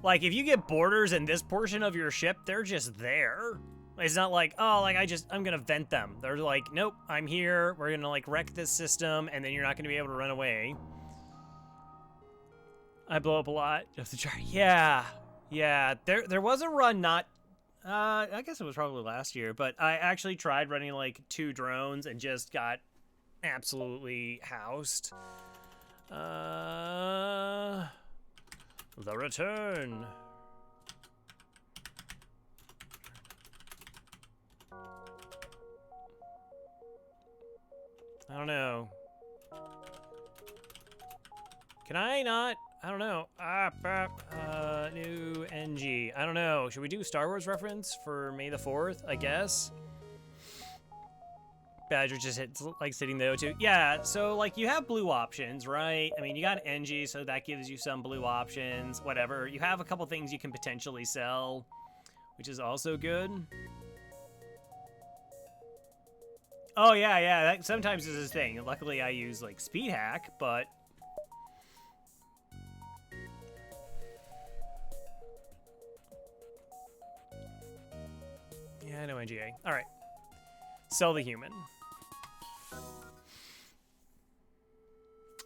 Like, if you get borders in this portion of your ship, they're just there. It's not like, oh, like, I'm gonna vent them. They're like, nope, I'm here. We're gonna, like, wreck this system, and then you're not gonna be able to run away. I blow up a lot. Just to try. Yeah. Yeah. There was a run not... I guess it was probably last year, but I actually tried running, like, 2 drones and just got absolutely housed. The return. I don't know. Can I not? I don't know. New Engi. I don't know. Should we do Star Wars reference for May the 4th? I guess. Badger just hits, like, sitting the O2. Yeah, so, like, you have blue options, right? I mean, you got Engi, so that gives you some blue options, whatever. You have a couple things you can potentially sell, which is also good. Oh, yeah, that sometimes is his thing. Luckily, I use, like, speed hack, but... yeah, I know Engi A. All right. Sell the human.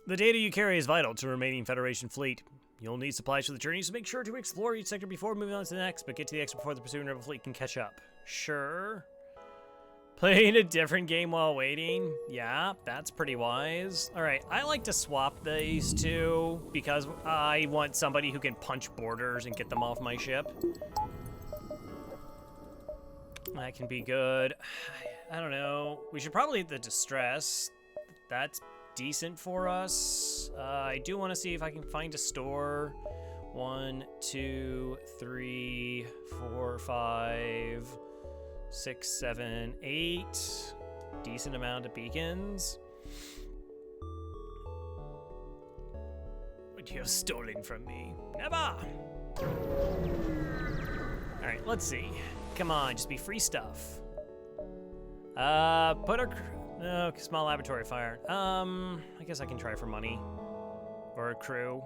The data you carry is vital to the remaining Federation fleet. You'll need supplies for the journey, so make sure to explore each sector before moving on to the next, but get to the exit before the pursuing rebel fleet can catch up. Sure. Playing a different game while waiting? Yeah, that's pretty wise. Alright, I like to swap these two, because I want somebody who can punch borders and get them off my ship. That can be good. I don't know. We should probably hit the distress. That's decent for us. I do want to see if I can find a store. 1, 2, 3, 4, 5, 6, 7, 8. Decent amount of beacons. What you have stolen from me? Never! Alright, let's see. Come on, just be free stuff. Put a... no, small laboratory fire. I guess I can try for money. Or a crew.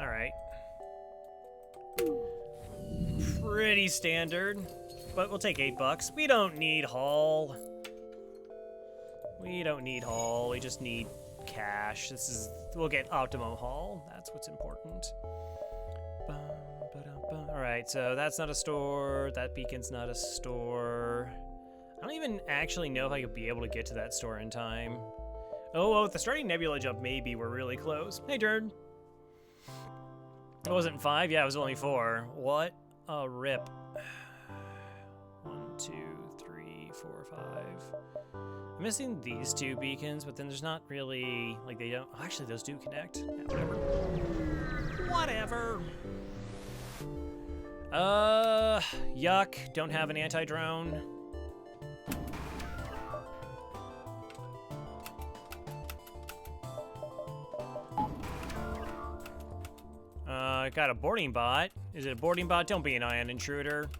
Alright. Pretty standard. But we'll take $8. We don't need haul. We don't need haul. We just need cash. We'll get optimum haul. That's what's important. Alright, so that's not a store. That beacon's not a store. I don't even actually know if I could be able to get to that store in time. Oh, with the starting nebula jump, maybe we're really close. Hey, Jerd. It wasn't 5? Yeah, it was only 4. What a rip. 1, 2, 3, 4, 5. I'm missing these 2 beacons, but then there's not really, like, they don't... actually, those do connect. Yeah, whatever. Whatever. Yuck. Don't have an anti-drone. Got a boarding bot. Is it a boarding bot? Don't be an ion intruder.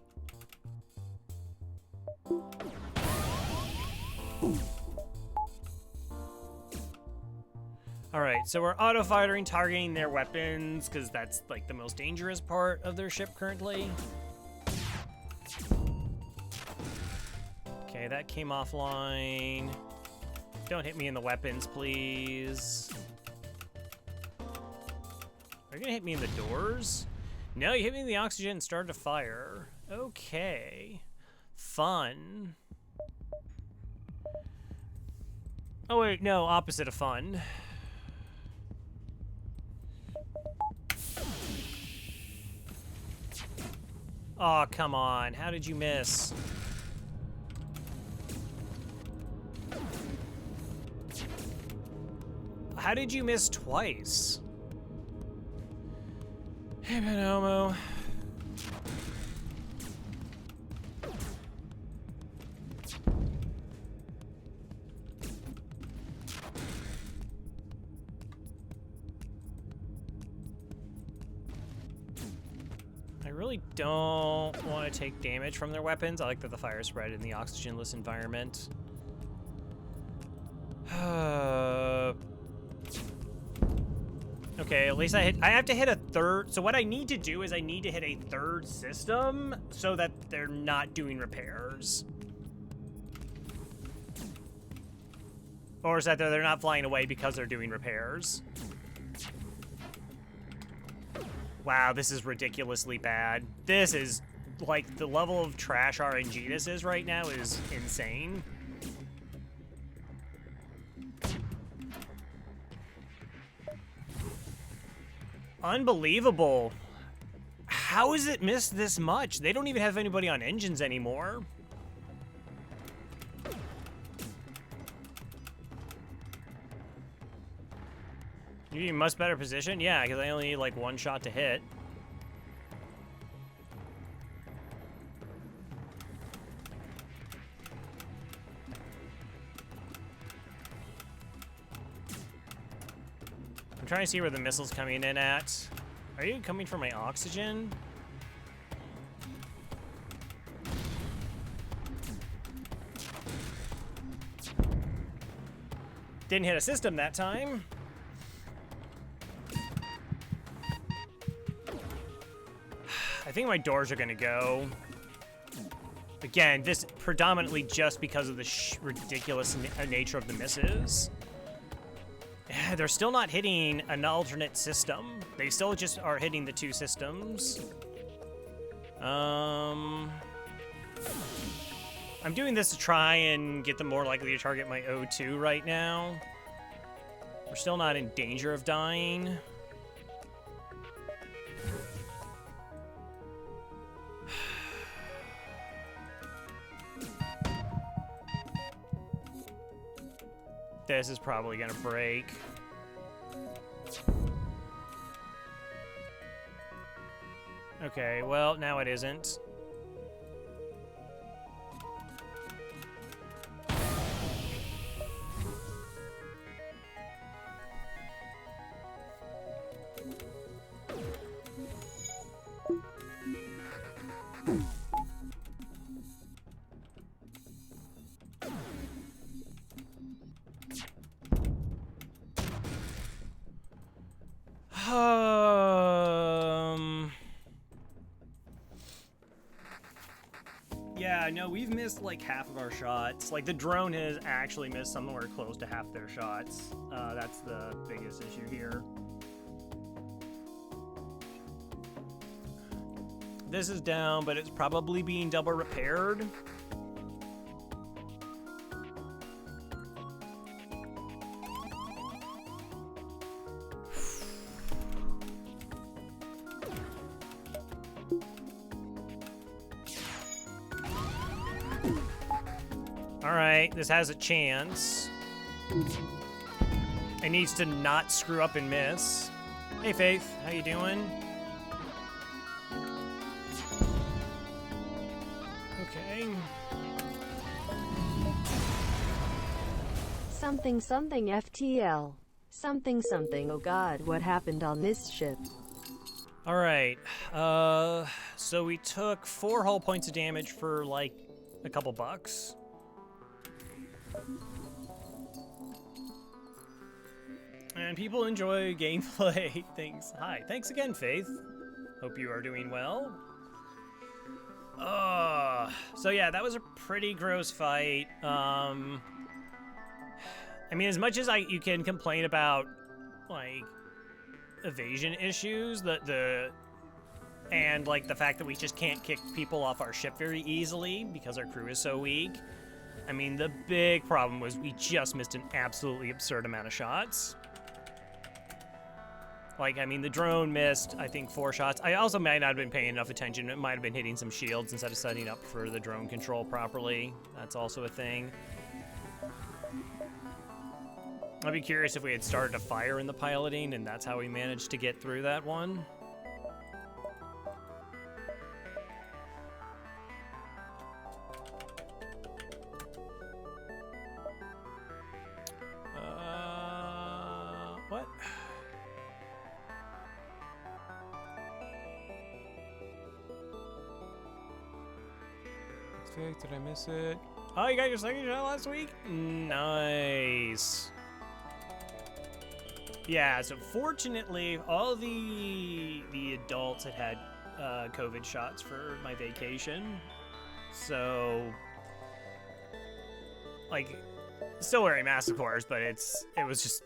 Alright, so we're auto-firing, targeting their weapons, because that's, like, the most dangerous part of their ship currently. Okay, that came offline. Don't hit me in the weapons, please. Are you gonna hit me in the doors? No, you hit me in the oxygen and started a fire. Okay. Fun. Oh wait, no, opposite of fun. Oh, come on. How did you miss? How did you miss twice? Hey, Manomo. I really don't want to take damage from their weapons. I like that the fire spread in the oxygenless environment. Okay, at least I have to hit a third. So what I need to do is I need to hit a third system so that they're not doing repairs. Or is that they're not flying away because they're doing repairs. Wow, this is ridiculously bad. This is, like, the level of trash RNG this is right now is insane. Unbelievable. How has it missed this much? They don't even have anybody on engines anymore. You're in much better position? Yeah, because I only need like one shot to hit. I'm trying to see where the missile's coming in at. Are you coming for my oxygen? Didn't hit a system that time. I think my doors are gonna go. Again, this predominantly just because of the ridiculous nature of the misses. They're still not hitting an alternate system. They still just are hitting the two systems. I'm doing this to try and get them more likely to target my O2 right now. We're still not in danger of dying. This is probably gonna break. Okay, well, now it isn't. Yeah, no, we've missed like half of our shots. Like the drone has actually missed somewhere close to half their shots. That's the biggest issue here. This is down, but it's probably being double repaired. Alright, this has a chance. It needs to not screw up and miss. Hey Faith, how you doing? Okay. Something something FTL. Something something, oh god, what happened on this ship? Alright, so we took 4 hull points of damage for like a couple bucks. And people enjoy gameplay. Thanks. Hi. Thanks again, Faith. Hope you are doing well. So yeah, that was a pretty gross fight. I mean, as much as you can complain about like evasion issues, and like the fact that we just can't kick people off our ship very easily because our crew is so weak. I mean, the big problem was we just missed an absolutely absurd amount of shots. Like, I mean, the drone missed, I think, 4 shots. I also might not have been paying enough attention. It might have been hitting some shields instead of setting up for the drone control properly. That's also a thing. I'd be curious if we had started a fire in the piloting, and that's how we managed to get through that one. What? Did I miss it? Oh, you got your second shot last week? Nice. Yeah, so fortunately, all the adults had COVID shots for my vacation. So, like, still wearing masks, of course, but it was just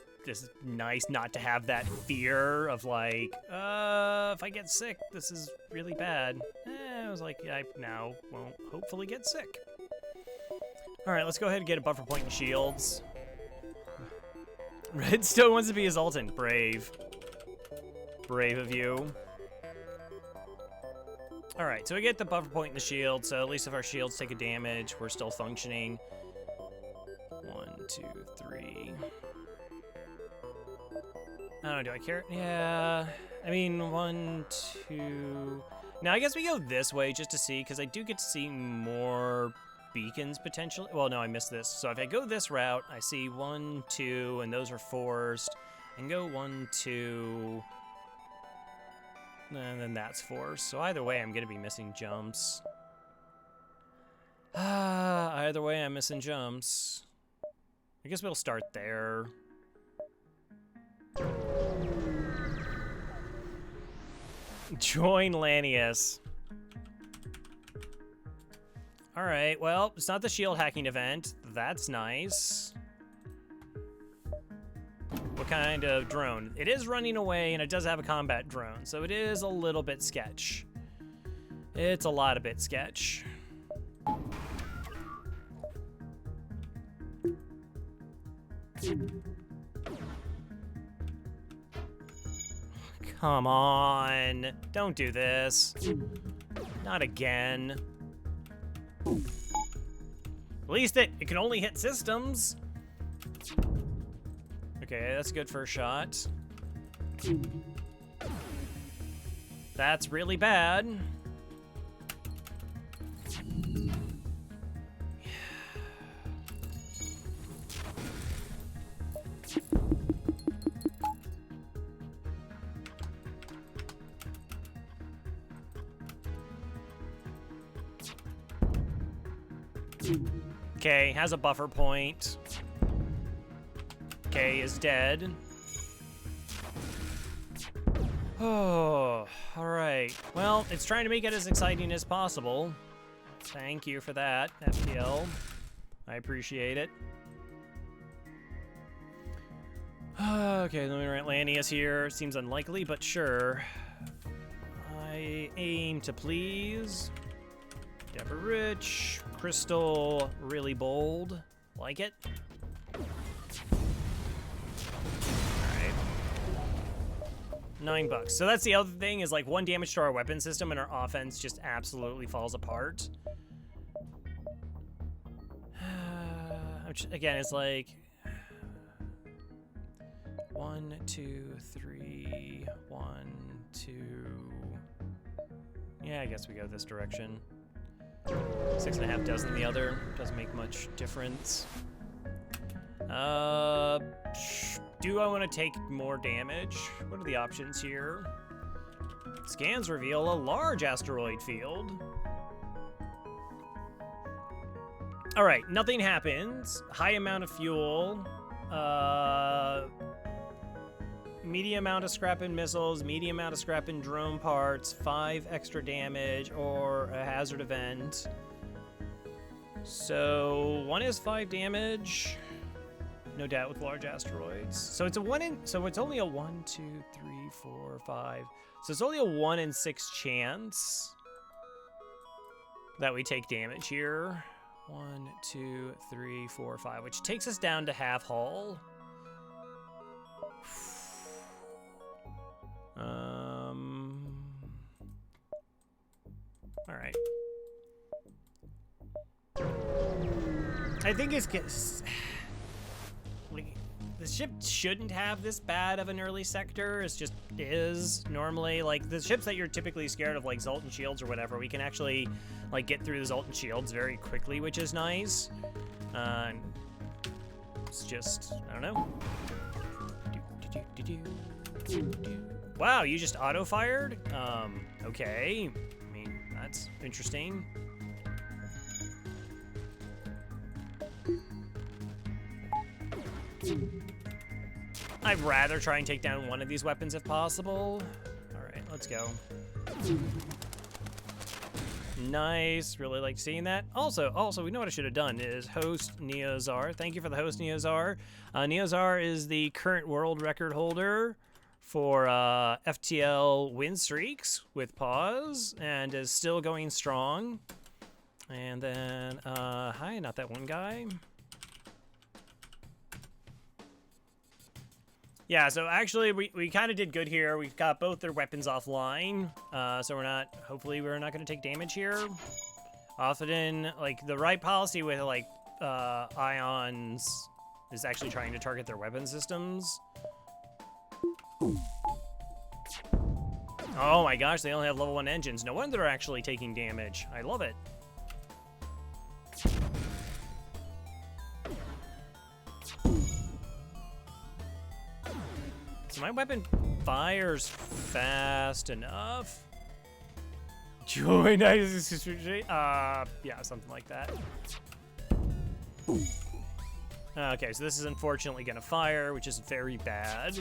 nice not to have that fear of like, if I get sick, this is really bad. I was like, I now won't hopefully get sick. All right, let's go ahead and get a buffer point and shields. Redstone wants to be a Zoltan. Brave. Brave of you. All right, so we get the buffer point and the shield, so at least if our shields take a damage, we're still functioning. 1, 2, 3. I don't know, do I care? Yeah, I mean, 1, 2. Now, I guess we go this way just to see, because I do get to see more beacons potentially. Well, no, I missed this. So if I go this route, I see 1, 2, and those are forced. And go 1, 2, and then that's forced. So either way, I'm going to be missing jumps. Either way, I'm missing jumps. I guess we'll start there. Join Lanius. All right, well, it's not the shield hacking event. That's nice. What kind of drone? It is running away, and it does have a combat drone, so it is a little bit sketch. It's a lot of bit sketch. Come on. Don't do this. Not again. At least it can only hit systems. Okay, that's good for a shot. That's really bad. Okay, has a buffer point. Okay, is dead. Oh, all right. Well, it's trying to make it as exciting as possible. Thank you for that, FPL. I appreciate it. Okay, let me write Lanius here. Seems unlikely, but sure. I aim to please. Dapper Rich, Crystal, really bold. Like it. Alright. $9. So that's the other thing, is like 1 damage to our weapon system and our offense just absolutely falls apart. Which, again, it's like 1, 2, 3, 1, 2. Yeah, I guess we go this direction. 6.5 dozen the other. Doesn't make much difference. Do I want to take more damage? What are the options here? Scans reveal a large asteroid field. All right, nothing happens. High amount of fuel. Medium amount of scrap and missiles, medium amount of scrap and drone parts, 5 extra damage, or a hazard event. So 1 is 5 damage. No doubt with large asteroids. So it's it's only a 1, 2, 3, 4, 5. So it's only a 1 in 6 chance that we take damage here. 1, 2, 3, 4, 5, which takes us down to half hull. All right. I think it's like the ship shouldn't have this bad of an early sector. It's just is normally like the ships that you're typically scared of, like Zoltan shields or whatever. We can actually like get through the Zoltan shields very quickly, which is nice. It's just I don't know. Wow, you just auto-fired? Okay. I mean, that's interesting. I'd rather try and take down one of these weapons if possible. All right, let's go. Nice, really like seeing that. Also, we know what I should have done is host Neozar. Thank you for the host, Neozar. Neozar is the current world record holder for FTL win streaks with pause and is still going strong. And then, hi, not that one guy. Yeah, so actually we kind of did good here. We got both their weapons offline, so hopefully we're not going to take damage here. Often, like, the right policy with, like, ions is actually trying to target their weapon systems. Oh my gosh, they only have level 1 engines. No wonder they're actually taking damage. I love it. So my weapon fires fast enough. Join yeah, something like that. Okay, so this is unfortunately gonna fire, which is very bad.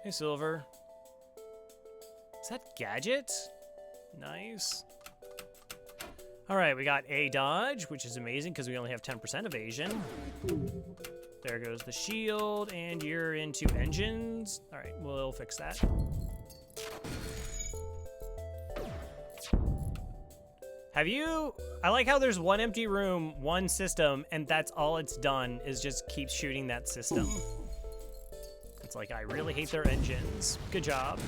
Hey, Silver. Is that Gadget? Nice. All right, we got a dodge, which is amazing because we only have 10% evasion. There goes the shield, and you're into engines. All right, we'll fix that. I like how there's one empty room, one system, and that's all it's done is just keep shooting that system. It's like, I really hate their engines. Good job.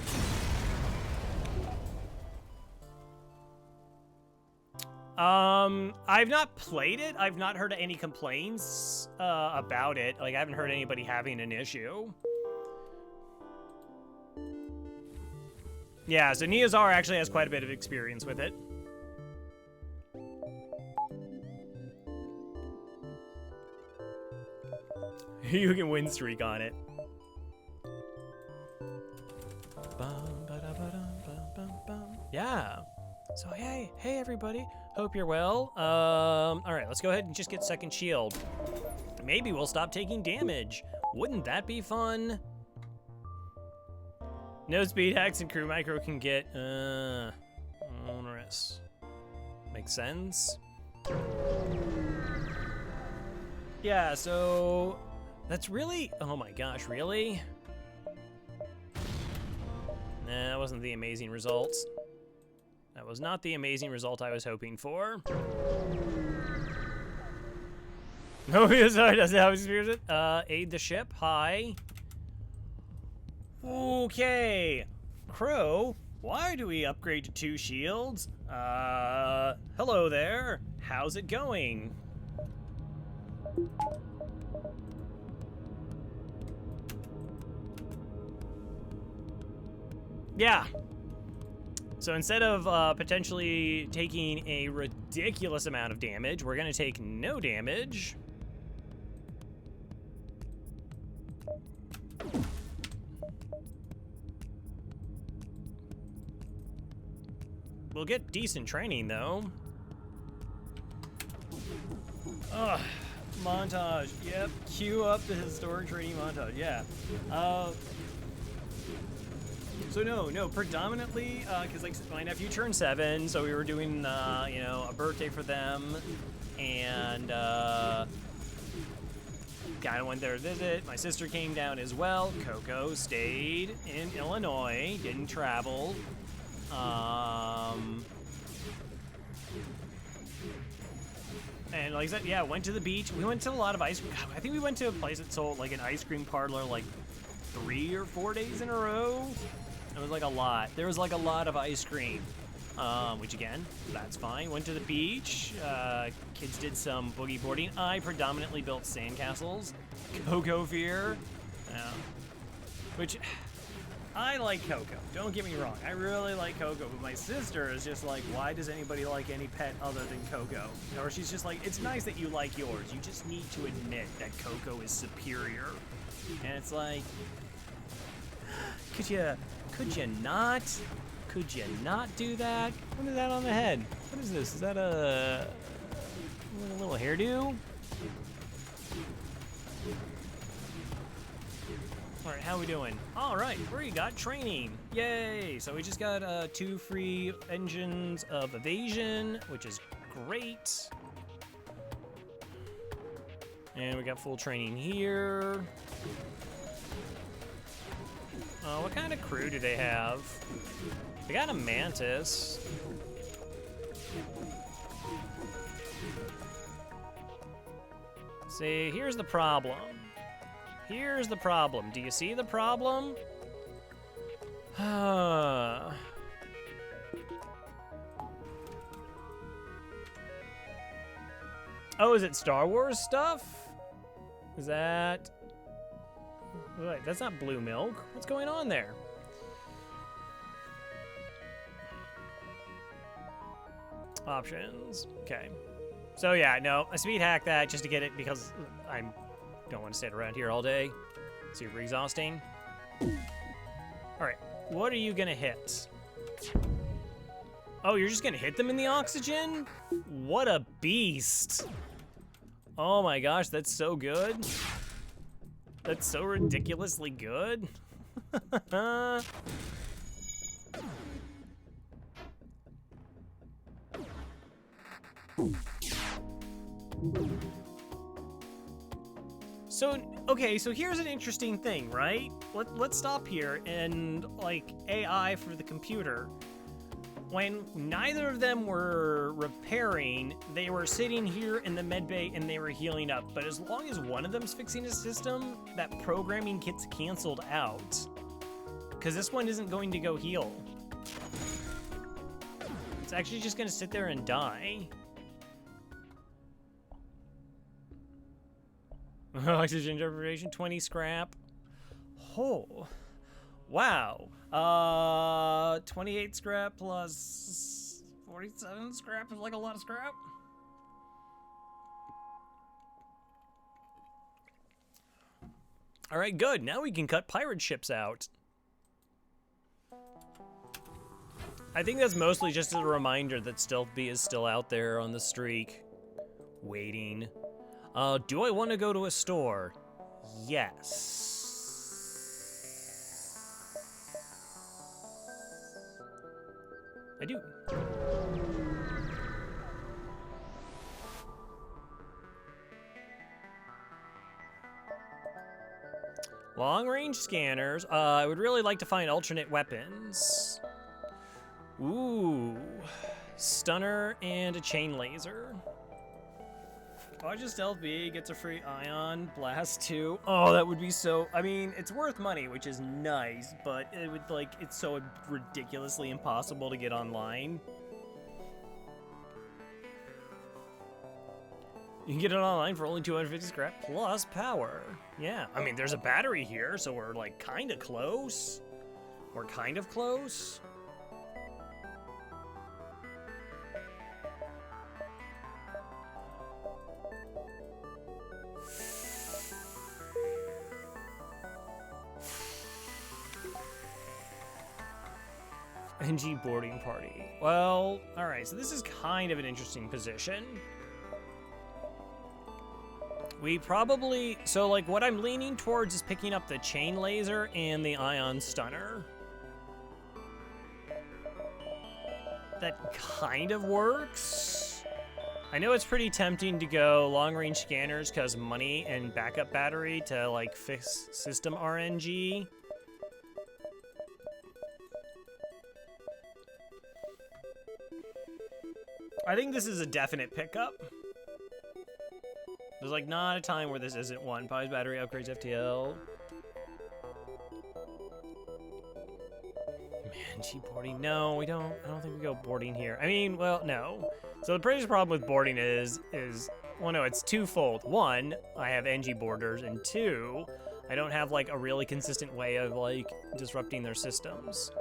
I've not played it. I've not heard any complaints about it. Like, I haven't heard anybody having an issue. Yeah, so Neozar actually has quite a bit of experience with it. You can win streak on it. Yeah. So hey everybody. Hope you're well. All right, let's go ahead and just get second shield. Maybe we'll stop taking damage. Wouldn't that be fun? No speed hacks and crew micro can get onerous. Makes sense. Yeah, so that's really, oh my gosh, really? Nah, that wasn't the amazing result. That was not the amazing result I was hoping for. No, sorry, doesn't have experience it. Aid the ship, hi. Okay. Crow, why do we upgrade to 2 shields? Hello there. How's it going? Yeah. So instead of potentially taking a ridiculous amount of damage, we're gonna take no damage. We'll get decent training though. Ugh, montage, yep, cue up the historic training montage, yeah. So no, predominantly, because like my nephew turned 7, so we were doing, you know, a birthday for them, and kind of went there to visit. My sister came down as well. Coco stayed in Illinois, didn't travel. And like I said, yeah, went to the beach. We went to a lot of ice cream. I think we went to a place that sold like an ice cream parlor like 3 or 4 days in a row. It was like a lot. There was like a lot of ice cream, which again, that's fine. Went to the beach. Kids did some boogie boarding. I predominantly built sandcastles. Coco Fear, which I like Coco. Don't get me wrong. I really like Coco, but my sister is just like, why does anybody like any pet other than Coco? Or she's just like, it's nice that you like yours. You just need to admit that Coco is superior. And it's like, could you not do that? What is that on the head? What is this? Is that a little hairdo? All right, how we doing? All right, we got training. Yay! So we just got 2 free engines of evasion, which is great. And we got full training here. What kind of crew do they have? They got a mantis. See, here's the problem. Here's the problem. Do you see the problem? Oh, is it Star Wars stuff? Is that... Wait, that's not blue milk. What's going on there? Options. Okay. So yeah, no, I speed hack that just to get it because I don't want to sit around here all day. Super exhausting. All right, what are you gonna hit? Oh, you're just gonna hit them in the oxygen? What a beast. Oh my gosh, that's so good. That's so ridiculously good. So, okay, so here's an interesting thing, right? Let's stop here and, like, AI for the computer. When neither of them were repairing, they were sitting here in the med bay and they were healing up. But as long as one of them's fixing a system, that programming gets canceled out. Because this one isn't going to go heal. It's actually just gonna sit there and die. Oxygen deprivation, 20 scrap. Oh, wow. 28 scrap plus 47 scrap is like a lot of scrap. All right, good. Now we can cut pirate ships out. I think that's mostly just a reminder that Stealth B is still out there on the streak, waiting. Do I want to go to a store? Yes. I do. Long-range scanners. I would really like to find alternate weapons. Ooh. Stunner and a chain laser. Watch a Stealth B gets a free ion blast too. Oh, that would be so... I mean, it's worth money, which is nice, but it would, like, it's so ridiculously impossible to get online. You can get it online for only 250 scrap plus power. Yeah, I mean, there's a battery here, so we're, like, kind of close. We're kind of close. Engi boarding party. Well, all right, so this is kind of an interesting position. We probably, so like what I'm leaning towards is picking up the chain laser and the ion stunner. That kind of works. I know it's pretty tempting to go long range scanners because money and backup battery to like fix system RNG. I think this is a definite pickup. There's like not a time where this isn't one. Pies, battery upgrades, FTL. Man, G boarding. No, we don't. I don't think we go boarding here. I mean, well, no. So the biggest problem with boarding is well, no, it's twofold. One, I have Engi boarders, and two, I don't have like a really consistent way of like disrupting their systems.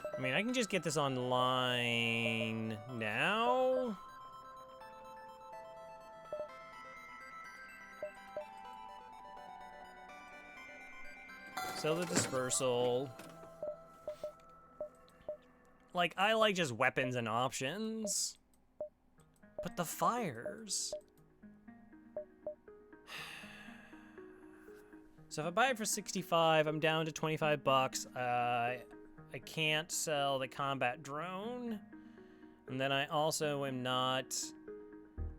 I mean, I can just get this online now. Sell the dispersal. Like, I like just weapons and options. But the fires. So if I buy it for 65, I'm down to 25 bucks. I can't sell the combat drone. And then I also am not...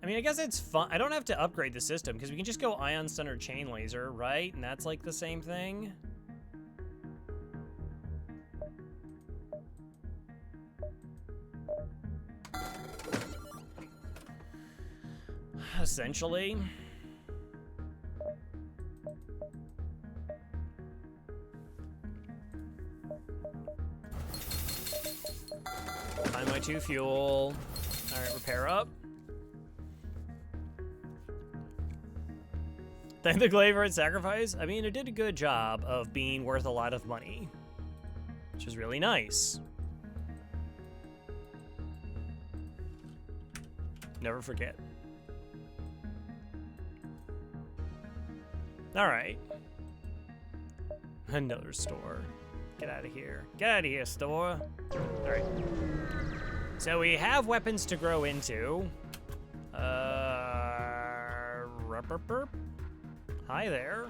I mean, I guess it's fun. I don't have to upgrade the system because we can just go ion stun or chain laser, right? And that's like the same thing. Essentially. Find my 2 fuel. All right, repair up. Thank the Glaver at Sacrifice. I mean, it did a good job of being worth a lot of money, which is really nice. Never forget. All right. Another store. Get out of here. Get out of here, store. All right. So we have weapons to grow into. Hi there.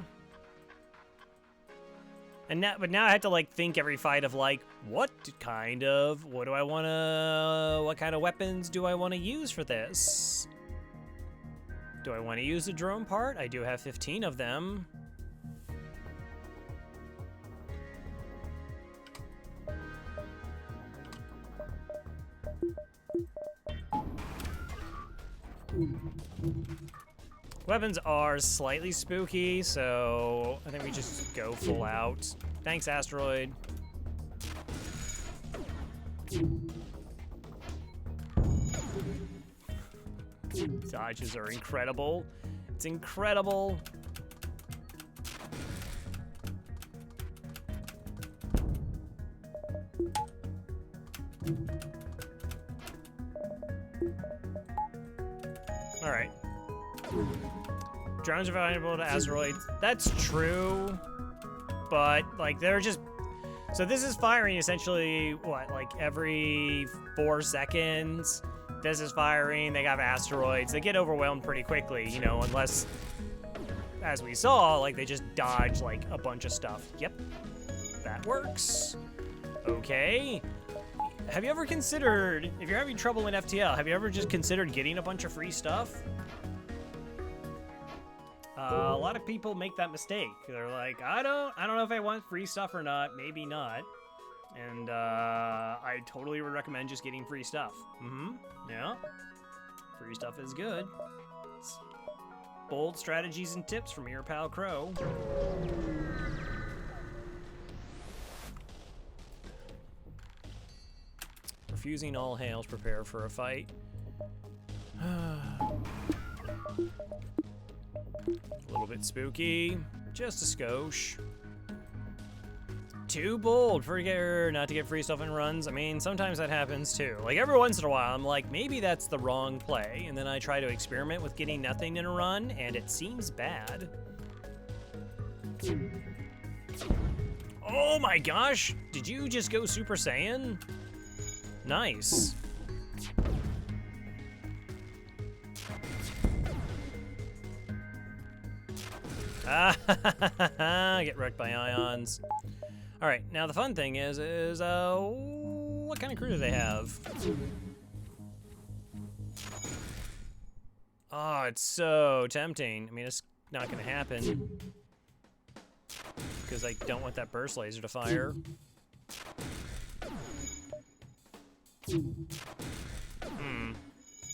And now, but now I have to like think every fight of like, what kind of weapons do I want to use for this? Do I want to use the drone part? I do have 15 of them. Weapons are slightly spooky, so I think we just go full out. Thanks, Asteroid. Dodges are incredible. It's incredible. All right. Drones are vulnerable to asteroids. That's true, but like they're just... So this is firing essentially, what, like every 4 seconds? This is firing, they got asteroids. They get overwhelmed pretty quickly, you know, unless, as we saw, like they just dodge like a bunch of stuff. Yep, that works. Okay. Have you ever considered, if you're having trouble in FTL, have you ever just considered getting a bunch of free stuff? A lot of people make that mistake. They're like, I don't know if I want free stuff or not. Maybe not. And I totally would recommend just getting free stuff. Yeah. Free stuff is good. It's bold strategies and tips from your pal Crow. Refusing all hails, prepare for a fight. A little bit spooky, just a skosh. Too bold for not to get free stuff in runs. I mean, sometimes that happens too. Like every once in a while, I'm like, maybe that's the wrong play. And then I try to experiment with getting nothing in a run, and it seems bad. Oh my gosh, did you just go Super Saiyan? Nice. Get wrecked by ions. All right, now the fun thing is what kind of crew do they have? Oh, it's so tempting. I mean, it's not gonna happen because I don't want that burst laser to fire. Can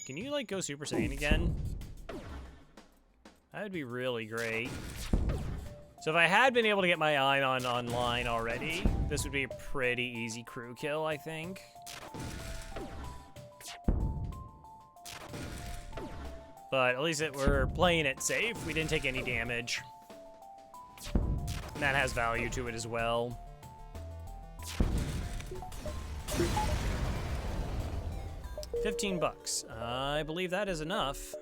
you like go Super Saiyan again? That would be really great. So if I had been able to get my ion online already, this would be a pretty easy crew kill, I think. But at least we're playing it safe. We didn't take any damage. And that has value to it as well. $15. I believe that is enough.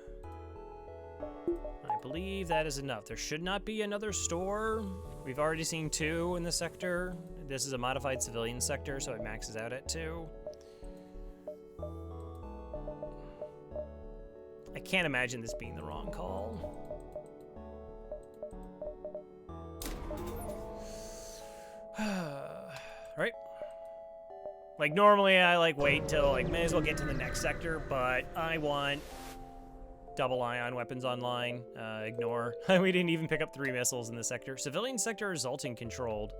I believe that is enough. There should not be another store. We've already seen 2 in the sector. This is a modified civilian sector, so it maxes out at 2. I can't imagine this being the wrong call. Like, normally I, like, wait until, like, may as well get to the next sector, but I want double ion weapons online. Ignore. We didn't even pick up 3 missiles in this sector. Civilian sector resulting controlled.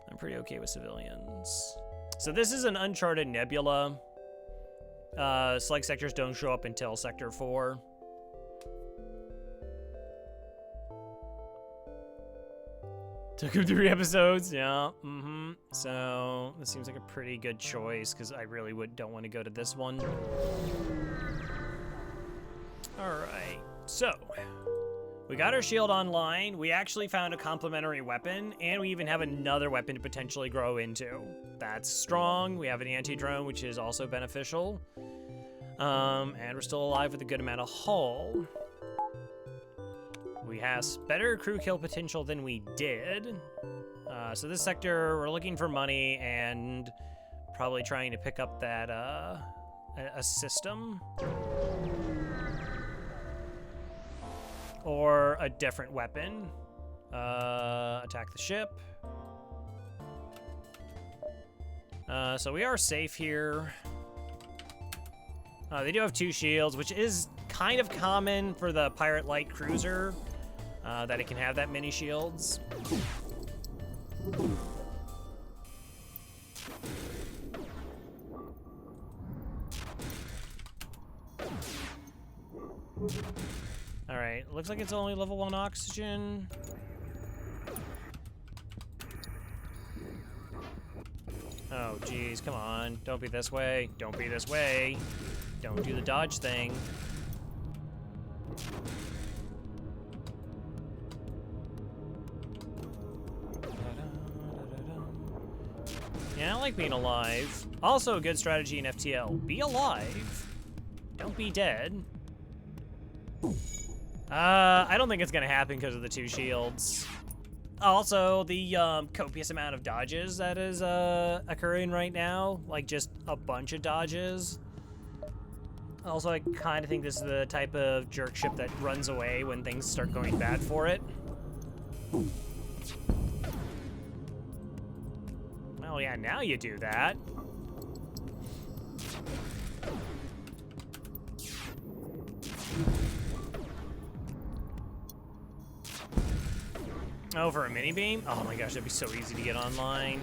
I'm pretty okay with civilians. So this is an uncharted nebula. Select sectors don't show up until Sector 4. Took him 3 episodes, yeah, So, this seems like a pretty good choice, because I really don't want to go to this one. Alright, so, we got our shield online, we actually found a complementary weapon, and we even have another weapon to potentially grow into. That's strong, we have an anti-drone, which is also beneficial. And we're still alive with a good amount of hull. We have better crew kill potential than we did. So this sector, we're looking for money and probably trying to pick up that, a system. Or a different weapon. Attack the ship. So we are safe here. They do have 2 shields, which is kind of common for the Pirate Light Cruiser, that it can have that many shields. Alright, looks like it's only level 1 oxygen. Oh, geez, come on. Don't be this way. Don't be this way. Don't do the dodge thing. Yeah, I like being alive. Also a good strategy in FTL. Be alive. Don't be dead. I don't think it's gonna happen because of the 2 shields. Also, the copious amount of dodges that is occurring right now, like just a bunch of dodges. Also, I kind of think this is the type of jerk ship that runs away when things start going bad for it. Oh yeah, now you do that. Oh, for a mini beam? Oh my gosh, that'd be so easy to get online.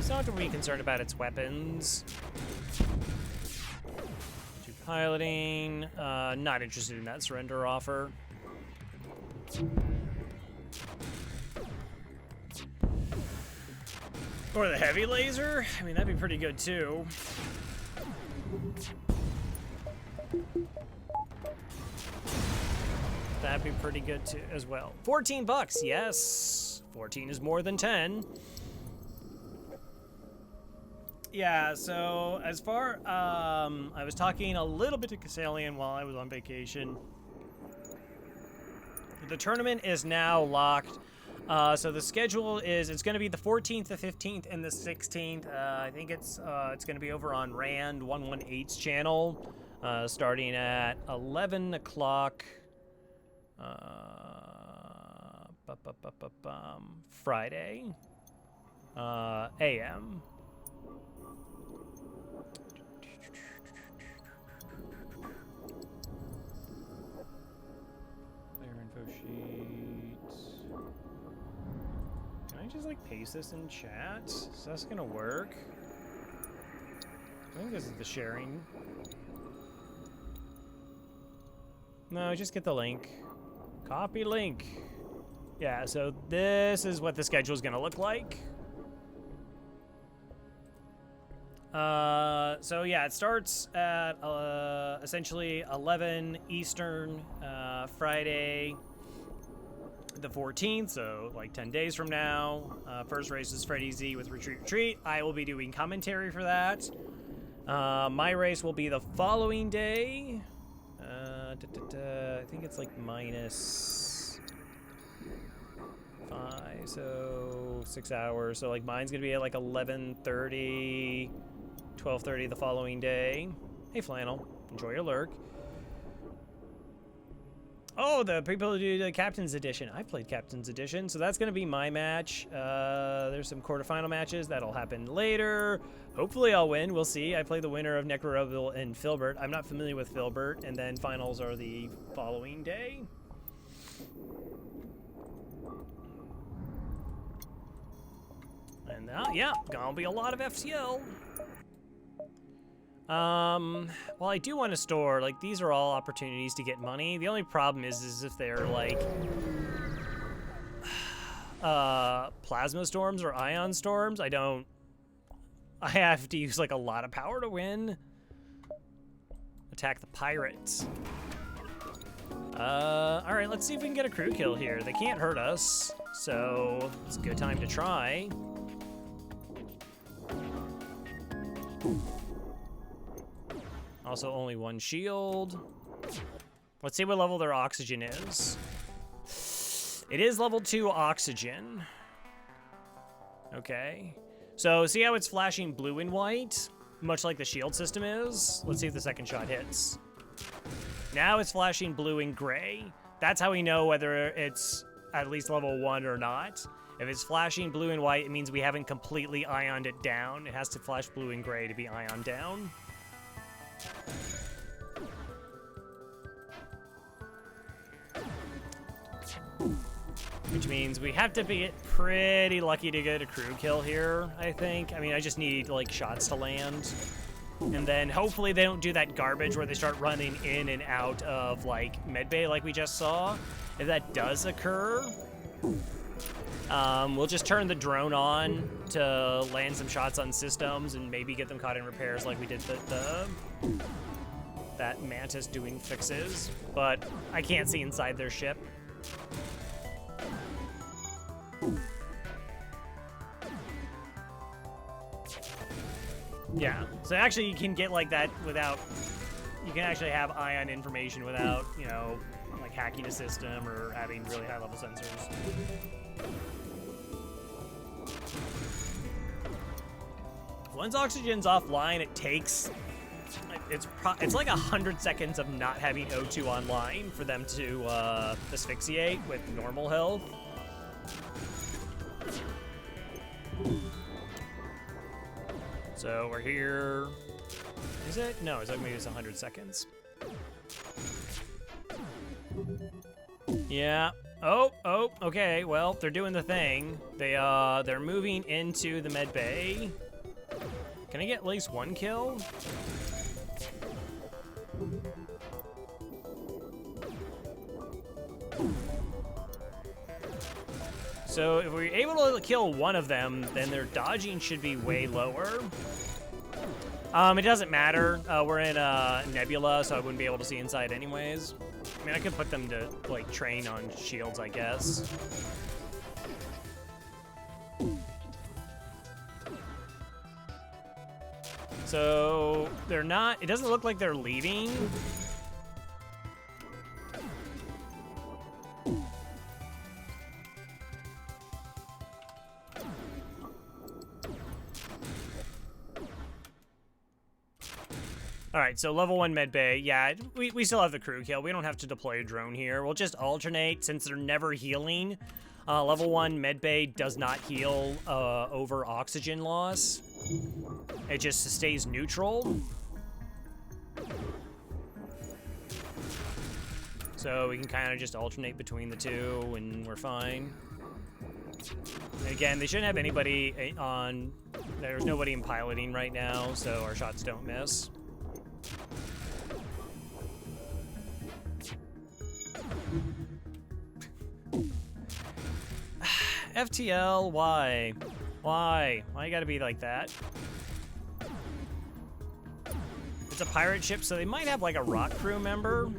So not to be concerned about its weapons. To piloting, not interested in that surrender offer. Or the heavy laser? I mean, that'd be pretty good too. That'd be pretty good too, as well. 14 bucks, yes. 14 is more than 10. Yeah, so as far, I was talking a little bit to Cassalian while I was on vacation. The tournament is now locked. So the schedule is, it's going to be the 14th, the 15th, and the 16th. I think it's going to be over on Rand 118's channel, starting at 11 o'clock Friday a.m. Player info sheets. Can I just like paste this in chat? Is this gonna work? I think this is the sharing. No, just get the link. Copy link. Yeah, so this is what the schedule is gonna look like. So yeah, it starts at essentially 11 Eastern, Friday the 14th, so like 10 days from now. First race is Freddy Z with Retreat. I will be doing commentary for that. My race will be the following day. I think it's like -5, so 6 hours. So like mine's gonna be at like 11:30, 12:30 the following day. Hey Flannel, enjoy your lurk. Oh, the people who do the Captain's Edition. I played Captain's Edition, so that's going to be my match. There's some quarterfinal matches. That'll happen later. Hopefully I'll win. We'll see. I play the winner of Necrorebel and Filbert. I'm not familiar with Filbert, and then finals are the following day. And yeah, gonna be a lot of FCL. Well, I do want to store, like, these are all opportunities to get money. The only problem is if they're, like, plasma storms or ion storms. I have to use, like, a lot of power to win. Attack the pirates. All right, let's see if we can get a crew kill here. They can't hurt us, so it's a good time to try. Also, only one shield. Let's see what level their oxygen is. It is level 2 oxygen. Okay. So, see how it's flashing blue and white? Much like the shield system is? Let's see if the second shot hits. Now it's flashing blue and gray. That's how we know whether it's at least level 1 or not. If it's flashing blue and white, it means we haven't completely ioned it down. It has to flash blue and gray to be ioned down. Which means we have to be pretty lucky to get a crew kill here, I think. I mean, I just need, like, shots to land. And then hopefully they don't do that garbage where they start running in and out of, like, medbay like we just saw. If that does occur, we'll just turn the drone on to land some shots on systems and maybe get them caught in repairs like we did that Mantis doing fixes. But I can't see inside their ship. Yeah, so actually you can get like that without, you can actually have ion information without, you know, like hacking a system or having really high level sensors. Once oxygen's offline, it takes, it's like 100 seconds of not having O2 online for them to asphyxiate with normal health. So we're here. Is it? No, it's like maybe it's 100 seconds. Yeah. Oh, okay. Well, they're doing the thing. They're moving into the med bay. Can I get at least one kill? So if we're able to kill one of them, then their dodging should be way lower. It doesn't matter. We're in a nebula, so I wouldn't be able to see inside anyways. I mean, I could put them to, like, train on shields, I guess. So they're not, it doesn't look like they're leaving. All right, so level 1 med bay. Yeah, we still have the crew kill. We don't have to deploy a drone here. We'll just alternate since they're never healing. Level 1 med bay does not heal over oxygen loss. It just stays neutral. So we can kind of just alternate between the two and we're fine. Again, they shouldn't have anybody on, there's nobody in piloting right now, so our shots don't miss. FTL, why? Why? Why you gotta be like that? It's a pirate ship, so they might have like a rock crew member.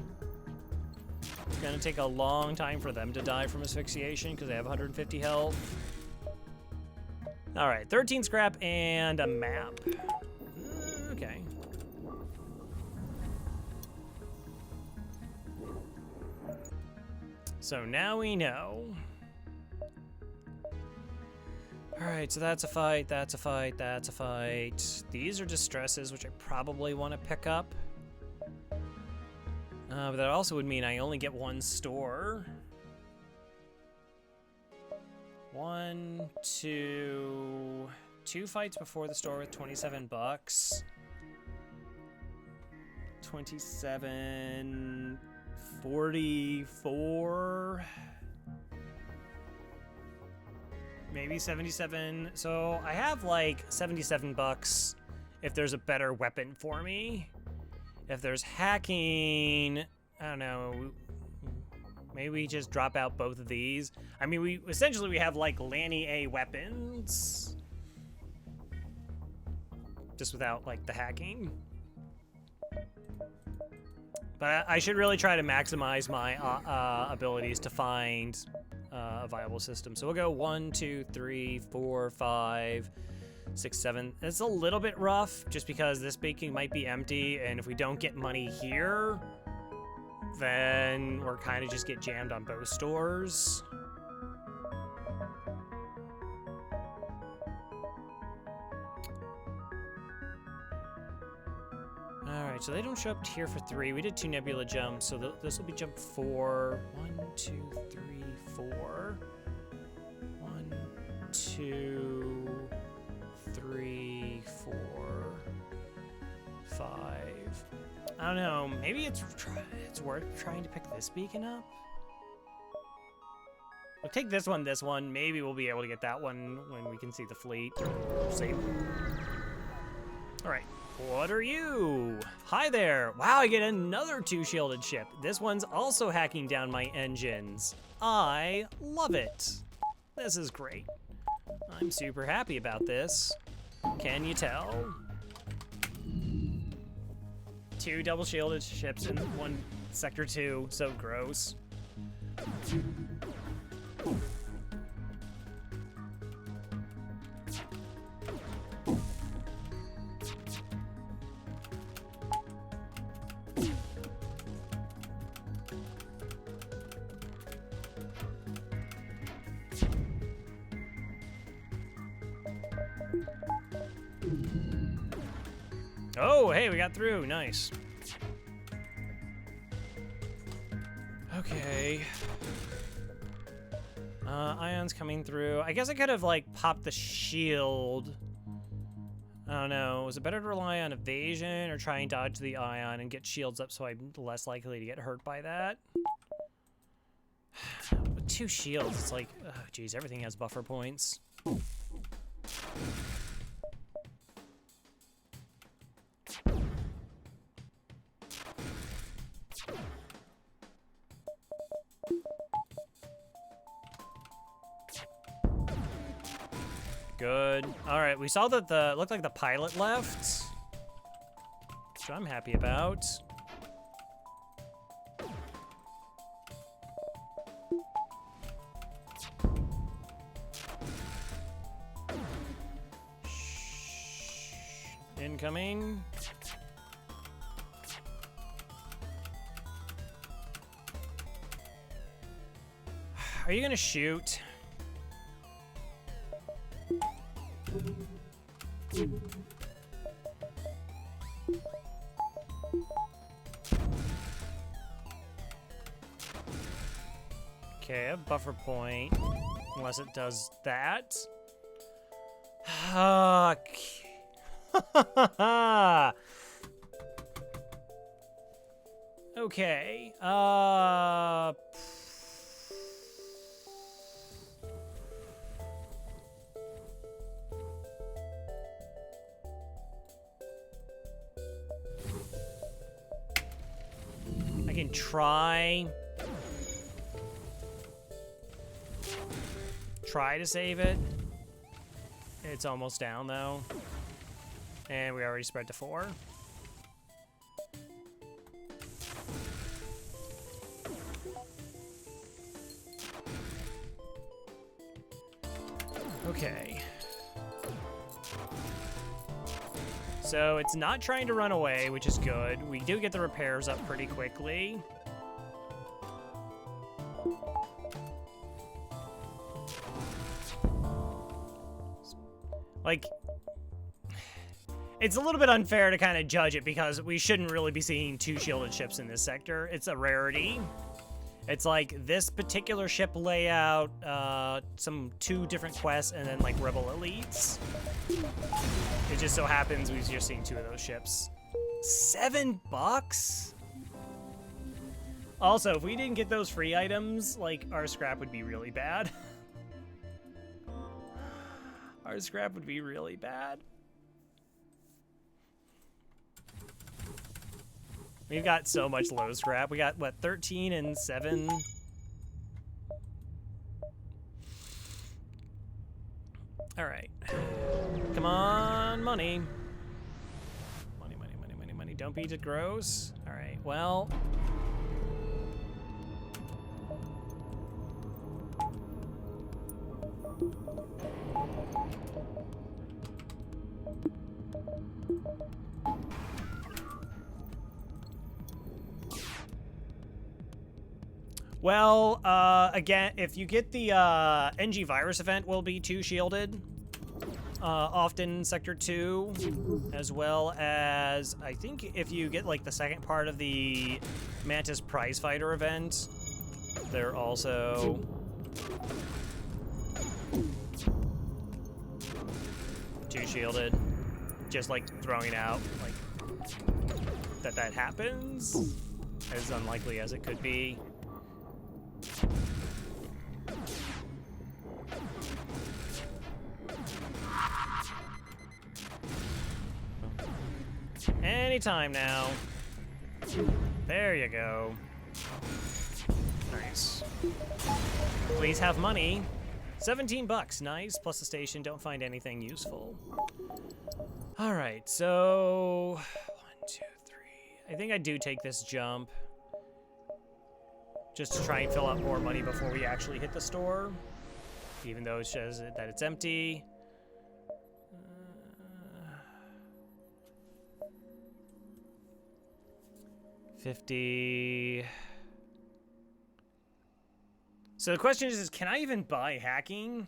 It's gonna take a long time for them to die from asphyxiation because they have 150 health. All right, 13 scrap and a map. Okay. So now we know. All right, so that's a fight, that's a fight, that's a fight. These are distresses, which I probably want to pick up. But that also would mean I only get one store. 1, 2... 2 fights before the store with 27 bucks. 27... 44... Maybe 77. So I have like 77 bucks if there's a better weapon for me. If there's hacking, I don't know. Maybe we just drop out both of these. I mean, we have like Engi A weapons. Just without like the hacking. But I should really try to maximize my abilities to find a viable system. So we'll go 1, 2, 3, 4, 5, 6, 7. It's a little bit rough just because this baking might be empty, and if we don't get money here, then we're kind of just get jammed on both stores. Alright, so they don't show up here for 3. We did 2 nebula jumps, so this will be jump 4. 1, 2, 3, 4. 1, 2, 3, 4, 5. I don't know, maybe it's worth trying to pick this beacon up? We'll take this one. Maybe we'll be able to get that one when we can see the fleet. We'll see. Alright. What are you? Hi there. Wow, I get another 2-shielded ship. This one's also hacking down my engines. I love it. This is great. I'm super happy about this. Can you tell? 2 double-shielded ships in one sector 2. So gross. Oh, hey, we got through. Nice. Okay. Ions coming through. I guess I could have, like, popped the shield. I don't know. Was it better to rely on evasion or try and dodge the ion and get shields up so I'm less likely to get hurt by that? With 2 shields, it's like, oh, geez, everything has buffer points. Good. All right, we saw that looked like the pilot left, which I'm happy about. Incoming. Are you gonna shoot? Okay, a buffer point, unless it does that. Okay, I can try to save it. It's almost down though. And we already spread to 4. Okay. So it's not trying to run away, which is good. We do get the repairs up pretty quickly. Like, It's a little bit unfair to kind of judge it because we shouldn't really be seeing 2 shielded ships in this sector. It's a rarity. It's like this particular ship layout, some 2 different quests, and then like Rebel Elites. It just so happens we're just seeing 2 of those ships. $7? Also, if we didn't get those free items, like, our scrap would be really bad. Our scrap would be really bad. We've got so much low scrap. We got, what, 13 and 7? All right. Come on, money. Money, money, money, money, money. Don't be too gross. All right, well. Well, again, if you get the Engi virus event, will be 2 shielded. Often Sector 2, as well as, I think if you get, like, the second part of the Mantis Prizefighter event, they're also... two shielded. Just, like, throwing it out, like, that happens, as unlikely as it could be. Anytime now. There you go. Nice. Please have money. $17, nice. Plus the station, don't find anything useful. All right, so 1, 2, 3. I think I do take this jump. Just to try and fill up more money before we actually hit the store. Even though it says that it's empty. 50. So the question is can I even buy hacking?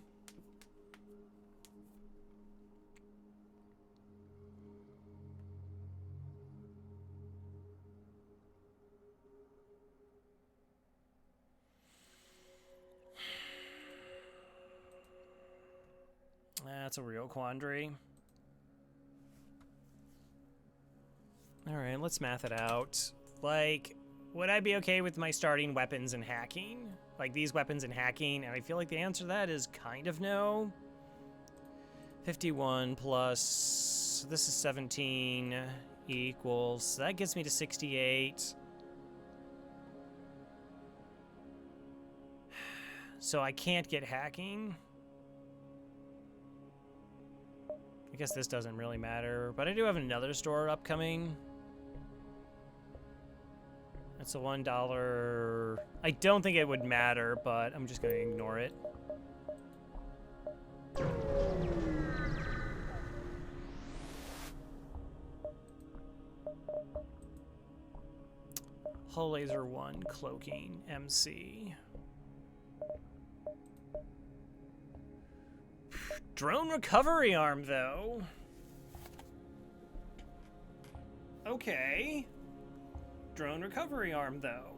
That's a real quandary. All right, let's math it out. Like, would I be okay with my starting weapons and hacking? Like these weapons and hacking? And I feel like the answer to that is kind of no. 51 plus, this is 17 equals, so that gets me to 68. So I can't get hacking. I guess this doesn't really matter, but I do have another store upcoming. That's a $1. I don't think it would matter, but I'm just gonna ignore it. Hull Laser 1, Cloaking, MC. Drone recovery arm, though. Okay. Drone recovery arm, though.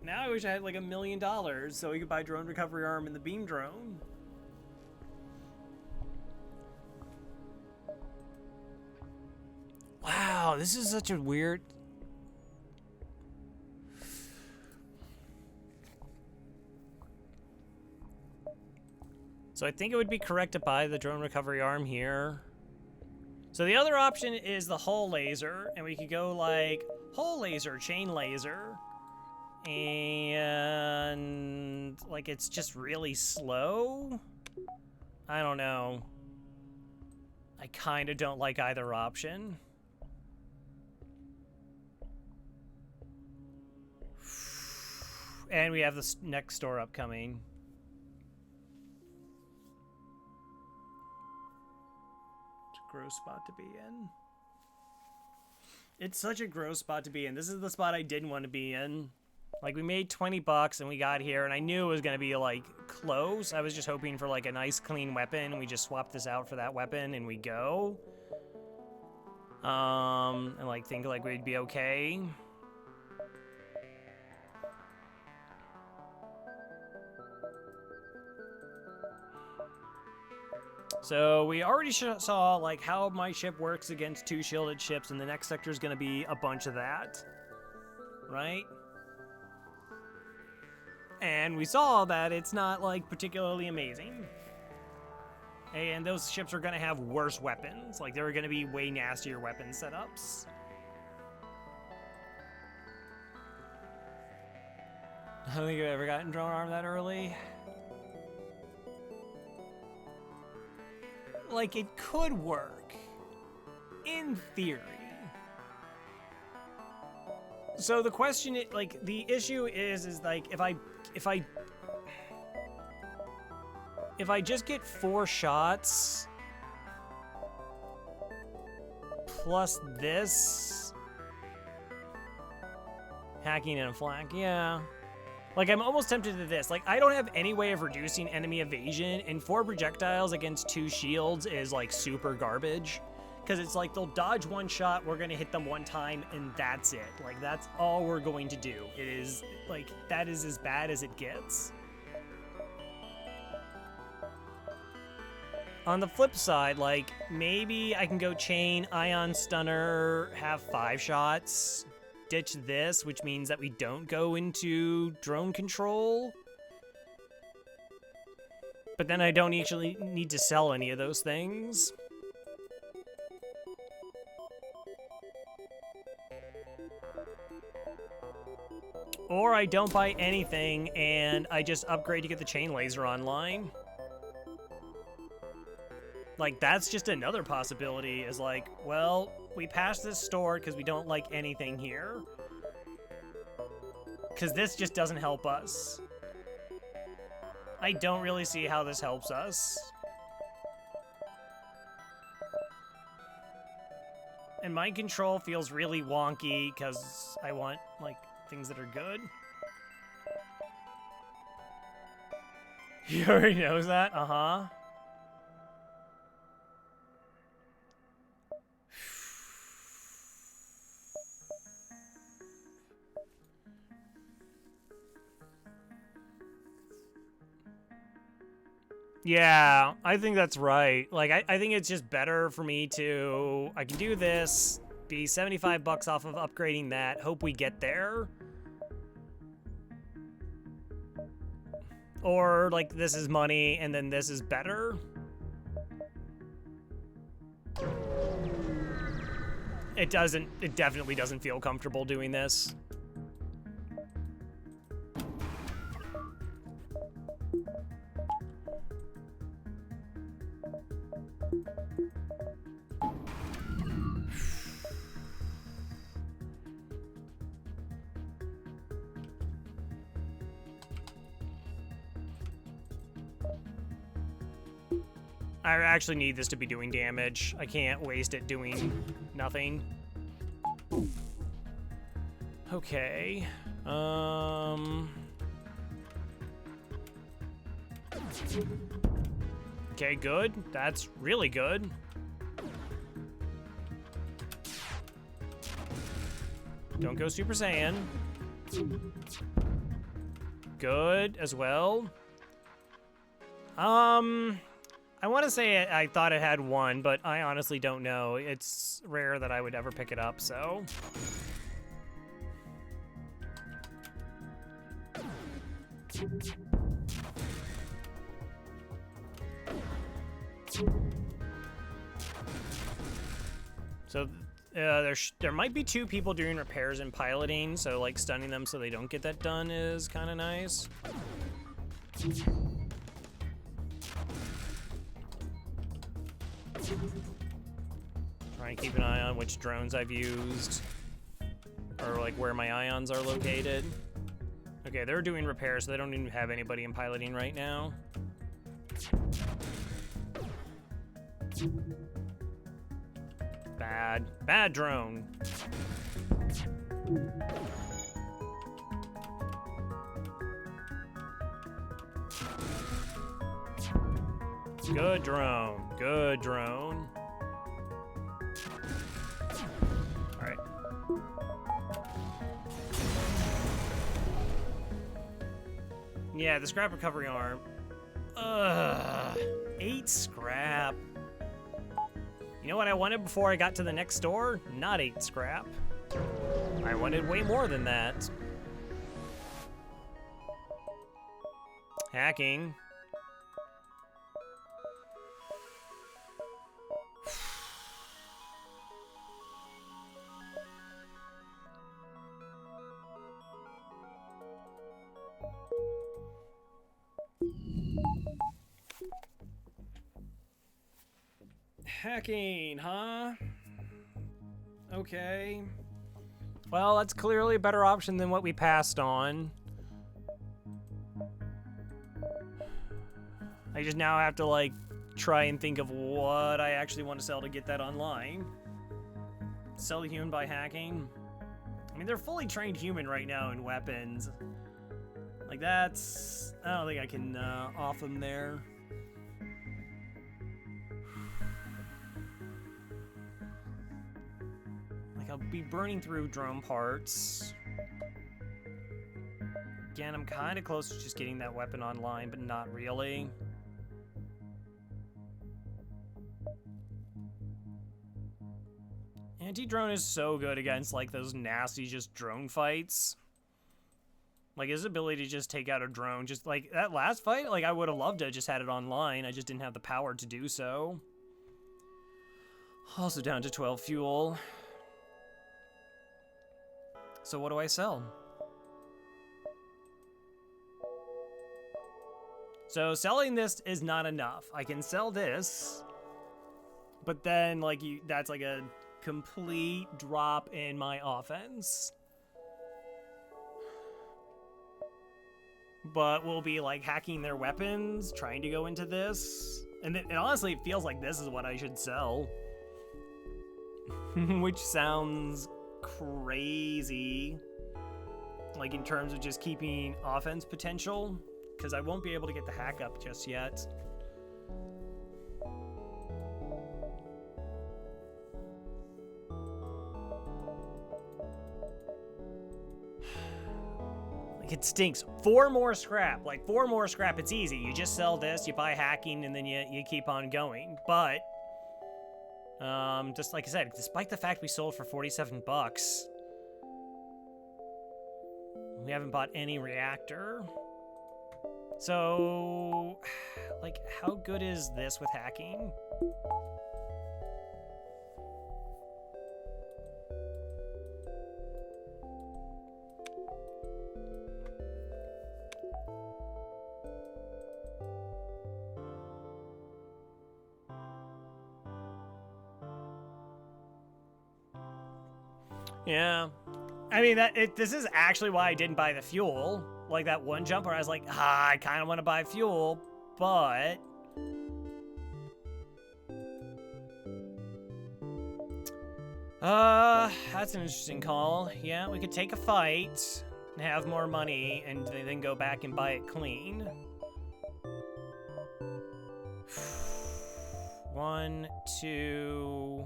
Now I wish I had like $1 million so we could buy drone recovery arm and the beam drone. Wow, this is such a weird... So I think it would be correct to buy the drone recovery arm here. So the other option is the hull laser, and we could go like hull laser, chain laser, and like it's just really slow. I don't know. I kind of don't like either option. And we have this next store upcoming. Gross spot to be in. It's such a gross spot to be in. This is the spot I didn't want to be in. Like, we made 20 bucks and we got here, and I knew it was gonna be, like, close. I was just hoping for, like, a nice, clean weapon. We just swap this out for that weapon and we go. And, like, think, like, we'd be okay. So we already saw, like, how my ship works against 2 shielded ships, and the next sector is going to be a bunch of that. Right? And we saw that it's not, like, particularly amazing. And those ships are going to have worse weapons. Like, there are going to be way nastier weapon setups. I don't think I've ever gotten drone armed that early. Like, it could work. In theory. So the question, like, the issue is like, if I just get 4 shots plus this hacking and a flak, yeah. Like, I'm almost tempted to this. Like, I don't have any way of reducing enemy evasion, and 4 projectiles against 2 shields is, like, super garbage. Because it's like, they'll dodge 1 shot, we're gonna hit them 1 time, and that's it. Like, that's all we're going to do. It is, like, that is as bad as it gets. On the flip side, like, maybe I can go chain, ion stunner, have 5 shots, ditch this, which means that we don't go into drone control. But then I don't actually need to sell any of those things. Or I don't buy anything and I just upgrade to get the chain laser online. Like, that's just another possibility, is like, well, we passed this store because we don't like anything here. Because this just doesn't help us. I don't really see how this helps us. And mind control feels really wonky because I want, like, things that are good. He already knows that? Uh-huh. Yeah, I think that's right. Like, I think it's just better for me to... I can do this, be 75 bucks off of upgrading that, hope we get there. Or, like, this is money, and then this is better. It definitely doesn't feel comfortable doing this. I actually need this to be doing damage. I can't waste it doing nothing. Okay. Okay, good. That's really good. Don't go Super Saiyan. Good as well. I want to say I thought it had 1, but I honestly don't know. It's rare that I would ever pick it up, so... So, there might be 2 people doing repairs and piloting, so, like, stunning them so they don't get that done is kind of nice. Try and keep an eye on which drones I've used, or like where my ions are located. Okay, they're doing repairs, so they don't even have anybody in piloting right now. Bad drone. Good drone. Good drone. Alright. Yeah, the scrap recovery arm. Ugh. 8 scrap. You know what I wanted before I got to the next store? Not 8 scrap. I wanted way more than that. Hacking. Hacking, huh? Okay. Well, that's clearly a better option than what we passed on. I just now have to, like, try and think of what I actually want to sell to get that online. Sell the human by hacking. I mean, they're fully trained human right now in weapons. Like, that's... I don't think I can off them there. Like, I'll be burning through drone parts. Again, I'm kind of close to just getting that weapon online, but not really. Anti-drone is so good against, like, those nasty just drone fights. Like, his ability to just take out a drone, just, like, that last fight, like, I would have loved to have just had it online. I just didn't have the power to do so. Also down to 12 fuel. So what do I sell? So selling this is not enough. I can sell this, but then, like, that's like a complete drop in my offense. But we'll be, like, hacking their weapons, trying to go into this. And it honestly feels like this is what I should sell. Which sounds crazy. Like, in terms of just keeping offense potential. Because I won't be able to get the hack up just yet. It stinks. 4 more scrap. Like, 4 more scrap, it's easy. You just sell this, you buy hacking, and then you keep on going. But, just like I said, despite the fact we sold for 47 bucks, we haven't bought any reactor. So, like, how good is this with hacking? Yeah, I mean, this is actually why I didn't buy the fuel. Like that one jump where I was like, I kind of want to buy fuel, but that's an interesting call. Yeah, we could take a fight and have more money and then go back and buy it clean. 1, 2,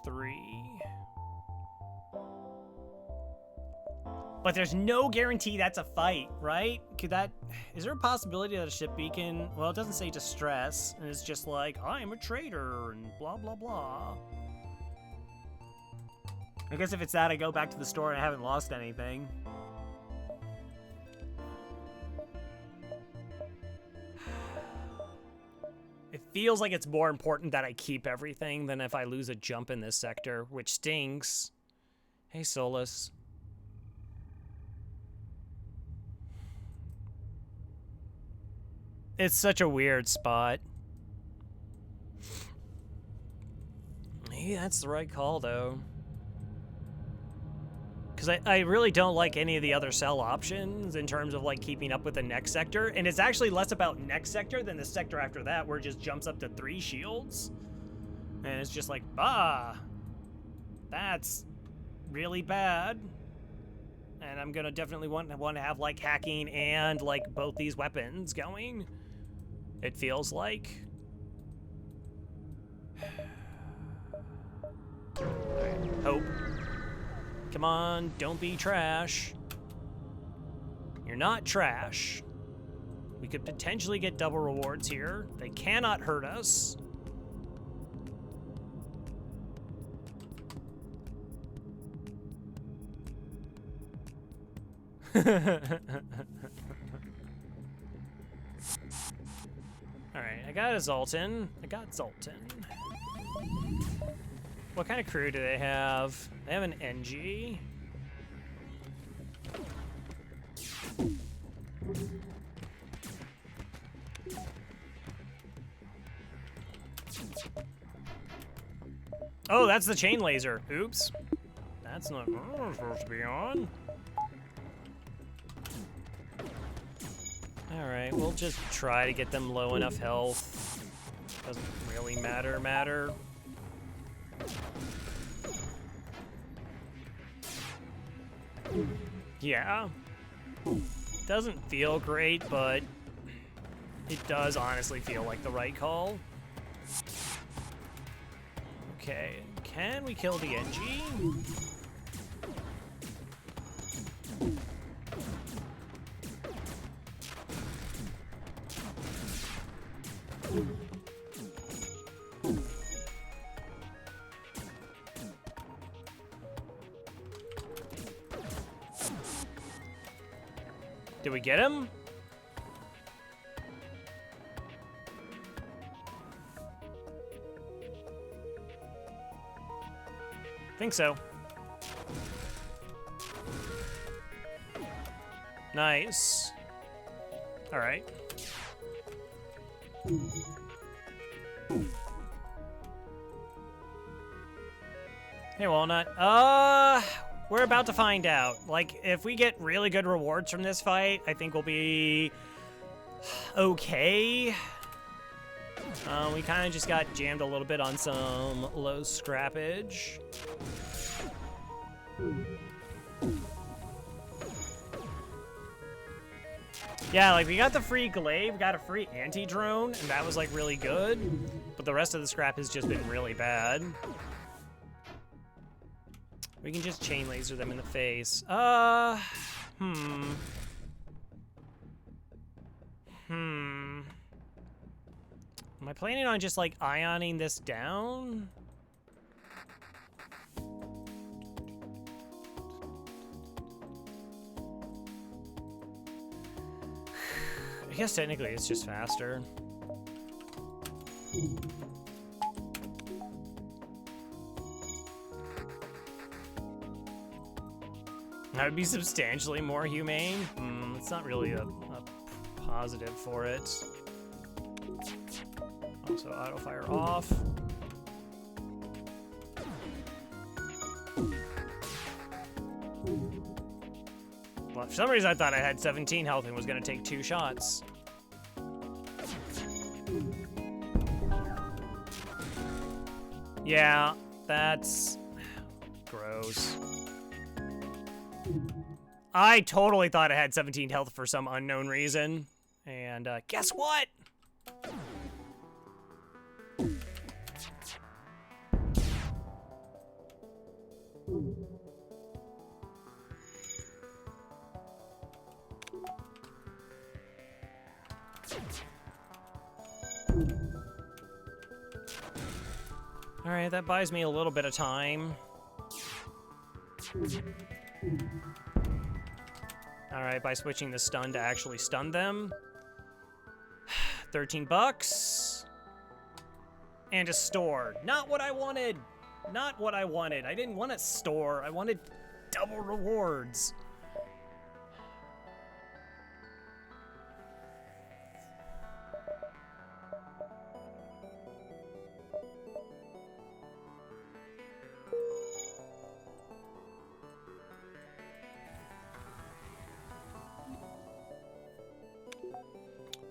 3. But there's no guarantee that's a fight, right? Is there a possibility that a ship beacon, well, it doesn't say distress, and it's just like, I'm a traitor, and blah, blah, blah. I guess if it's that, I go back to the store and I haven't lost anything. It feels like it's more important that I keep everything than if I lose a jump in this sector, which stinks. Hey, Solus. It's such a weird spot. Maybe that's the right call, though. Because I really don't like any of the other sell options in terms of, like, keeping up with the next sector. And it's actually less about next sector than the sector after that, where it just jumps up to 3 shields. And it's just like, that's really bad. And I'm gonna definitely want to have, like, hacking and, like, both these weapons going. it feels like. Hope. Come on, don't be trash. You're not trash. We could potentially get double rewards here. They cannot hurt us. Alright, I got a Zoltan. What kind of crew do they have? They have an Engi. Oh, that's the chain laser. Oops. That's not supposed to be on. Alright, we'll just try to get them low enough health. Doesn't really matter. Yeah. Doesn't feel great, but it does honestly feel like the right call. Okay, can we kill the Engi? Did we get him? Think so. Nice. All right. Hey, Walnut. We're about to find out. Like, if we get really good rewards from this fight, I think we'll be okay. We kind of just got jammed a little bit on some low scrappage. Yeah, like, we got the free glaive, got a free anti-drone, and that was, like, really good. But the rest of the scrap has just been really bad. We can just chain laser them in the face. Am I planning on just, like, ioning this down? I guess technically it's just faster. That would be substantially more humane. It's not really a positive for it. Also, auto fire off. Well, for some reason I thought I had 17 health and was gonna take 2 shots. Yeah, that's gross. I totally thought I had 17 health for some unknown reason. And guess what? All right, that buys me a little bit of time. All right, by switching the stun to actually stun them. 13 bucks. And a store. Not what I wanted. Not what I wanted. I didn't want a store. I wanted double rewards.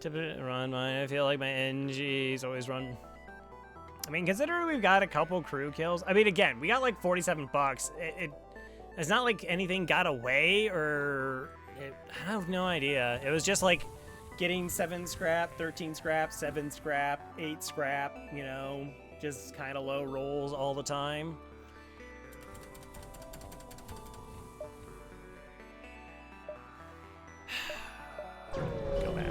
To run mine, I feel like my Engi's always run. I mean, considering we've got a couple crew kills. I mean, again, we got like 47 bucks. It's not like anything got away or I have no idea. It was just like getting 7 scrap, 13 scrap, 7 scrap, 8 scrap, you know, just kind of low rolls all the time. Go back.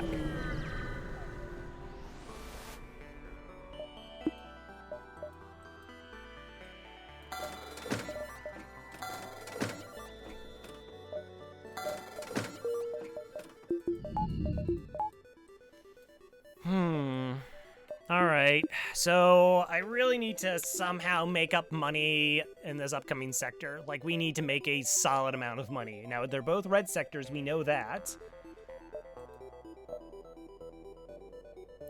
Alright, so I really need to somehow make up money in this upcoming sector. Like, we need to make a solid amount of money. Now, they're both red sectors, we know that.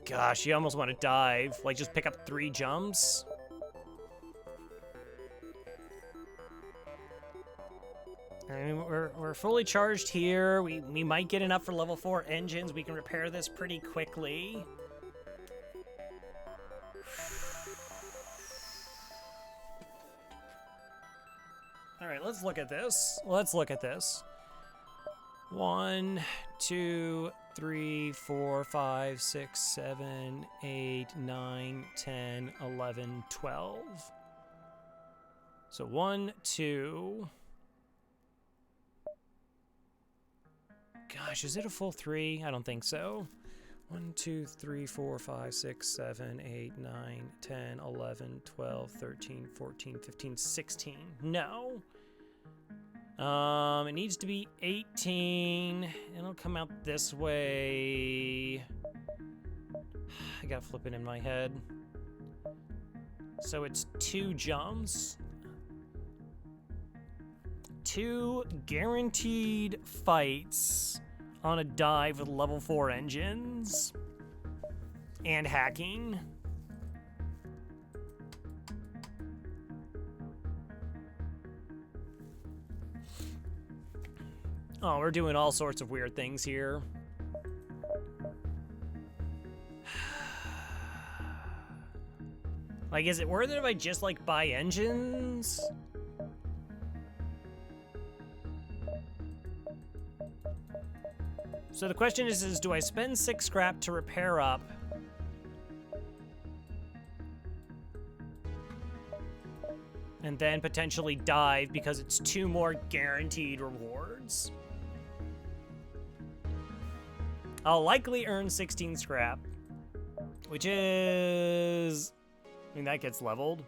Gosh, you almost want to dive. Like, just pick up 3 jumps. I mean, we're fully charged here. We might get enough for level 4 engines. We can repair this pretty quickly. All right, let's look at this. Let's look at this. 1, 2, 3, 4, 5, 6, 7, 8, 9, 10, 11, 12. So 1, 2. Gosh, is it a full 3? I don't think so. 1, 2, 3, 4, 5, 6, 7, 8, 9, 10, 11, 12, 13, 14, 15, 16. No. It needs to be 18. It'll come out this way. I gotta flip it in my head. So it's 2 jumps. 2 guaranteed fights on a dive with level 4 engines and hacking. Oh, we're doing all sorts of weird things here. Like, is it worth it if I just, like, buy engines? So the question is do I spend 6 scrap to repair up? And then potentially dive because it's 2 more guaranteed rewards. I'll likely earn 16 scrap, which is... I mean, that gets leveled.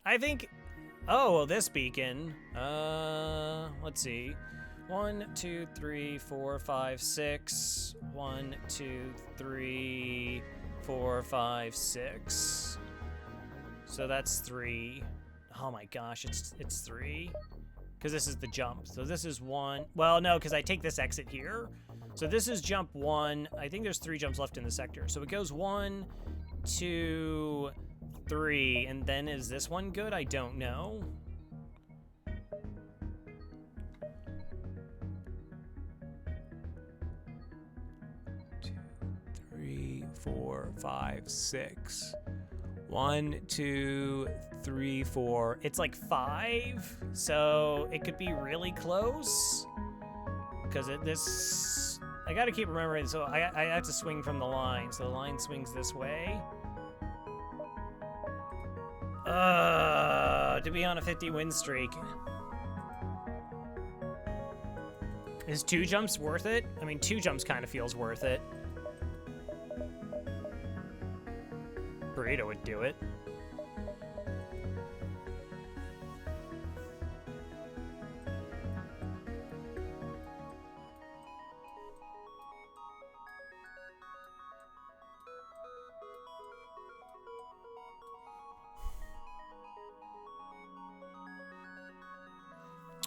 I think... Oh, well, this beacon. Let's see. 1, 2, 3, 4, 5, 6. 1, 2, 3, 4, 5, 6. So that's 3. Oh my gosh, it's 3. Because this is the jump. So this is 1. Well, no, because I take this exit here. So this is jump 1. I think there's 3 jumps left in the sector. So it goes 1, 2, 3, and then is this one good? I don't know. Two, 3, 4, 5, 6. 1, 2, 3, 4. It's like 5, so it could be really close. Because this, I gotta keep remembering. So I have to swing from the line. So the line swings this way. To be on a 50 win streak. Is 2 jumps worth it? I mean, 2 jumps kind of feels worth it. Burrito would do it.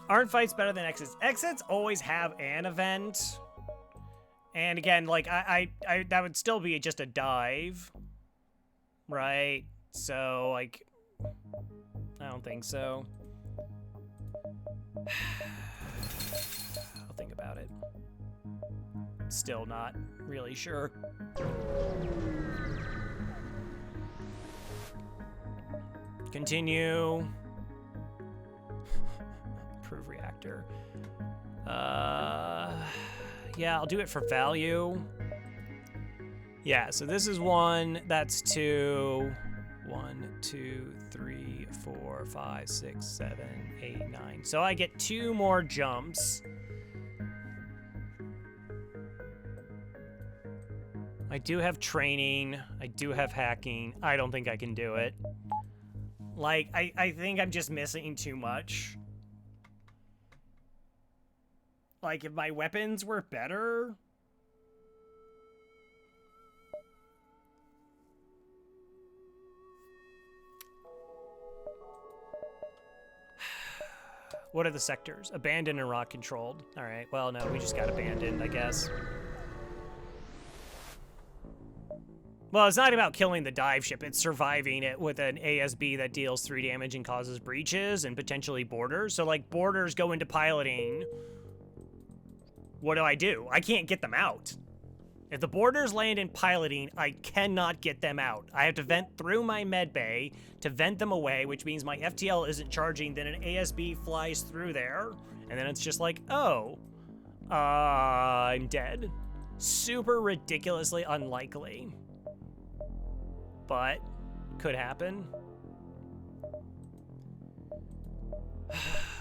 Aren't fights better than exits? Exits always have an event. And again, like, I that would still be just a dive. Right? So, like, I don't think so. I'll think about it. Still not really sure. Continue. Improve reactor. Yeah, I'll do it for value. Yeah, so this is 1, that's 2. 1, 2, 3, 4, 5, 6, 7, 8, 9. So I get 2 more jumps. I do have training. I do have hacking. I don't think I can do it. Like, I think I'm just missing too much. Like, if my weapons were better... What are the sectors? Abandoned and rock controlled. All right, well, no, we just got abandoned, I guess. Well, it's not about killing the dive ship. It's surviving it with an ASB that deals 3 damage and causes breaches and potentially boarders. So, like, boarders go into piloting. What do? I can't get them out. If the boarders land in piloting, I cannot get them out. I have to vent through my med bay to vent them away, which means my FTL isn't charging. Then an ASB flies through there, and then it's just like, oh, I'm dead. Super ridiculously unlikely. But could happen.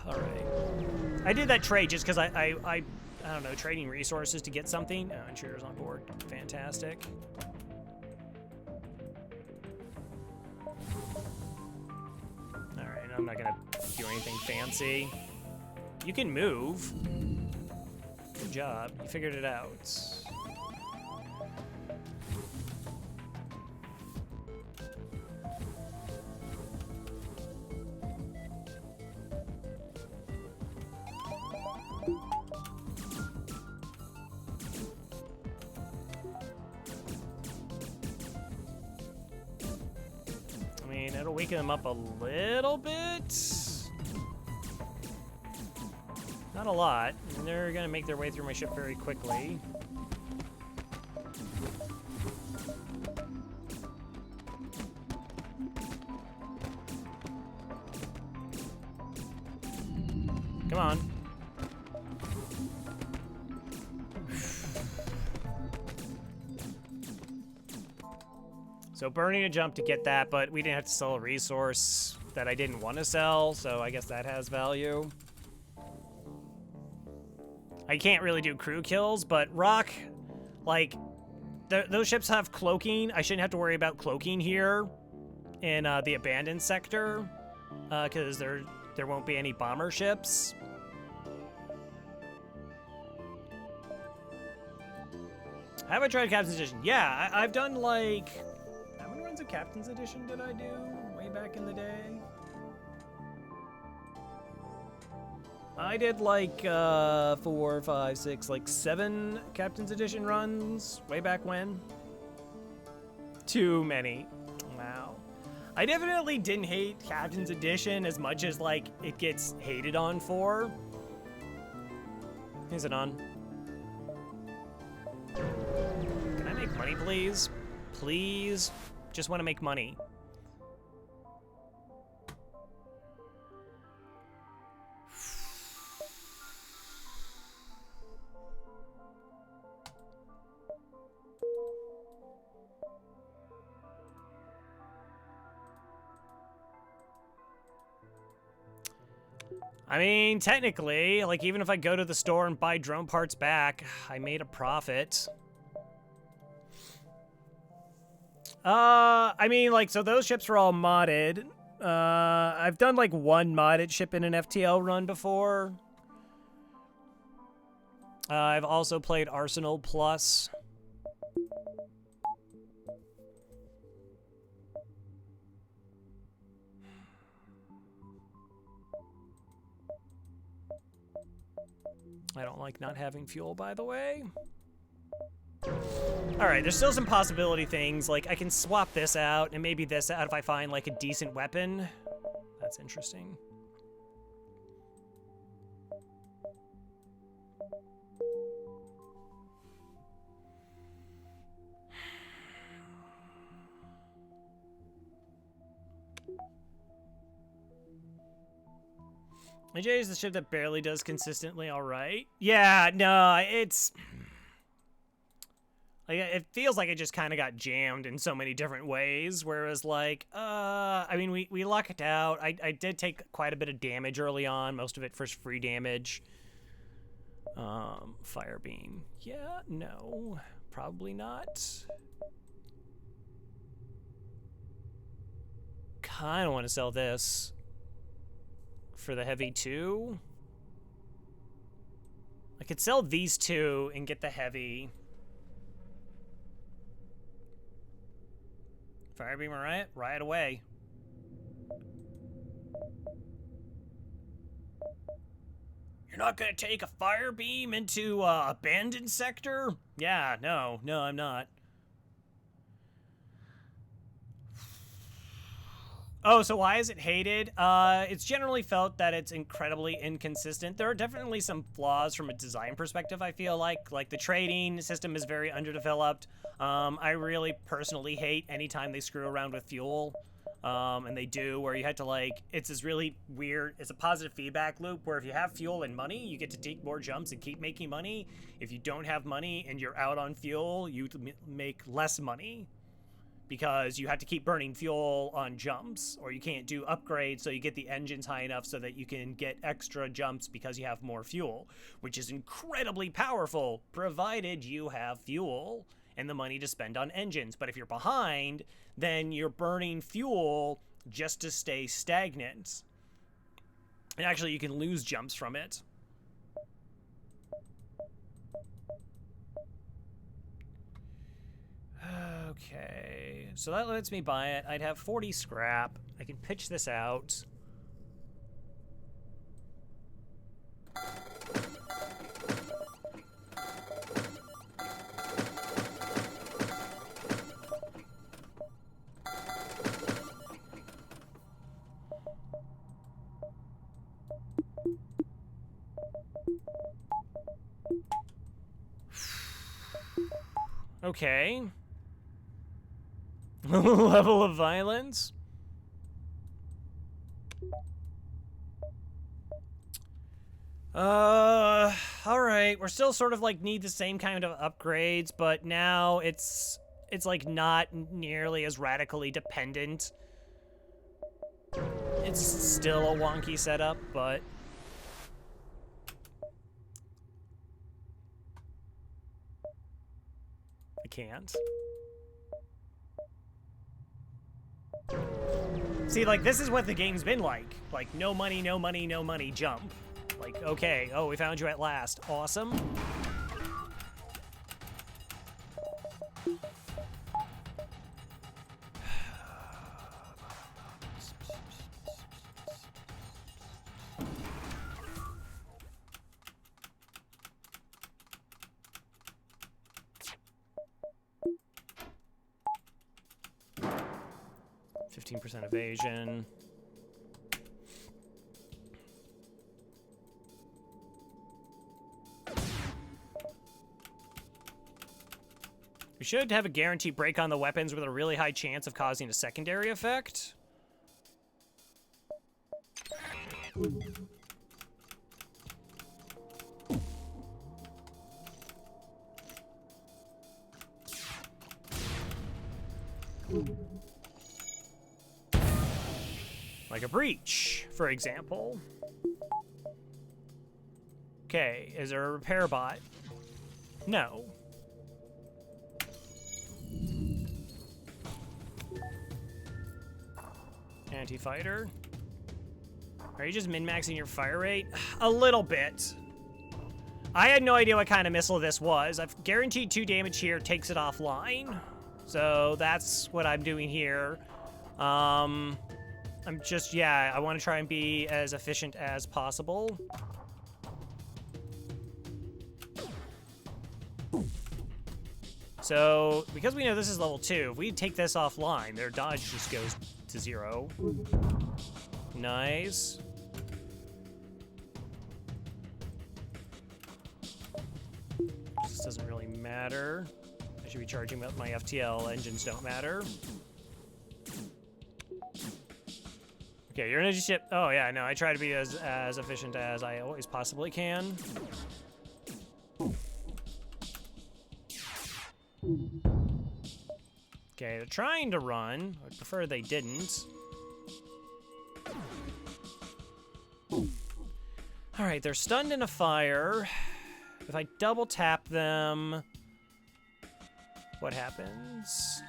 All right. I did that trade just because I don't know, trading resources to get something. Oh, intruders on board. Fantastic. All right, I'm not gonna do anything fancy. You can move. Good job. You figured it out. It'll weaken them up a little bit. Not a lot. And they're gonna make their way through my ship very quickly. Come on. So burning a jump to get that, but we didn't have to sell a resource that I didn't want to sell, so I guess that has value. I can't really do crew kills, but rock, like, those ships have cloaking. I shouldn't have to worry about cloaking here in the abandoned sector, because there won't be any bomber ships. Have I tried Captain's Edition? Yeah, I've done, like... How many runs of Captain's Edition did I do way back in the day? I did, like, 4, 5, 6, like 7 Captain's Edition runs way back when. Too many. Wow. I definitely didn't hate Captain's Edition as much as, like, it gets hated on for. Is it on? Can I make money, please? Please? Just want to make money. I mean, technically, like, even if I go to the store and buy drone parts back, I made a profit. I mean, like, so those ships were all modded. I've done, like, 1 modded ship in an FTL run before. I've also played Arsenal Plus. I don't like not having fuel, by the way. Alright, there's still some possibility things. Like, I can swap this out and maybe this out if I find, like, a decent weapon. That's interesting. AJ is the ship that barely does consistently all right. Yeah, no, it's... Like, it feels like it just kind of got jammed in so many different ways, whereas, like, I mean, we lucked out. I did take quite a bit of damage early on, most of it for free damage. Fire beam. Yeah, no, probably not. Kind of want to sell this for the heavy too. I could sell these two and get the heavy. Firebeam riot? Riot away. You're not gonna take a fire beam into abandoned sector? Yeah, no, I'm not. Oh, so why is it hated? It's generally felt that it's incredibly inconsistent. There are definitely some flaws from a design perspective, I feel like. Like, the trading system is very underdeveloped. I really personally hate anytime they screw around with fuel. And they do, where you had to, like, it's this really weird, it's a positive feedback loop where if you have fuel and money, you get to take more jumps and keep making money. If you don't have money and you're out on fuel, you make less money, because you have to keep burning fuel on jumps, or you can't do upgrades so you get the engines high enough so that you can get extra jumps because you have more fuel, which is incredibly powerful, provided you have fuel and the money to spend on engines. But if you're behind, then you're burning fuel just to stay stagnant. And actually, you can lose jumps from it. Okay, so that lets me buy it. I'd have 40 scrap. I can pitch this out. Okay. Level of violence. All right. We're still sort of like need the same kind of upgrades, but now it's like not nearly as radically dependent. It's still a wonky setup, but I can't. See, like, this is what the game's been like. Like, no money, no money, no money, jump. Like, okay, oh, we found you at last. Awesome. %, evasion. We should have a guaranteed break on the weapons with a really high chance of causing a secondary effect. Like a breach, for example. Okay, is there a repair bot? No. Anti-fighter. Are you just min-maxing your fire rate? A little bit. I had no idea what kind of missile this was. I've guaranteed 2 damage here, takes it offline. So that's what I'm doing here. I'm just, yeah, I want to try and be as efficient as possible. So, because we know this is level 2, if we take this offline, their dodge just goes to 0. Nice. This doesn't really matter. I should be charging up my FTL. Engines don't matter. Okay, your energy ship. Oh yeah, no, I try to be as efficient as I always possibly can. Okay, they're trying to run. I'd prefer they didn't. All right, they're stunned in a fire. If I double tap them, what happens?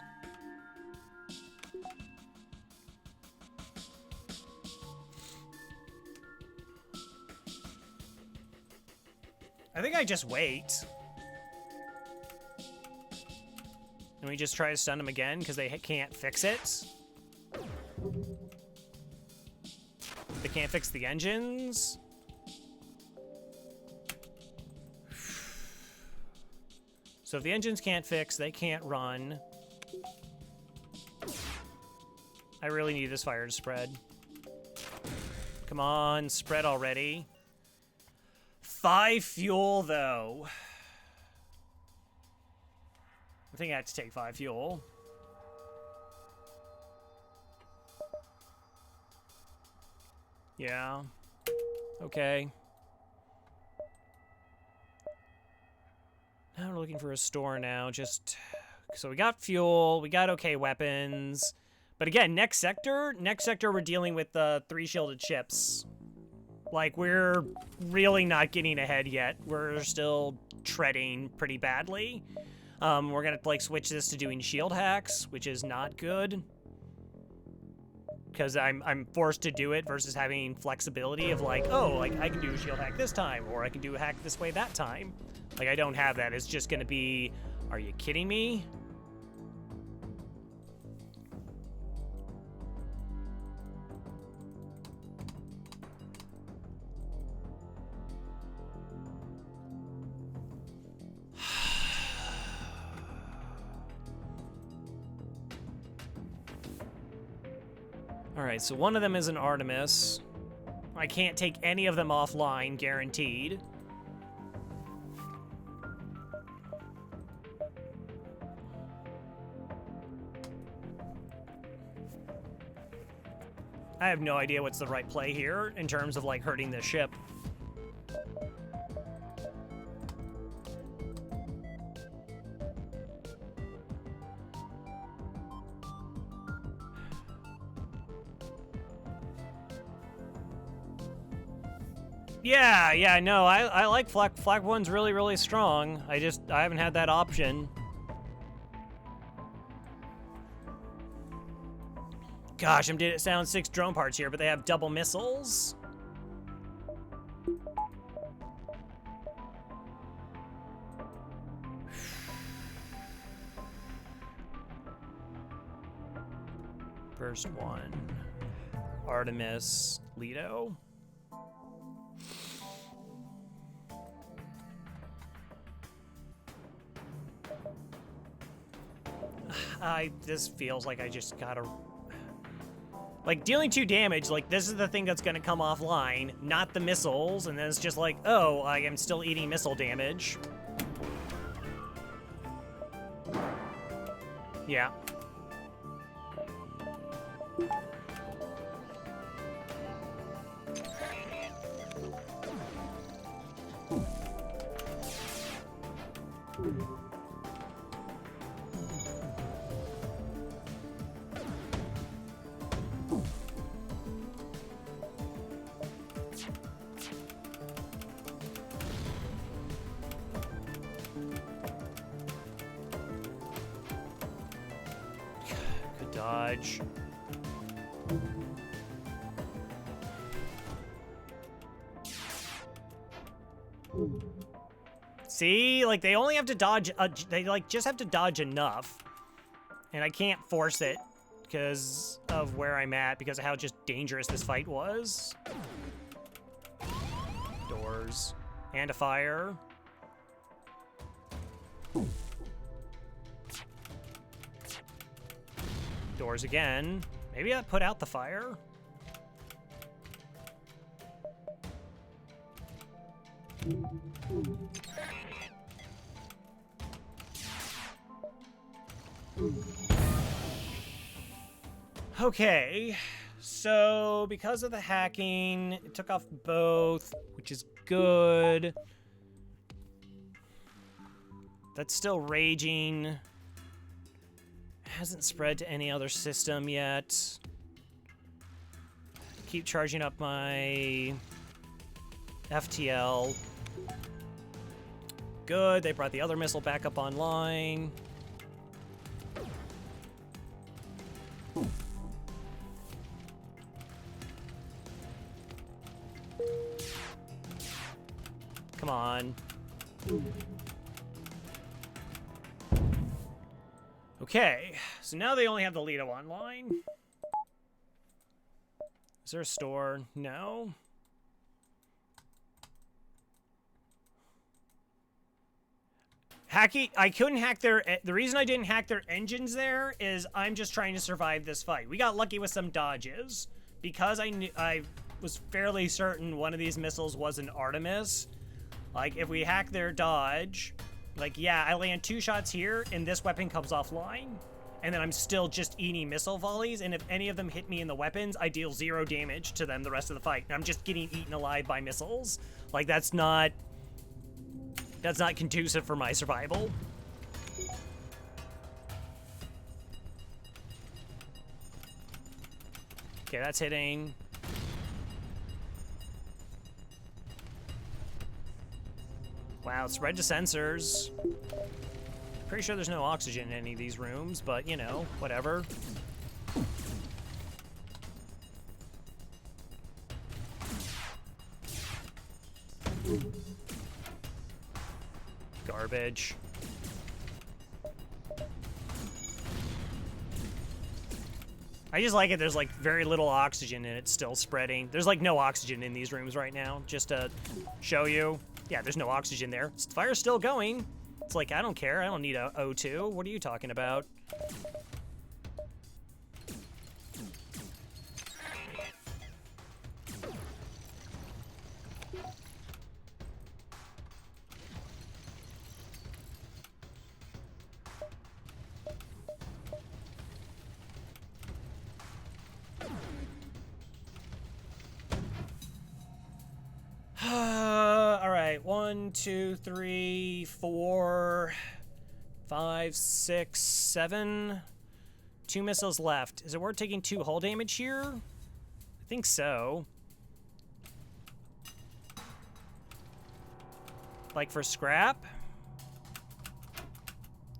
I think I just wait. And we just try to stun them again because they can't fix it. They can't fix the engines. So if the engines can't fix, they can't run. I really need this fire to spread. Come on, spread already. 5 fuel, though. I think I have to take 5 fuel. Yeah. Okay. Now we're looking for a store now. Just so we got fuel, we got okay weapons. But again, next sector we're dealing with 3 shielded ships. Like, we're really not getting ahead yet. We're still treading pretty badly. We're gonna like switch this to doing shield hacks, which is not good. Because I'm forced to do it versus having flexibility of like, oh, like I can do a shield hack this time, or I can do a hack this way that time. Like, I don't have that. It's just gonna be, are you kidding me? All right, so one of them is an Artemis. I can't take any of them offline, guaranteed. I have no idea what's the right play here in terms of like hurting this ship. Yeah, no, I like Flak 1's really, really strong. I haven't had that option. Gosh, I'm down 6 drone parts here, but they have double missiles. First one. Artemis, Leto. This feels like I just gotta... Like, dealing 2 damage, like, this is the thing that's gonna come offline, not the missiles, and then it's just like, oh, I am still eating missile damage. Yeah. Good dodge. See, like, they only have to dodge, they, like, just have to dodge enough. And I can't force it because of where I'm at, because of how just dangerous this fight was. Doors. And a fire. Doors again. Maybe I put out the fire? Okay, So, because of the hacking, it took off both, which is good. That's still raging. Hasn't spread to any other system yet. Keep charging up my FTL. Good, they brought the other missile back up online. Come on. Okay, so now they only have the Lido online. Is there a store? No. I couldn't hack their... The reason I didn't hack their engines there is I'm just trying to survive this fight. We got lucky with some dodges. Because I was fairly certain one of these missiles was an Artemis. Like, if we hack their dodge... Like, yeah, I land 2 shots here, and this weapon comes offline. And then I'm still just eating missile volleys, and if any of them hit me in the weapons, I deal 0 damage to them the rest of the fight. And I'm just getting eaten alive by missiles. Like, that's not conducive for my survival. Okay, that's hitting. Wow, it's spread to sensors. Pretty sure there's no oxygen in any of these rooms, but, you know, whatever. Garbage. I just like it. There's, like, very little oxygen and it's still spreading. There's, like, no oxygen in these rooms right now, just to show you. Yeah, there's no oxygen there. The fire's still going. It's like, I don't care. I don't need a O2. What are you talking about? All right, 1, 2, 3, 4, 5, 6, 7. 2 missiles left. Is it worth taking 2 hull damage here? I think so. Like for scrap?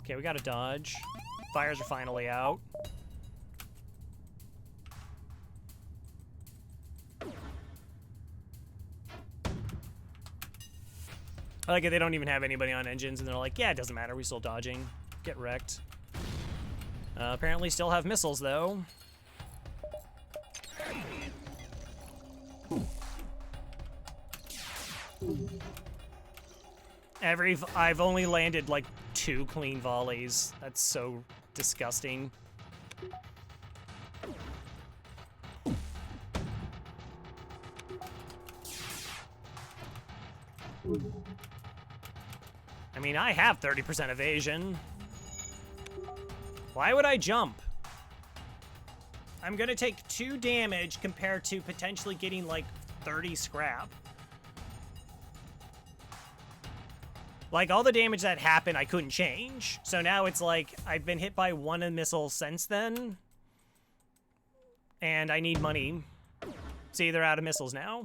Okay, we got to dodge. Fires are finally out. I like it, they don't even have anybody on engines, and they're like, yeah, it doesn't matter, we're still dodging. Get wrecked. Apparently still have missiles, though. I've only landed, like, 2 clean volleys. That's so disgusting. I mean, I have 30% evasion. Why would I jump? I'm gonna take 2 damage compared to potentially getting like 30 scrap. Like, all the damage that happened, I couldn't change. So now it's like, I've been hit by 1 missile since then. And I need money. See, they're out of missiles now.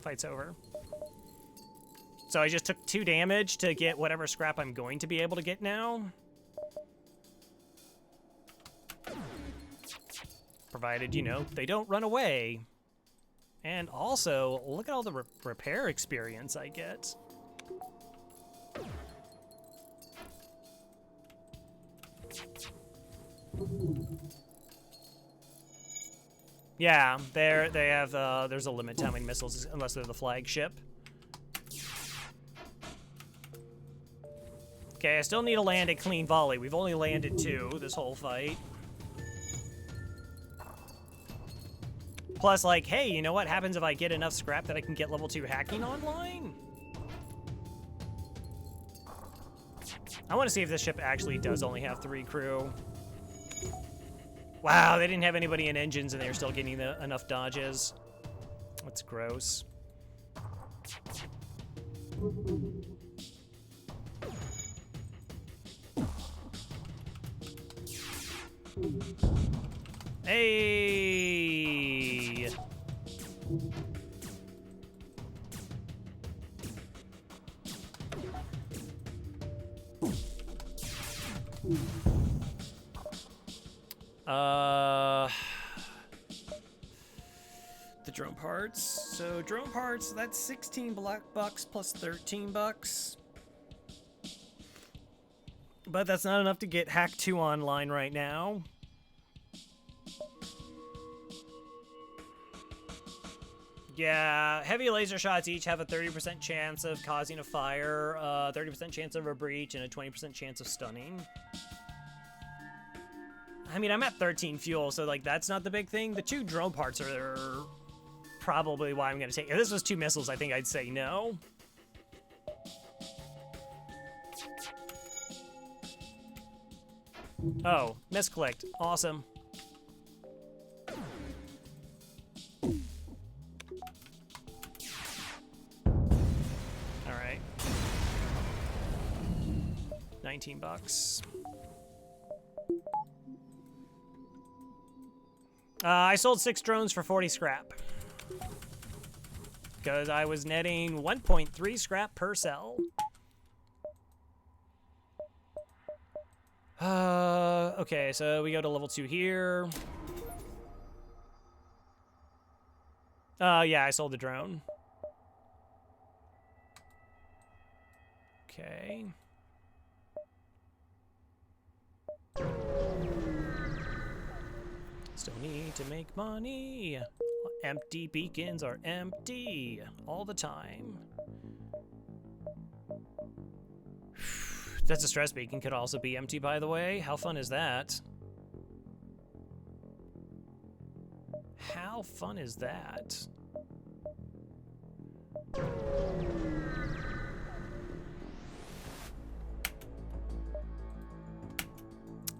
Fight's over. So I just took 2 damage to get whatever scrap I'm going to be able to get now. Provided, you know, they don't run away. And also, look at all the repair experience I get. Yeah, they have, there's a limit to how many missiles, unless they're the flagship. Okay, I still need to land a clean volley. We've only landed 2 this whole fight. Plus, like, hey, you know what happens if I get enough scrap that I can get level 2 hacking online? I want to see if this ship actually does only have 3 crew. Wow, they didn't have anybody in engines and they were still getting enough dodges. That's gross. Hey! The drone parts. So drone parts, that's 16 black bucks plus 13 bucks. But that's not enough to get Hack 2 online right now. Yeah, heavy laser shots each have a 30% chance of causing a fire, 30% chance of a breach, and a 20% chance of stunning. I mean, I'm at 13 fuel, so, like, that's not the big thing. The 2 drone parts are probably why I'm going to take... If this was 2 missiles, I think I'd say no. Oh, misclicked. Awesome. Alright. 19 bucks. I sold 6 drones for 40 scrap. Because I was netting 1.3 scrap per cell. Okay, so we go to level 2 here. Yeah, I sold the drone. Okay. Still need to make money. Empty beacons are empty all the time. That's a stress beacon, could also be empty, by the way. How fun is that? How fun is that?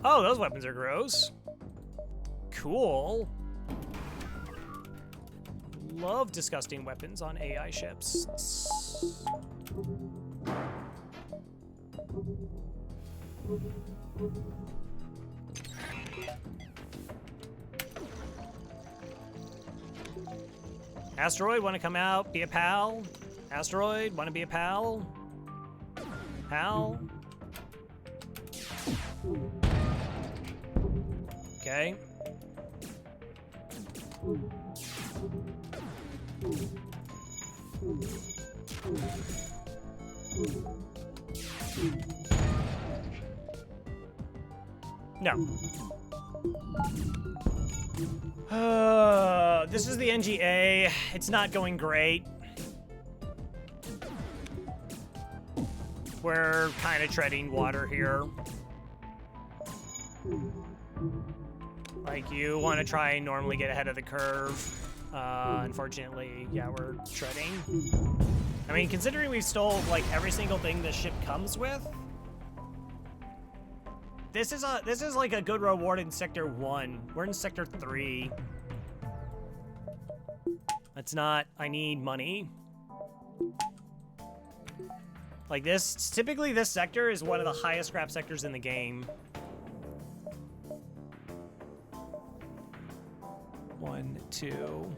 Oh, those weapons are gross. Cool. Love disgusting weapons on AI ships. Asteroid, want to come out? Be a pal? Asteroid, want to be a pal? Pal? Okay. No. This is the Engi A. It's not going great. We're kind of treading water here. Like, you want to try and normally get ahead of the curve. Unfortunately, yeah, we're treading. I mean, considering we've stole, like, every single thing this ship comes with, this is like a good reward in Sector 1. We're in Sector 3. That's not... I need money. Like, this... Typically, this sector is one of the highest scrap sectors in the game. 1, 2...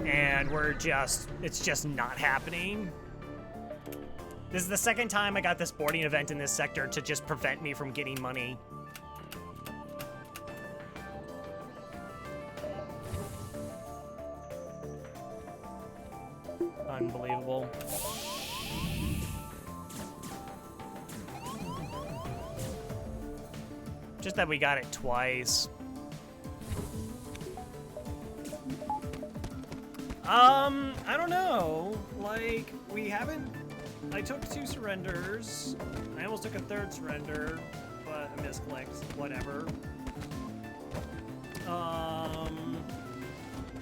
And we're just... It's just not happening. This is the second time I got this boarding event in this sector to just prevent me from getting money. Unbelievable. Just that we got it twice. I don't know. Like, we haven't... I took 2 surrenders. I almost took a 3rd surrender, but I misclicked. Whatever. I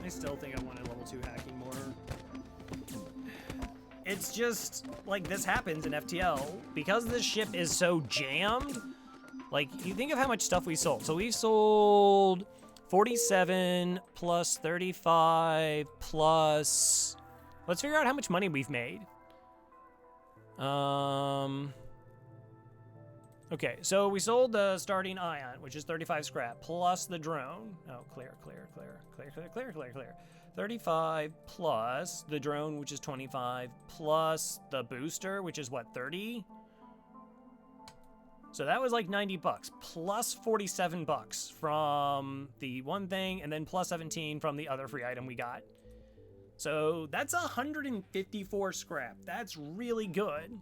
still think I wanted level 2 hacking more. it's just, like, this happens in FTL. Because this ship is so jammed, like, you think of how much stuff we sold. So we sold 47 plus 35 plus... Let's figure out how much money we've made. Okay, so we sold the starting ion, which is 35 scrap, plus the drone. Oh, clear. 35 plus the drone, which is 25, plus the booster, which is what, 30? So that was like 90 bucks, plus 47 bucks from the one thing, and then plus 17 from the other free item we got. So that's 154 scrap. That's really good.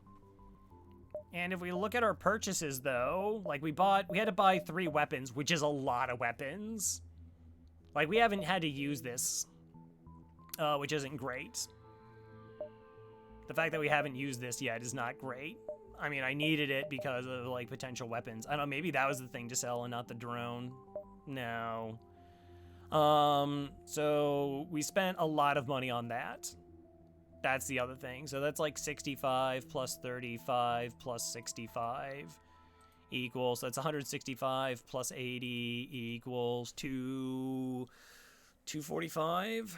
And if we look at our purchases, though, like we had to buy 3 weapons, which is a lot of weapons. Like, we haven't had to use this, which isn't great. The fact that we haven't used this yet is not great. I mean, I needed it because of, like, potential weapons. I don't know, maybe that was the thing to sell and not the drone. No. So we spent a lot of money on that. That's the other thing. So that's like 65 plus 35 plus 65 equals, so that's 165 plus 80 equals 245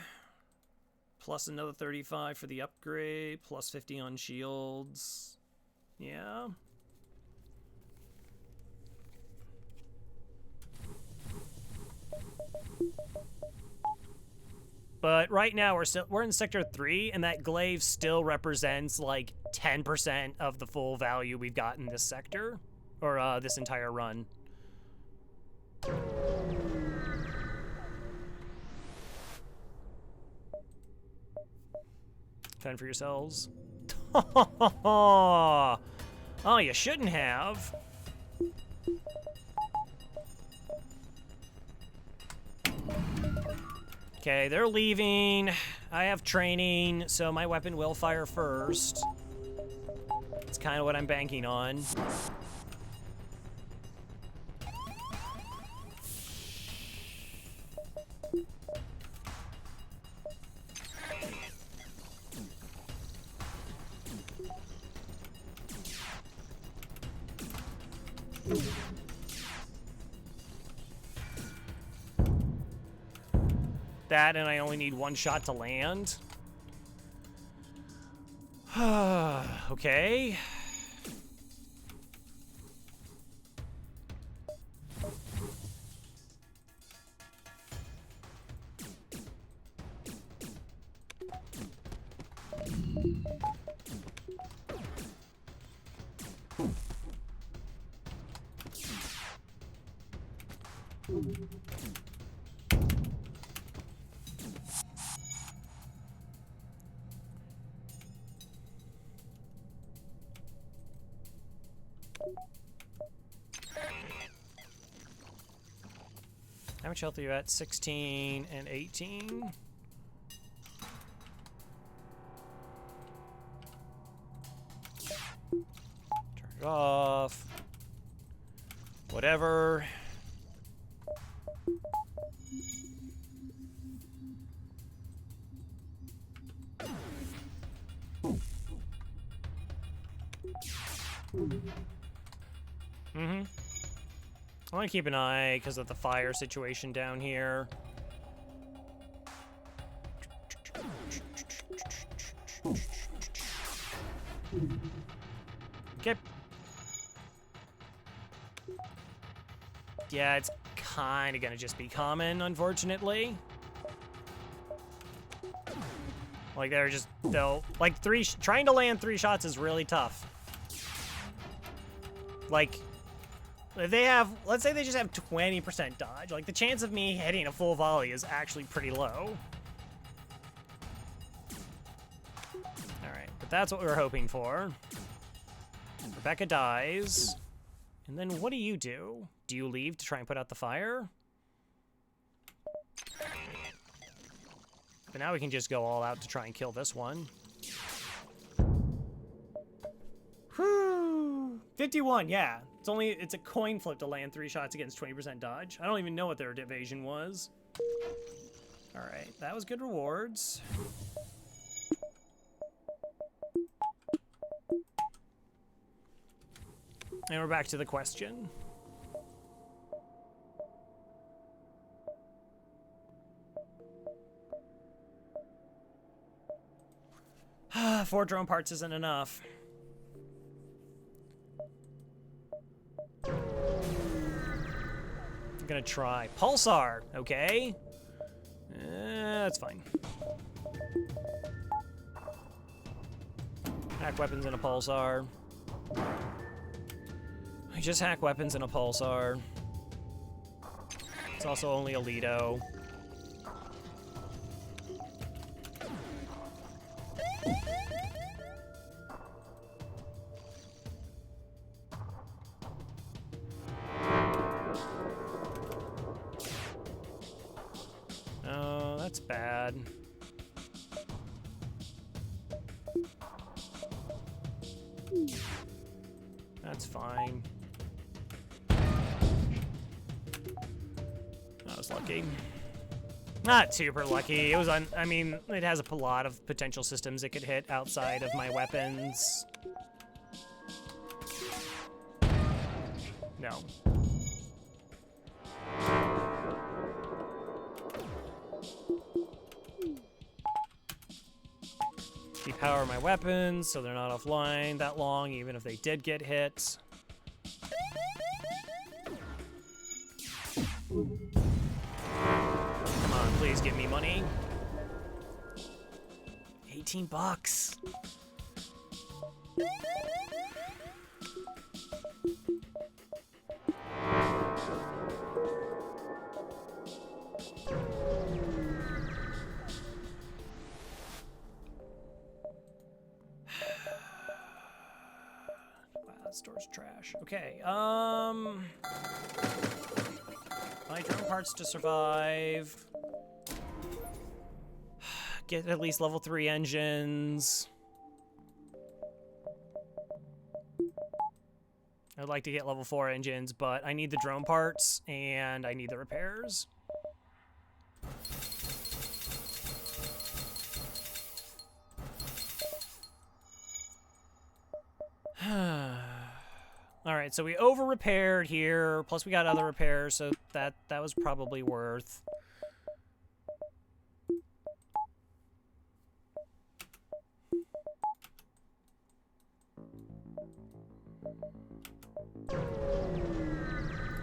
plus another 35 for the upgrade plus 50 on shields. Yeah. But right now we're in sector 3, and that glaive still represents like 10% of the full value we've got in this sector, or this entire run. Fend for yourselves. Oh, you shouldn't have. Okay, they're leaving. I have training, so my weapon will fire first. It's kind of what I'm banking on. That, and I only need 1 shot to land. Okay. How much health are you at? 16 and 18. Turn it off. Whatever. I want to keep an eye because of the fire situation down here. Okay. Yeah, it's kind of going to just be common, unfortunately. Like, like, trying to land 3 shots is really tough. Like, if they have, let's say they just have 20% dodge, like, the chance of me hitting a full volley is actually pretty low. Alright, but that's what we were hoping for. Rebecca dies. And then what do you do? Do you leave to try and put out the fire? But now we can just go all out to try and kill this one. Whew. 51, yeah. It's a coin flip to land 3 shots against 20% dodge. I don't even know what their evasion was. Alright, that was good rewards. And we're back to the question. Four drone parts isn't enough. I'm gonna try pulsar. Okay, that's fine. Hack weapons in a pulsar. I just hack weapons in a pulsar. It's also only a Lido. Oh, that's bad. That's fine. I was lucky. Not super lucky. It was I mean, it has a lot of potential systems it could hit outside of my weapons. No. Depower my weapons so they're not offline that long, even if they did get hit. Come on, please give me money. 18 bucks. Store's trash. Okay, buy drone parts to survive. Get at least level 3 engines. I'd like to get level 4 engines, but I need the drone parts and I need the repairs. All right, so we over repaired here, plus we got other repairs, so that was probably worth.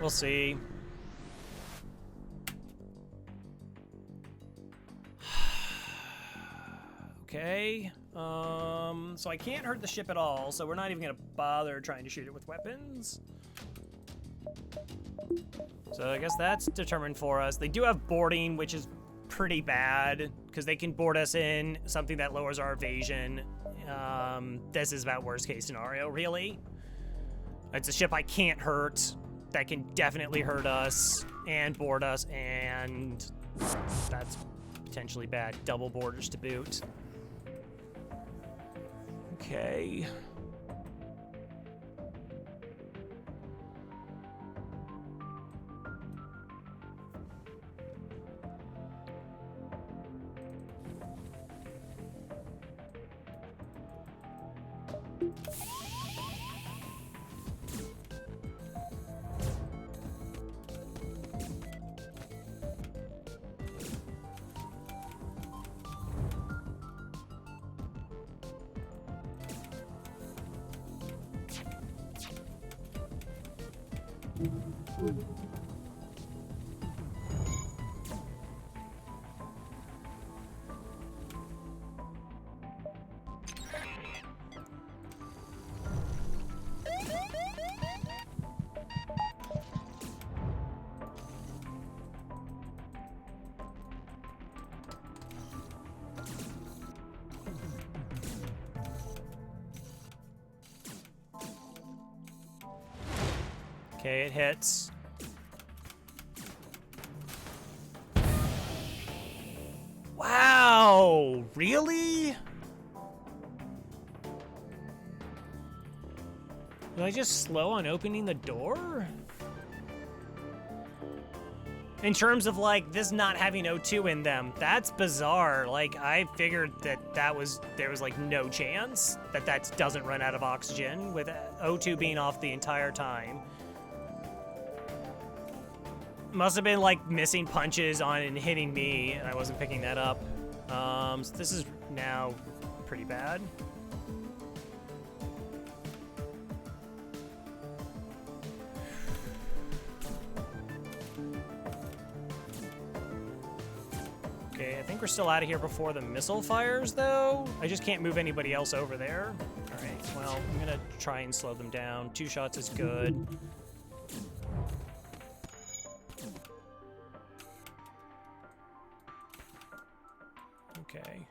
We'll see. Okay. So I can't hurt the ship at all, so we're not even gonna bother trying to shoot it with weapons. So I guess that's determined for us. They do have boarding, which is pretty bad, because they can board us in something that lowers our evasion. This is about worst case scenario, really. It's a ship I can't hurt, that can definitely hurt us, and board us, and that's potentially bad. Double boarders to boot. Okay. Okay, it hits. Wow, really? Was I just slow on opening the door? In terms of, like, this not having O2 in them, that's bizarre. Like, I figured that there was, like, no chance that doesn't run out of oxygen, with O2 being off the entire time. Must have been, like, missing punches on and hitting me, and I wasn't picking that up. So this is now pretty bad. Okay, I think we're still out of here before the missile fires, though. I just can't move anybody else over there. All right, well, I'm gonna try and slow them down. 2 shots is good. Okay.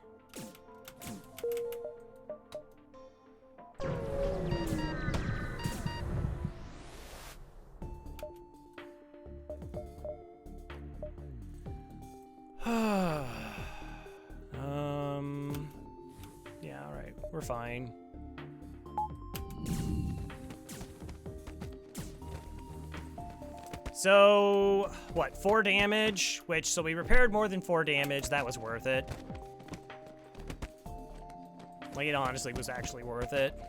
Yeah, all right, we're fine. So, what, 4 damage? So we repaired more than 4 damage. That was worth it. Like, it honestly was actually worth it.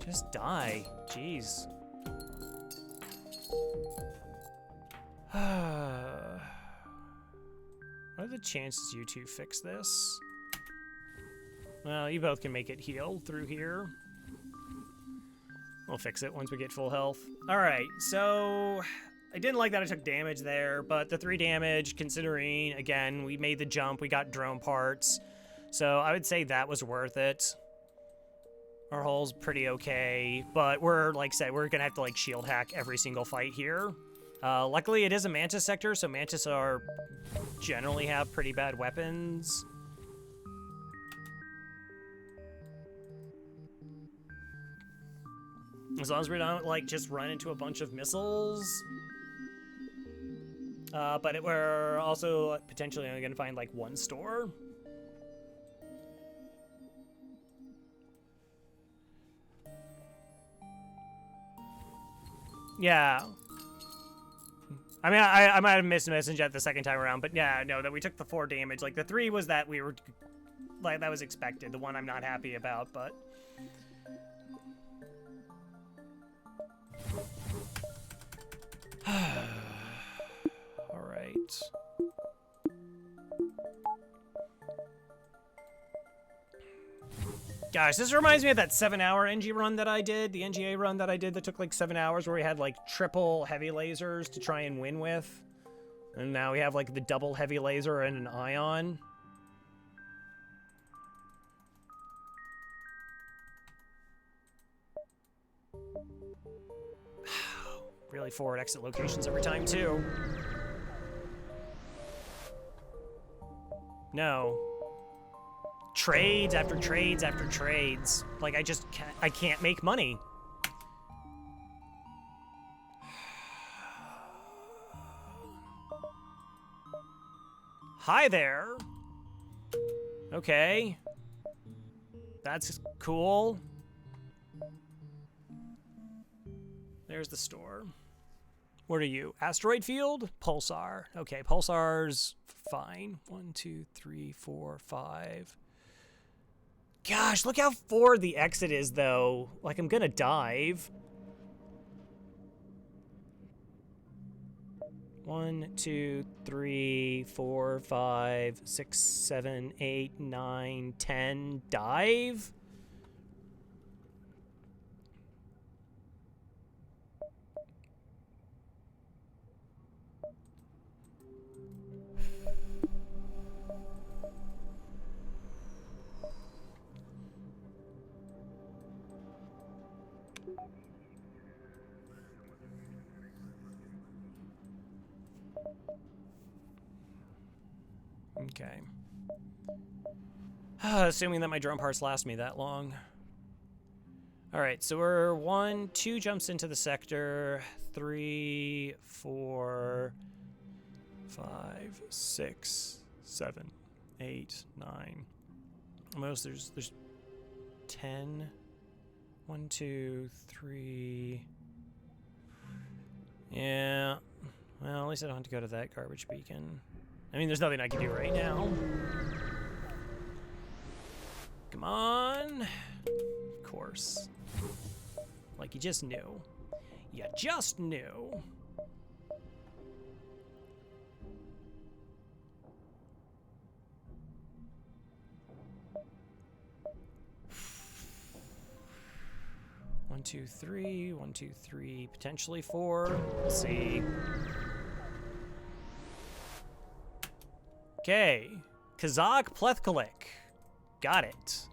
Just die. Jeez. What are the chances you two fix this? Well, you both can make it heal through here. We'll fix it once we get full health. All right, so I didn't like that I took damage there, but the 3 damage, considering, again, we made the jump, we got drone parts, so I would say that was worth it. Our hull's pretty okay, but we're, like I said, we're gonna have to, like, shield hack every single fight here. Luckily, it is a Mantis sector, so Mantis generally have pretty bad weapons. As long as we don't, like, just run into a bunch of missiles. But we're also potentially only gonna find, like, 1 store. Yeah. I mean, I might have missed a message at the second time around, but yeah, no, that we took the 4 damage. Like, the 3 was that we were, like, that was expected. The 1 I'm not happy about, but... All right. Gosh, this reminds me of that 7-hour Engi run that I did, the Engi A run that I did that took like 7 hours, where we had like triple heavy lasers to try and win with. And now we have like the double heavy laser and an ion. Really forward exit locations every time too. No. Trades after trades after trades. Like, I can't make money. Hi there. Okay. That's cool. There's the store. What are you? Asteroid field? Pulsar. Okay, Pulsar's fine. 1, 2, 3, 4, 5. Gosh, look how forward the exit is, though. Like, I'm gonna dive. 1, 2, 3, 4, 5, 6, 7, 8, 9, 10. Dive? Okay. Assuming that my drone parts last me that long. Alright, so we're 2 jumps into the sector, 3, 4, 5, 6, 7, 8, 9. Almost there's 10. 1, 2, 3. Yeah. Well, at least I don't have to go to that garbage beacon. I mean, there's nothing I can do right now. Come on. Of course. Like you just knew. You just knew. One, two, three. 1, 2, 3. Potentially 4. We'll see. Okay. Kazakh Plethkalik. Got it.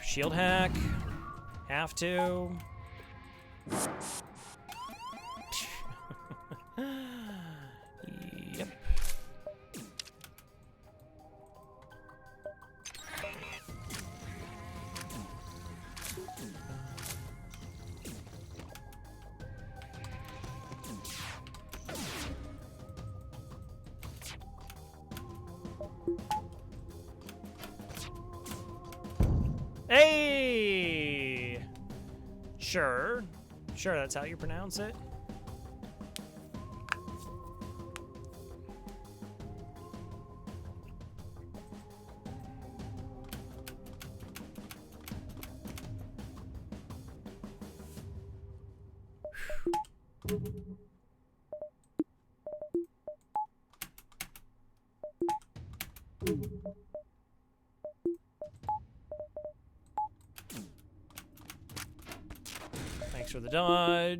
Shield hack. Have to. Yep. Hey! Sure. Sure, that's how you pronounce it. Thanks for the dodge.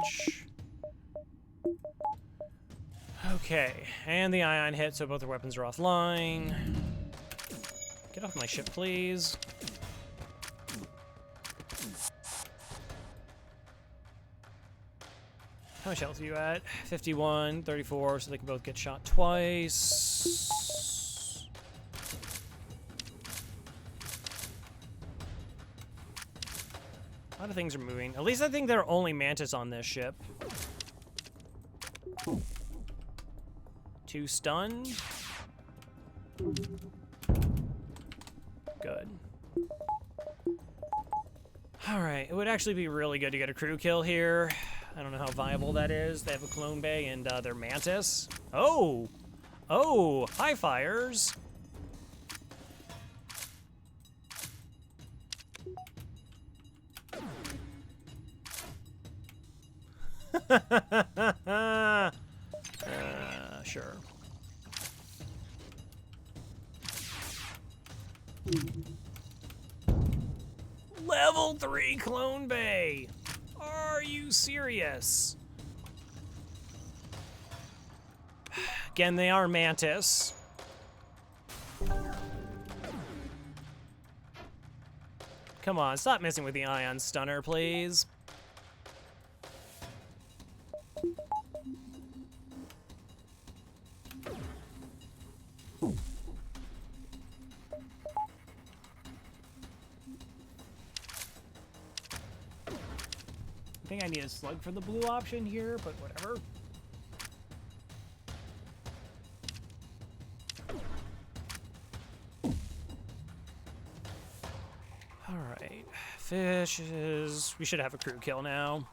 Okay, and the ion hit, so both their weapons are offline. Get off my ship, please. How much health are you at? 51, 34, so they can both get shot twice. A lot of things are moving. At least I think there are only mantis on this ship. 2 stunned. Good. Alright, it would actually be really good to get a crew kill here. I don't know how viable that is. They have a clone bay and their mantis. Oh! Oh! High fires! Sure. Level 3 clone bay! Are you serious? Again, they are mantis. Come on, stop messing with the ion stunner, please. I think I need a slug for the blue option here, but whatever. Alright. Fishes. We should have a crew kill now.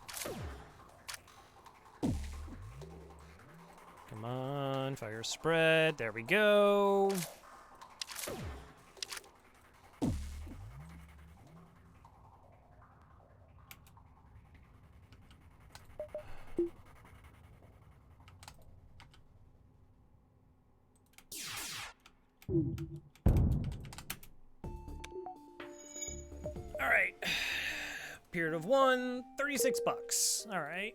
Come on, fire spread. There we go. All right. Period of 1, 36 bucks. All right.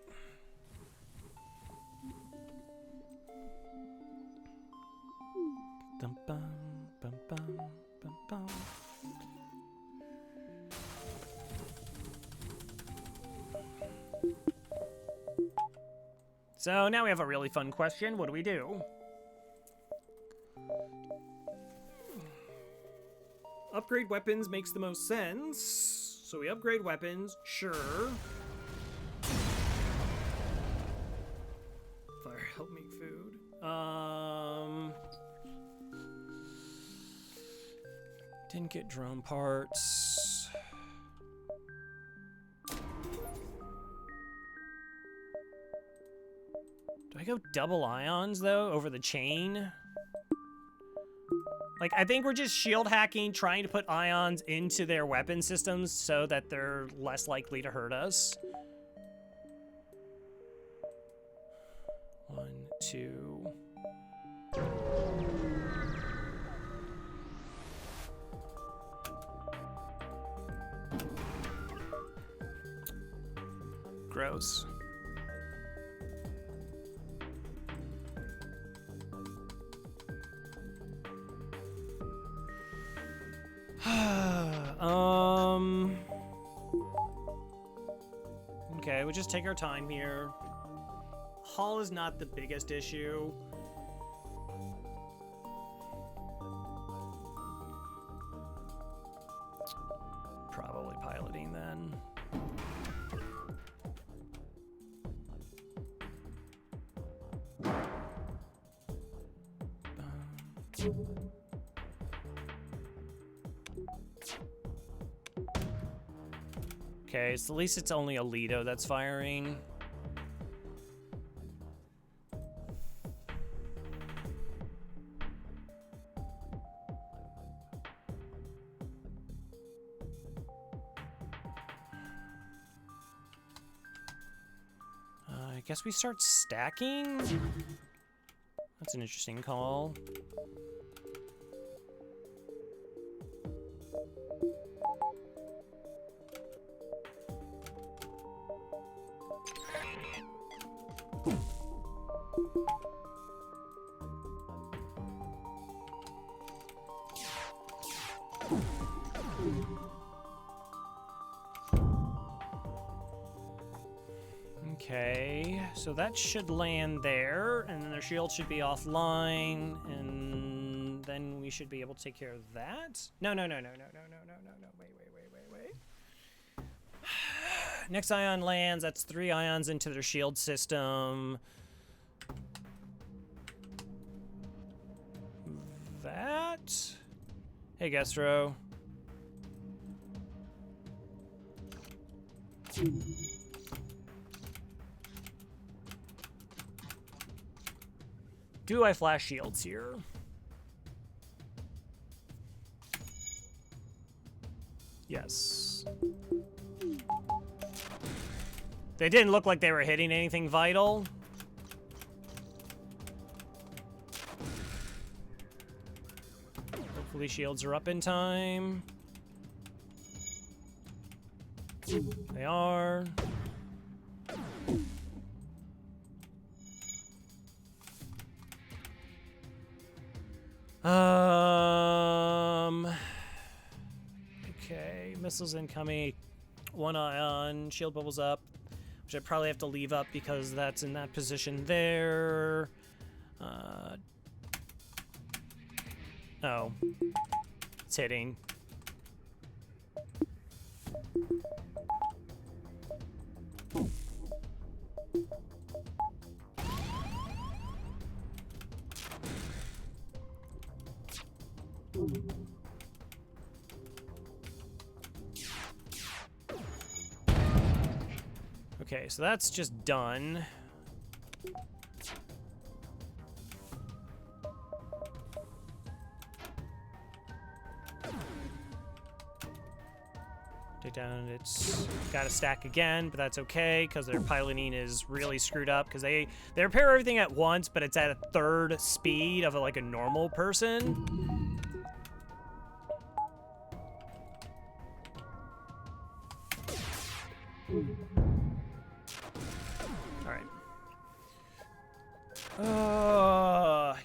Dum bum bum bum bum bum. So now we have a really fun question. What do we do? Upgrade weapons makes the most sense. So we upgrade weapons, sure. Fire, help make food. Didn't get drone parts. Do I go double ions, though, over the chain? Like, I think we're just shield hacking, trying to put ions into their weapon systems so that they're less likely to hurt us. 1, 2... Gross. Okay, we'll just take our time here. Hull is not the biggest issue. Probably piloting then. Okay, so at least it's only Alito that's firing. I guess we start stacking? That's an interesting call. Okay, so that should land there, and then their shield should be offline, and then we should be able to take care of that. No, wait. Next ion lands, that's 3 ions into their shield system. That? Hey, Gestro. Do I flash shields here? Yes. They didn't look like they were hitting anything vital. Hopefully shields are up in time. They are. Okay, missiles incoming. 1 ion, shield bubbles up, which I probably have to leave up because that's in that position there. Oh, it's hitting. Okay, so that's just done. Take down, it's got to stack again, but that's okay because their piloting is really screwed up because they repair everything at once, but it's at a 3rd speed of like a normal person.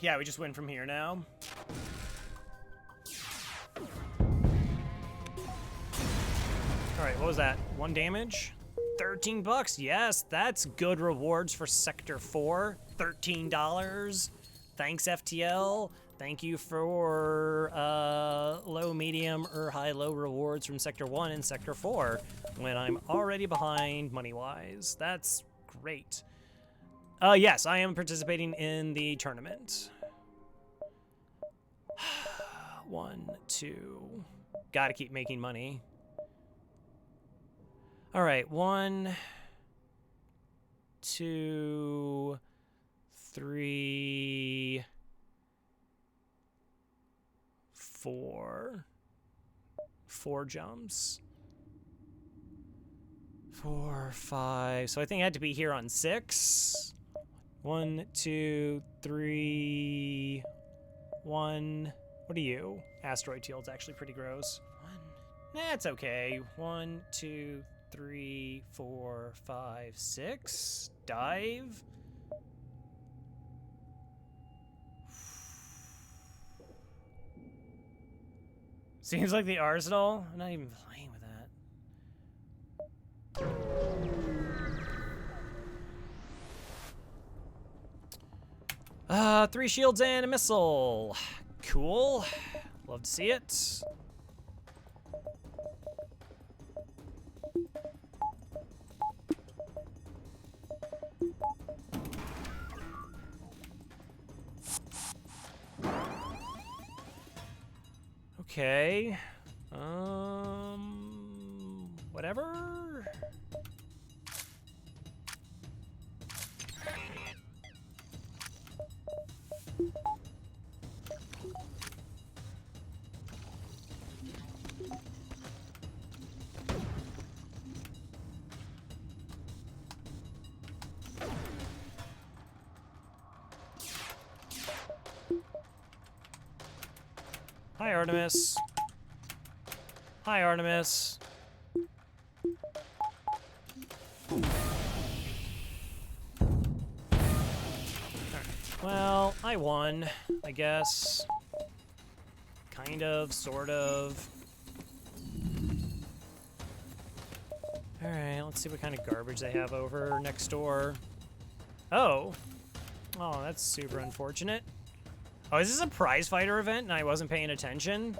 Yeah, we just win from here now. Alright, what was that? 1 damage? $13? Yes, that's good rewards for Sector 4. $13. Thanks, FTL. Thank you for low, medium, or high, low rewards from Sector 1 and Sector 4 when I'm already behind money-wise. That's great. Yes, I am participating in the tournament. 1, 2. Gotta keep making money. All right, 1, 2, 3, 4. 4 jumps. 4, 5. So I think I had to be here on 6. 1, 2, 3, 1. What are you? Asteroid Shield's actually pretty gross. 1. That's okay. 1, 2, 3, 4, 5, 6. Dive. Seems like the Arsenal. I'm not even playing with that. 3 shields and a missile. Cool. Love to see it. Okay. Whatever. Hi, Artemis. Hi, Artemis. Well, I won, I guess. Kind of, sort of. Alright, let's see what kind of garbage they have over next door. Oh. Oh, that's super unfortunate. Oh, is this a prize fighter event and I wasn't paying attention?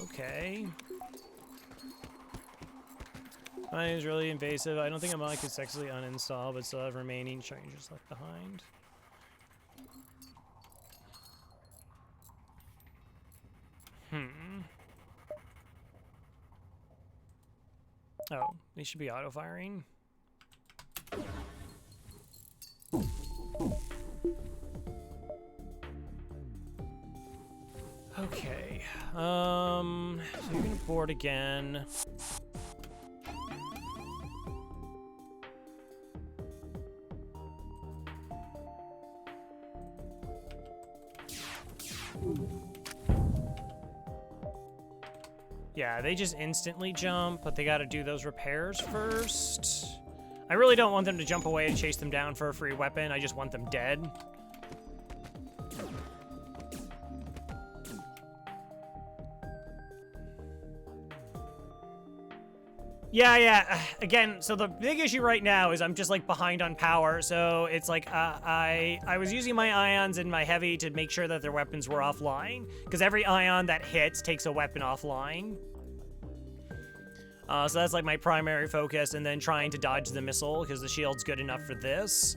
Okay. My name is really invasive. I don't think a mod could sexually uninstall, but still have remaining strangers left behind. Oh, they should be auto-firing. Okay, so you're gonna board again. Yeah, they just instantly jump, but they gotta do those repairs first. I really don't want them to jump away and chase them down for a free weapon. I just want them dead. Yeah. Again, so the big issue right now is I'm just like behind on power. So it's like I was using my ions and my heavy to make sure that their weapons were offline, because every ion that hits takes a weapon offline. So that's like my primary focus, and then trying to dodge the missile because the shield's good enough for this.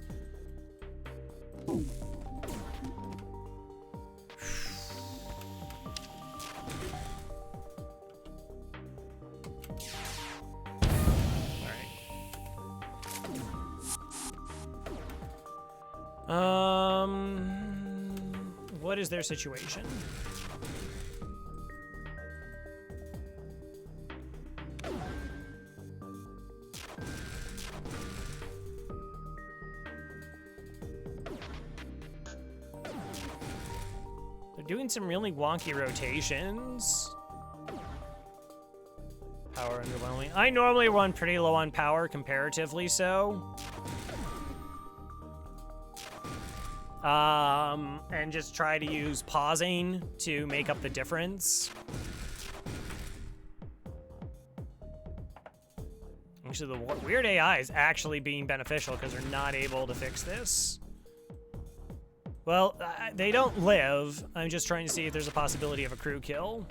What is their situation? They're doing some really wonky rotations. Power underwhelming. I normally run pretty low on power, comparatively so. And just try to use pausing to make up the difference. Actually, the weird AI is actually being beneficial because they're not able to fix this. Well, they don't live. I'm just trying to see if there's a possibility of a crew kill.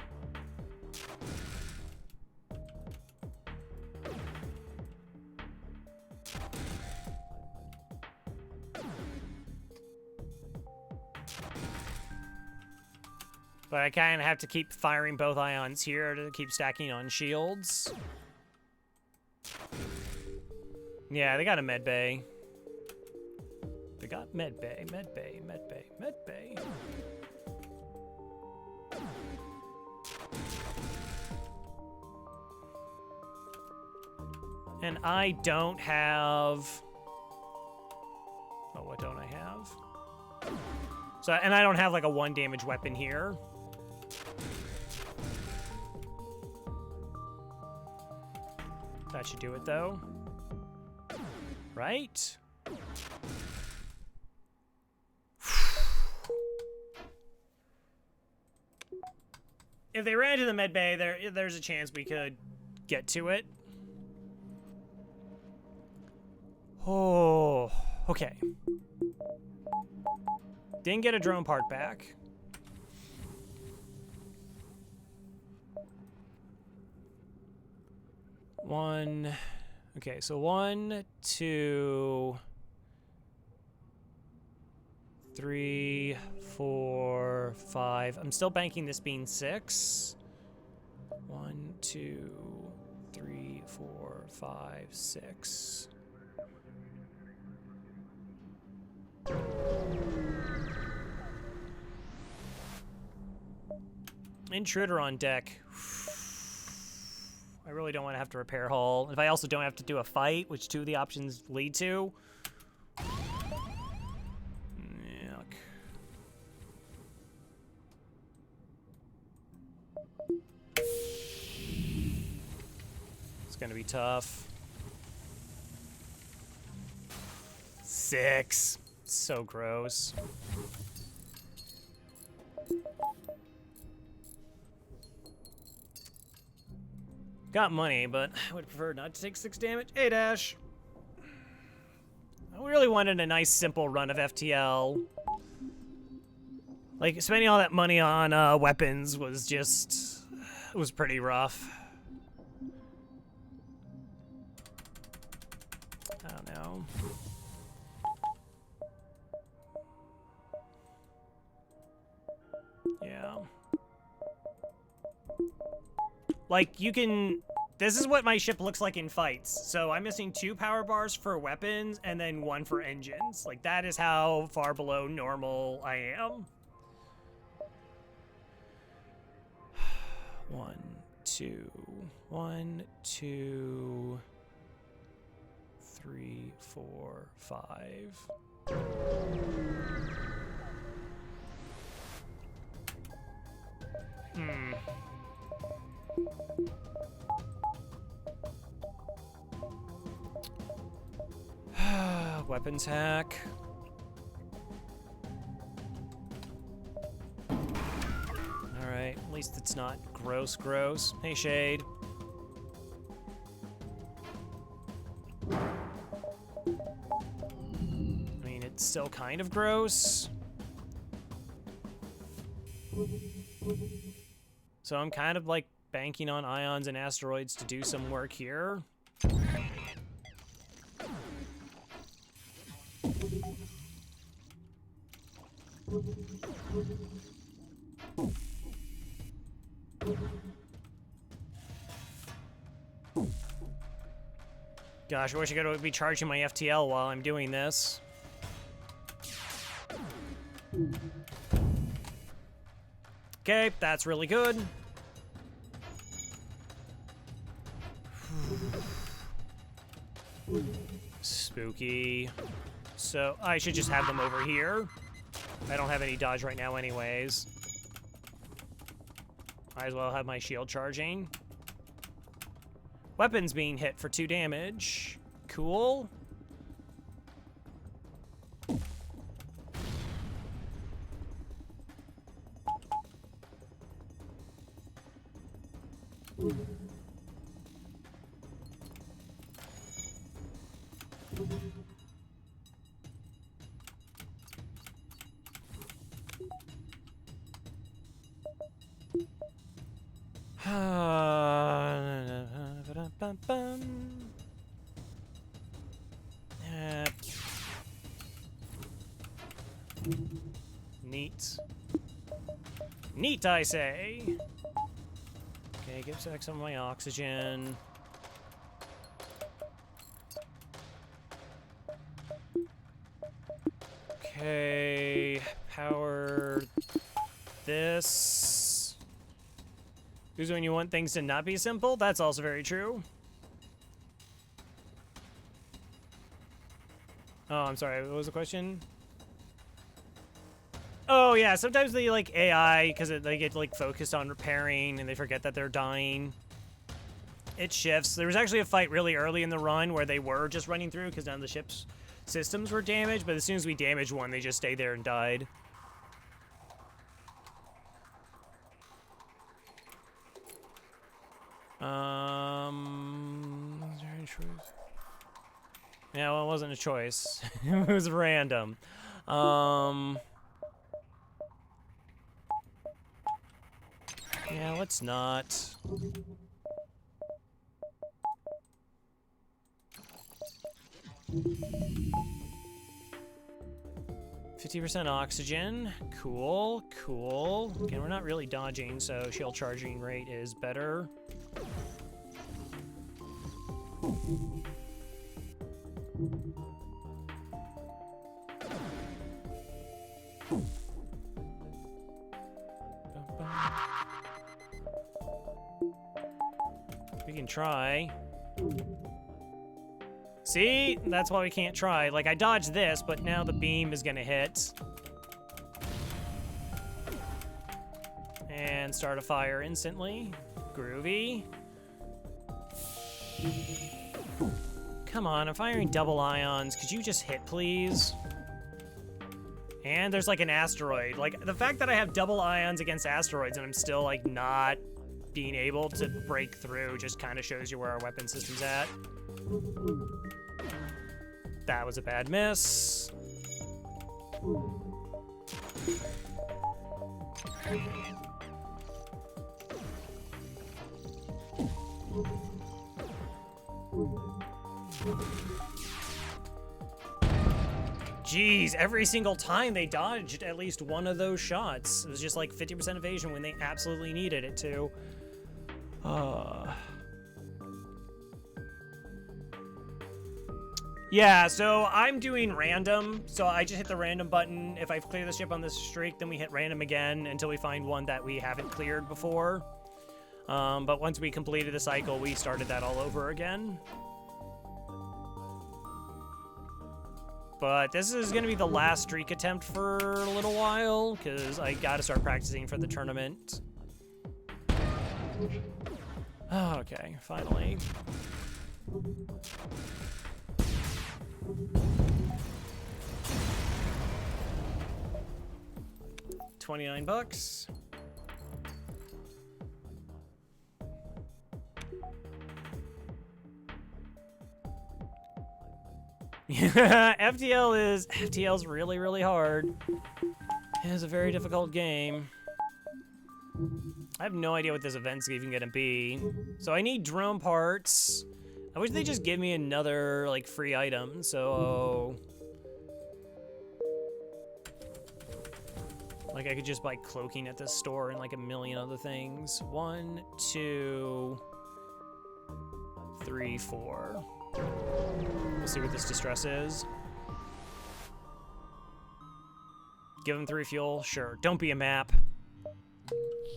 But I kind of have to keep firing both ions here to keep stacking on shields. Yeah, they got a med bay. They got med bay, med bay, med bay, med bay. And I don't have... Oh, what don't I have? So, and I don't have like a 1 damage weapon here. That should do it though. Right? If they ran to the med bay, there's a chance we could get to it. Oh, okay. Didn't get a drone part back. One. Okay, so 1, 2, 3, 4, 5. I'm still banking this being 6. 1, 2, 3, 4, 5, 6. Intruder on deck. I really don't want to have to repair hull. If I also don't have to do a fight, which 2 of the options lead to. Yuck. It's gonna be tough. 6. So gross. Got money, but I would prefer not to take 6 damage. Hey, Dash. I really wanted a nice, simple run of FTL. Like, spending all that money on weapons was just... It was pretty rough. I don't know. Yeah. Like, you can... This is what my ship looks like in fights. So I'm missing 2 power bars for weapons and then 1 for engines. Like, that is how far below normal I am. 1, 2... 1, 2... 3, 4, 5... Weapons hack. Alright, at least it's not gross. Hey, Shade. I mean, it's still kind of gross. So I'm kind of like banking on ions and asteroids to do some work here. Gosh, I wish I could be charging my FTL while I'm doing this. Okay, that's really good. Spooky. So I should just have them over here. I don't have any dodge right now anyways. Might as well have my shield charging. Weapons being hit for 2 damage. Cool. Neat. Neat, I say. Okay, give back some of my oxygen. Okay, power this. Because when you want things to not be simple, that's also very true. Oh, I'm sorry, what was the question? Oh yeah, sometimes they like AI because they get like focused on repairing and they forget that they're dying. It shifts. There was actually a fight really early in the run where they were just running through because none of the ship's systems were damaged, but as soon as we damaged one, they just stayed there and died. Is there any choice? Yeah, well, it wasn't a choice. It was random. Yeah, let's not. 50% oxygen. Cool, cool. Again, we're not really dodging, so shield charging rate is better. We can try. See? That's why we can't try. Like, I dodged this, but now the beam is gonna hit. And start a fire instantly. Groovy. Come on, I'm firing double ions. Could you just hit, please? And there's like an asteroid. Like, the fact that I have double ions against asteroids and I'm still like not being able to break through just kind of shows you where our weapon system's at. That was a bad miss. Jeez, every single time they dodged at least one of those shots. It was just like 50% evasion when they absolutely needed it to. Yeah, so I'm doing random. So I just hit the random button. If I clear the ship on this streak, then we hit random again until we find one that we haven't cleared before. But once we completed the cycle, we started that all over again. But this is going to be the last streak attempt for a little while, because I got to start practicing for the tournament. Okay, finally. $29. FTL's really, really hard. It is a very difficult game. I have no idea what this event's even gonna be. So I need drone parts. I wish they just give me another like free item, so like I could just buy cloaking at this store and like a million other things. 1, 2, 3, 4. We'll see what this distress is. Give him 3 fuel? Sure. Don't be a map.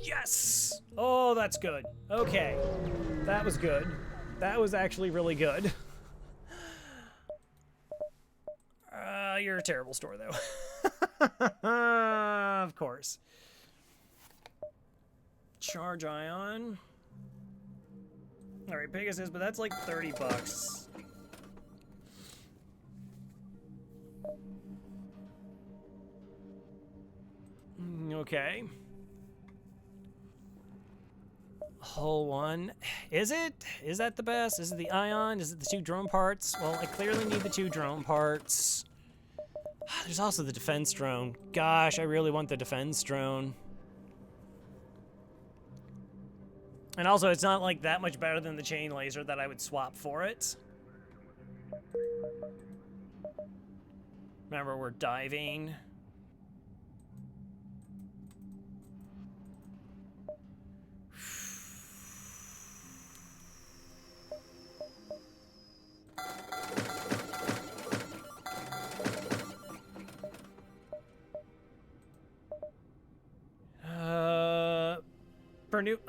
Yes! Oh, that's good. Okay. That was good. That was actually really good. You're a terrible store, though. Of course. Charge ion. Alright, Pegasus, but that's like $30. Okay. Hull 1. Is it? Is that the best? Is it the ion? Is it the 2 drone parts? Well, I clearly need the 2 drone parts. There's also the defense drone. Gosh, I really want the defense drone. And also, it's not like that much better than the chain laser that I would swap for it. Remember, we're diving.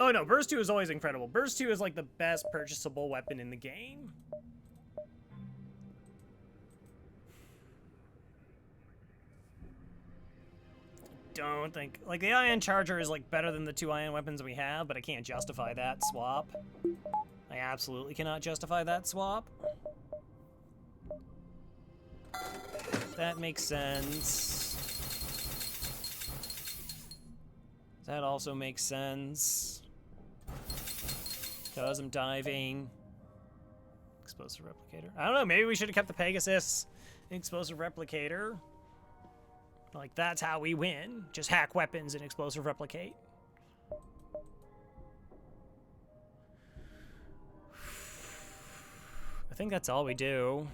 Oh no, Burst 2 is always incredible. Burst 2 is like the best purchasable weapon in the game. Don't think, like, the ion charger is like better than the 2 ion weapons we have, but I can't justify that swap. I absolutely cannot justify that swap. That makes sense. That also makes sense. Because I'm diving. Explosive replicator. I don't know, maybe we should have kept the Pegasus explosive replicator. Like, that's how we win. Just hack weapons and explosive replicate. I think that's all we do.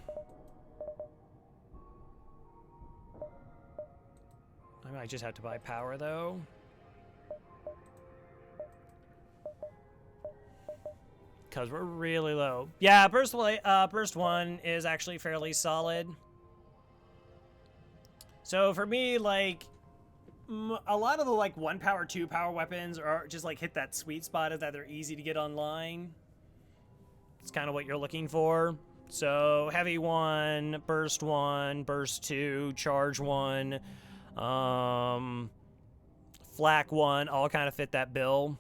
I might just have to buy power, though. Because we're really low. Yeah, burst 1 is actually fairly solid. So for me, like, a lot of the, like, 1 power, 2 power weapons are just, like, hit that sweet spot of that they're easy to get online. It's kind of what you're looking for. So heavy 1, burst 2, charge 1, flak 1, all kind of fit that bill.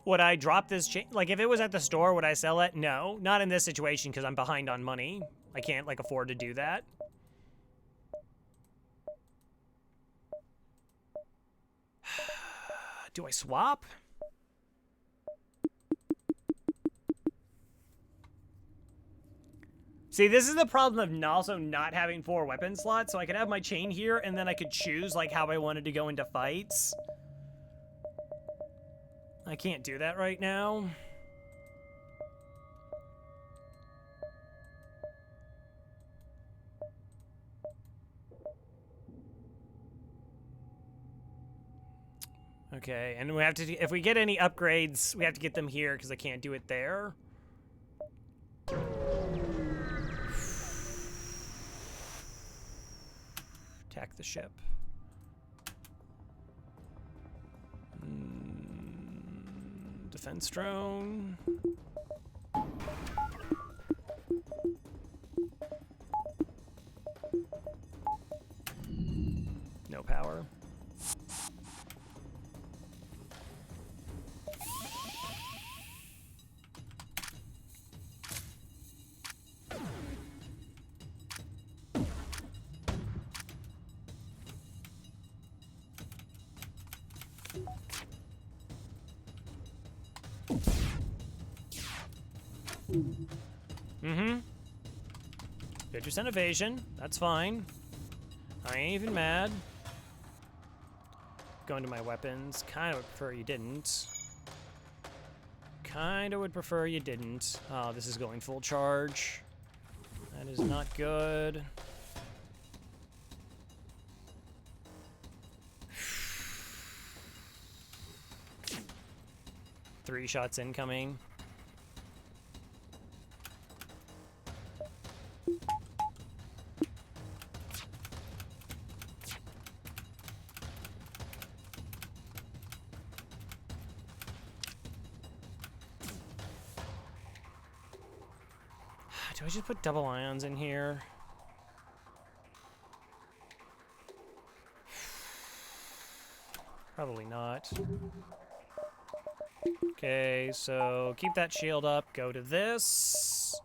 Would I drop this chain? Like, if it was at the store, would I sell it? No, not in this situation because I'm behind on money. I can't, like, afford to do that. Do I swap? See, this is the problem of also not having 4 weapon slots, so I could have my chain here, and then I could choose, like, how I wanted to go into fights. I can't do that right now. Okay, and we have to, if we get any upgrades, we have to get them here because I can't do it there. Attack the ship. Defense drone. No power. Mm-hmm. 50% evasion. That's fine. I ain't even mad. Going to my weapons. Kind of would prefer you didn't. Kind of would prefer you didn't. Oh, this is going full charge. That is not good. Three shots incoming. Do I just put double ions in here? Probably not. Okay, so keep that shield up, go to this.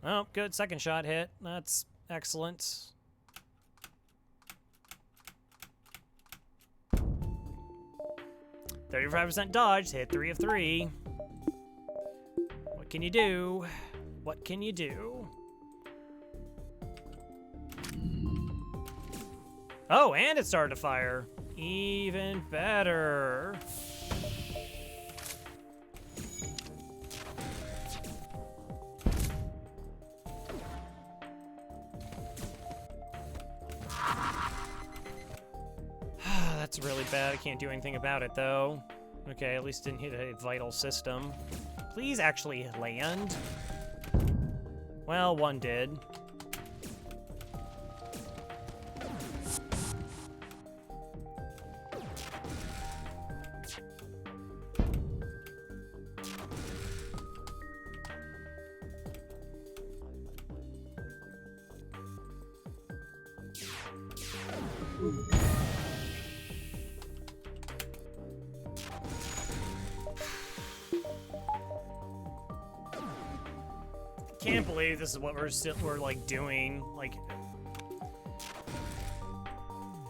Oh, good, second shot hit. That's Excellent. %35% dodge, hit 3 of 3. What can you do? What can you do? Oh, and it started to fire. Even better. That's really bad. I can't do anything about it, though. Okay, at least didn't hit a vital system. Please actually land. Well, one did. Can't believe this is what we're like doing. Like,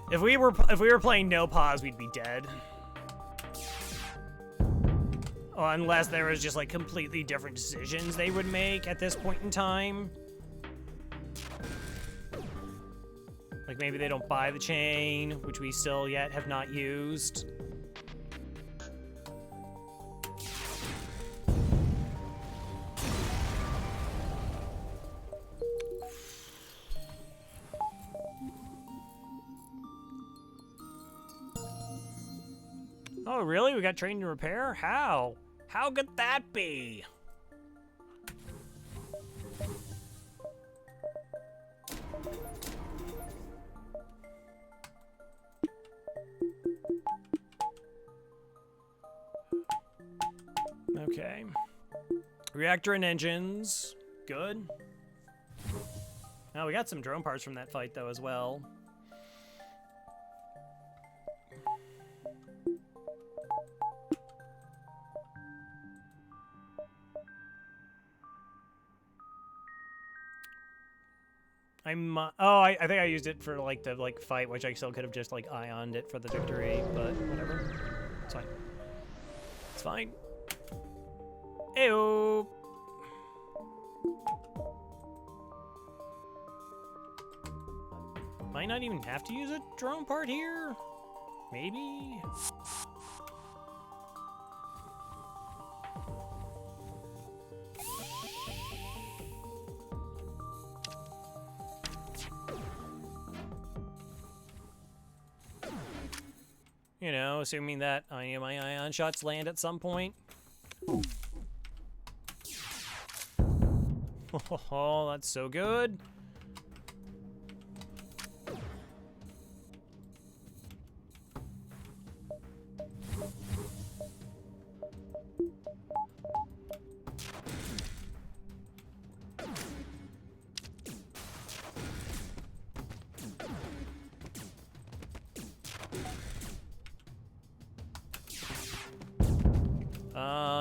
if we were playing no pause, we'd be dead. Oh, unless there was just like completely different decisions they would make at this point in time. Like maybe they don't buy the chain, which we still yet have not used. Oh, really? We got trained to repair? How? How could that be? Okay. Reactor and engines. Good. Oh, we got some drone parts from that fight, though, as well. I think I used it for like the fight, which I still could have just like ioned it for the victory, but whatever. It's fine. It's fine. Ew. Might not even have to use a drone part here. Maybe. You know, assuming that my ion shots land at some point. Oh, that's so good.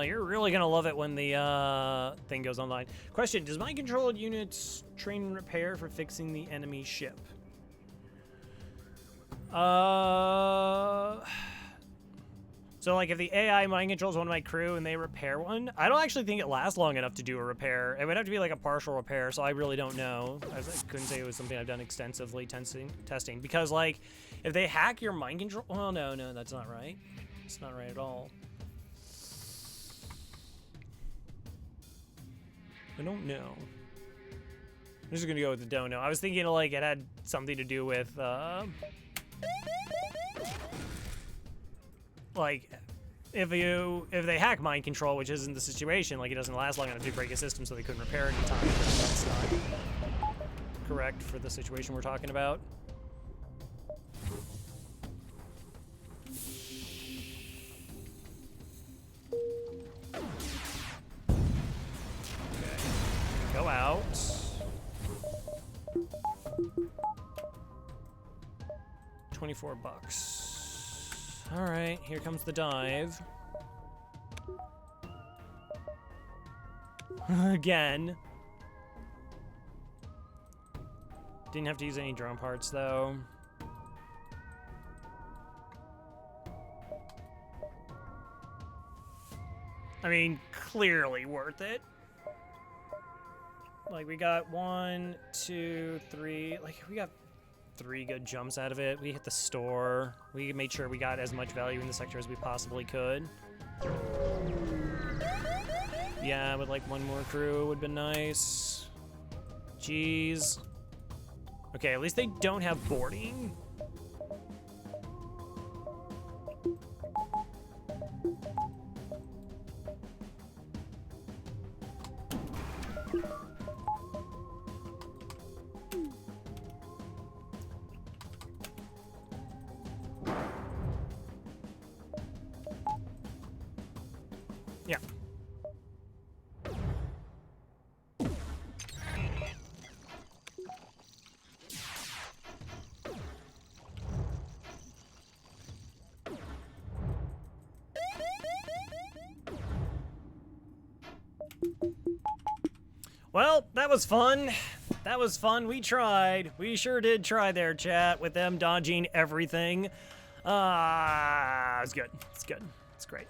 You're really gonna love it when the thing goes online. Question: does mind control units train and repair for fixing the enemy ship? So like if the AI mind controls one of my crew and they repair one, I don't actually think it lasts long enough to do a repair. It would have to be like a partial repair, so I really don't know. I couldn't say it was something I've done extensively testing because like if they hack your mind control, well, no, that's not right. It's not right at all. I don't know. I'm just gonna go with the don't know. I was thinking like it had something to do with like if they hack mind control, which isn't the situation, like it doesn't last long enough to break a system, so they couldn't repair it in time. That's not correct for the situation we're talking about. Go out. $24. All right, here comes the dive. Again. Didn't have to use any drone parts, though. I mean, clearly worth it. Like, we got 1, 2, 3. Like, we got 3 good jumps out of it. We hit the store. We made sure we got as much value in the sector as we possibly could. Yeah, but like 1 more crew would have been nice. Jeez. Okay, at least they don't have boarding. Yeah. Well, that was fun. That was fun. We tried. We sure did try there, chat, with them dodging everything. It's good. It's good. It's great.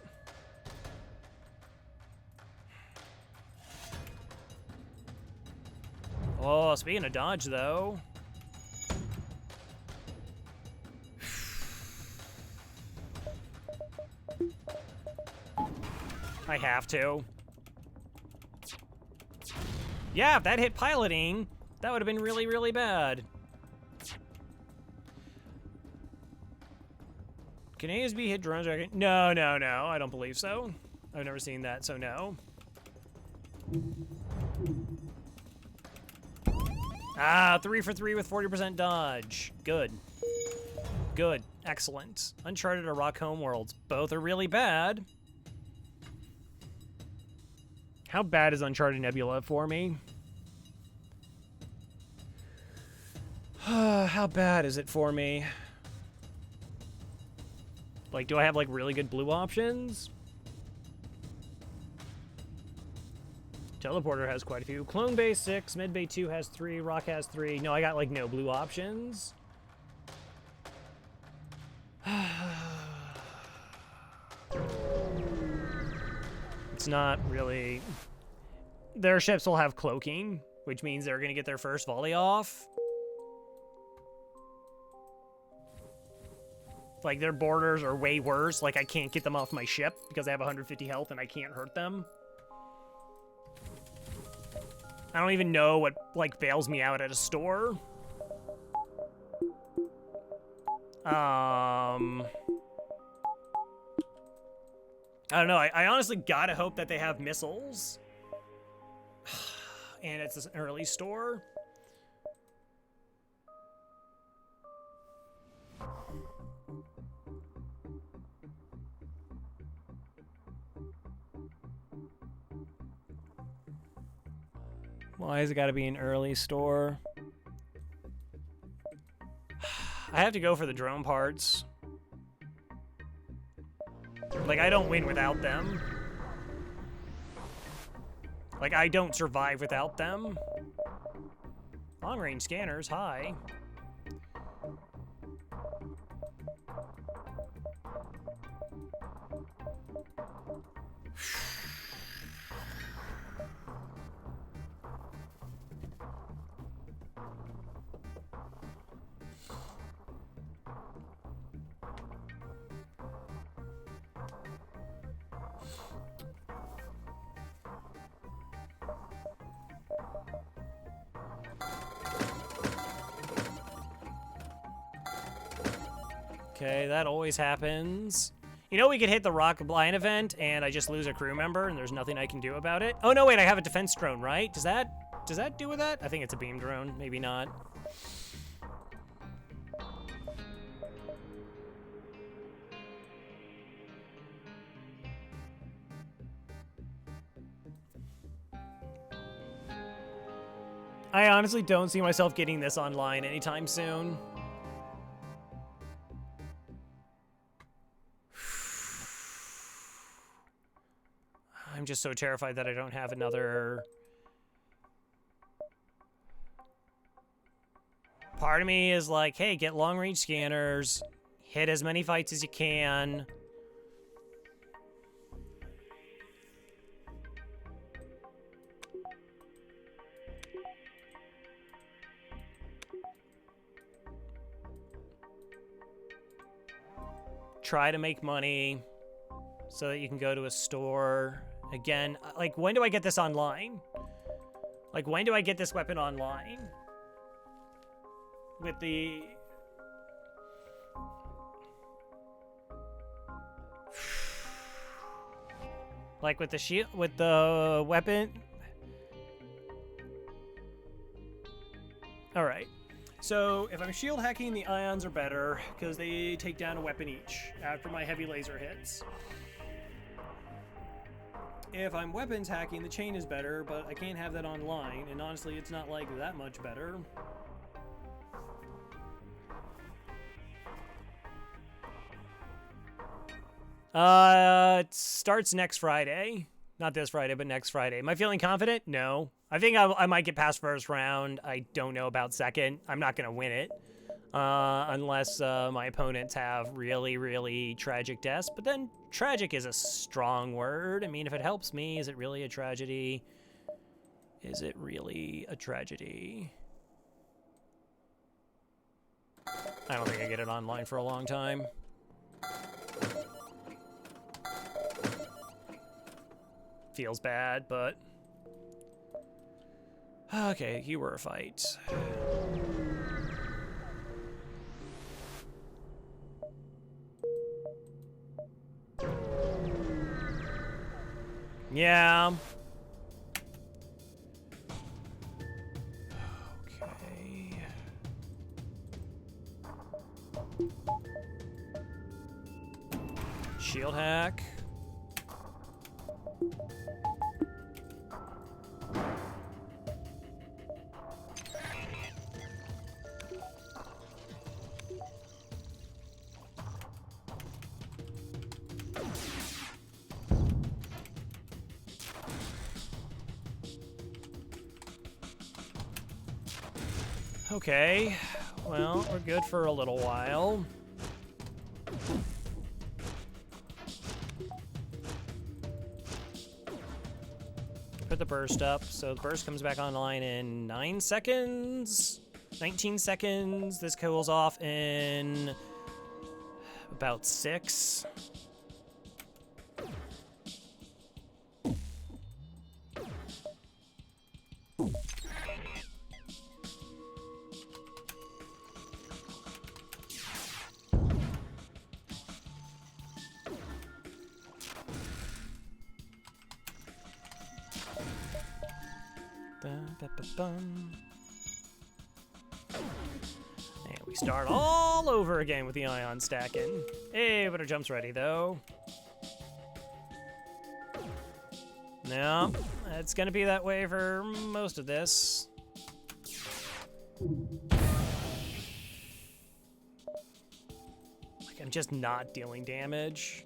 Oh, speaking of dodge, though. I have to. Yeah, if that hit piloting, that would have been really, really bad. Can ASB hit drones? No, no, no. I don't believe so. I've never seen that, so no. Ah, 3 for 3 with 40% dodge. Good. Good. Excellent. Uncharted or Rock Homeworlds. Both are really bad. How bad is Uncharted Nebula for me? How bad is it for me? Like, do I have, like, really good blue options? Teleporter has quite a few. Clone Bay 6, Mid Bay 2 has 3, Rock has 3. No, I got, like, no blue options. It's not really... Their ships will have cloaking, which means they're going to get their first volley off. Like, their borders are way worse. Like, I can't get them off my ship because I have 150 health and I can't hurt them. I don't even know what, like, bails me out at a store. I don't know. I honestly gotta hope that they have missiles. And it's an early store. Why has it got to be an early store? I have to go for the drone parts. Like, I don't win without them. Like, I don't survive without them. Long-range scanners, hi. Okay, that always happens. You know, we could hit the Rock Blind event and I just lose a crew member and there's nothing I can do about it. Oh no, wait, I have a defense drone, right? Does that do with that? I think it's a beam drone, maybe not. I honestly don't see myself getting this online anytime soon. I'm just so terrified that I don't have another... Part of me is like, hey, get long-range scanners, hit as many fights as you can. Try to make money so that you can go to a store. Again, like, when do I get this online? Like, when do I get this weapon online? With the... like, with the shield, with the weapon? Alright. So, if I'm shield hacking, the ions are better, because they take down a weapon each after my heavy laser hits. If I'm weapons hacking, the chain is better, but I can't have that online, and honestly, it's not like that much better. It starts next Friday. Not this Friday, but next Friday. Am I feeling confident? No. I think I might get past first round. I don't know about second. I'm not going to win it. Unless my opponents have really, really tragic deaths. But then tragic is a strong word. I mean, if it helps me, is it really a tragedy? Is it really a tragedy? I don't think I get it online for a long time. Feels bad, but... okay, you were a fight. Yeah. Okay. Shield hack. Okay, well, we're good for a little while. Put the burst up, so the burst comes back online in 9 seconds, 19 seconds. This cools off in about 6. And we start all over again with the ion stacking. Hey, but our jump's ready though. No, it's gonna be that way for most of this. Like, I'm just not dealing damage.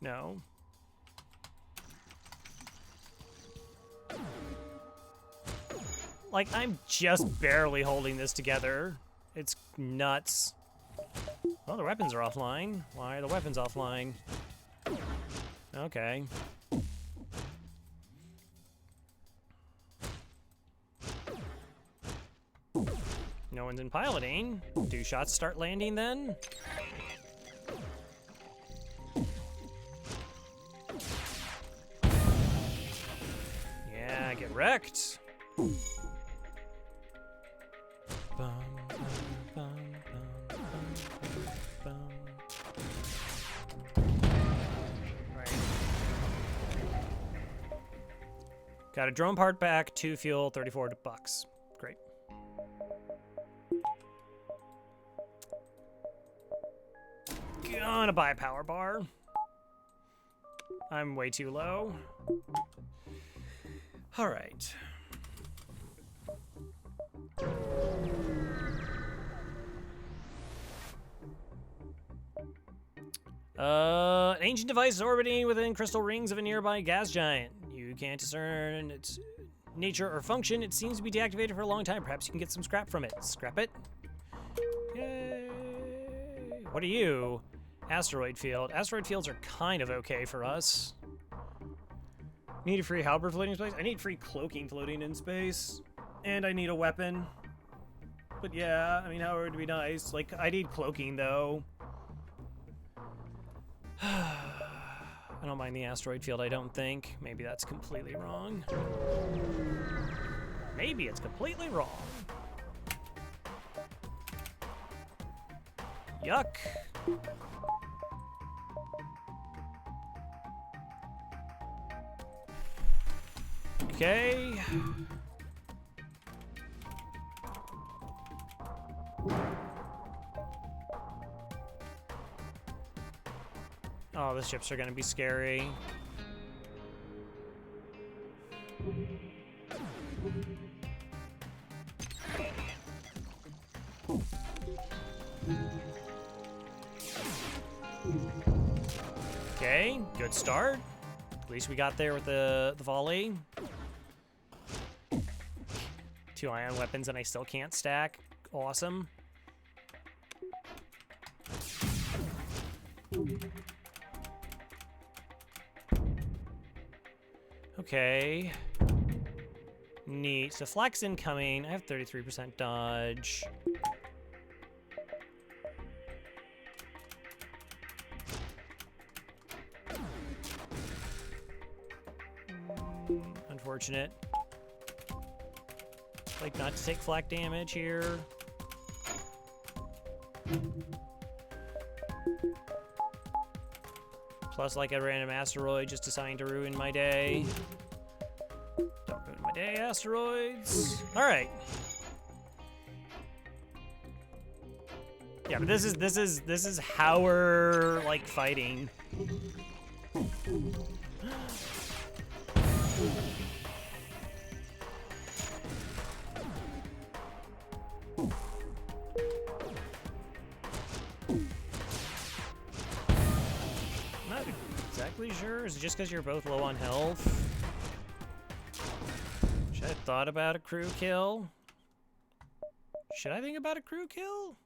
No. Like, I'm just barely holding this together. It's nuts. Oh, the weapons are offline. Why are the weapons offline? Okay. No one's in piloting. Do shots start landing then? Yeah, get wrecked. Right. Got a drone part back, 2 fuel, 34 bucks. Great. Gonna buy a power bar. I'm way too low. All right. An ancient device is orbiting within crystal rings of a nearby gas giant. You can't discern its nature or function. It seems to be deactivated for a long time. Perhaps you can get some scrap from it. Scrap it. Yay. What are you? Asteroid field. Asteroid fields are kind of okay for us. Need a free halberd floating in space? I need free cloaking floating in space. And I need a weapon. But yeah, I mean, halberd would be nice. Like, I need cloaking, though. I don't mind the asteroid field, I don't think. Maybe that's completely wrong. Maybe it's completely wrong. Yuck. Okay. Oh, the ships are gonna be scary. Okay, good start. At least we got there with the volley. 2 ion weapons and I still can't stack. Awesome. Okay. Neat. So flex incoming. I have 33% dodge. Unfortunate. Like not to take flak damage here. Plus like a random asteroid just assigned to ruin my day. Don't ruin my day, asteroids. All right. Yeah, but this is how we're like fighting. Not exactly sure. Is it just because you're both low on health? Should I have thought about a crew kill? Should I think about a crew kill?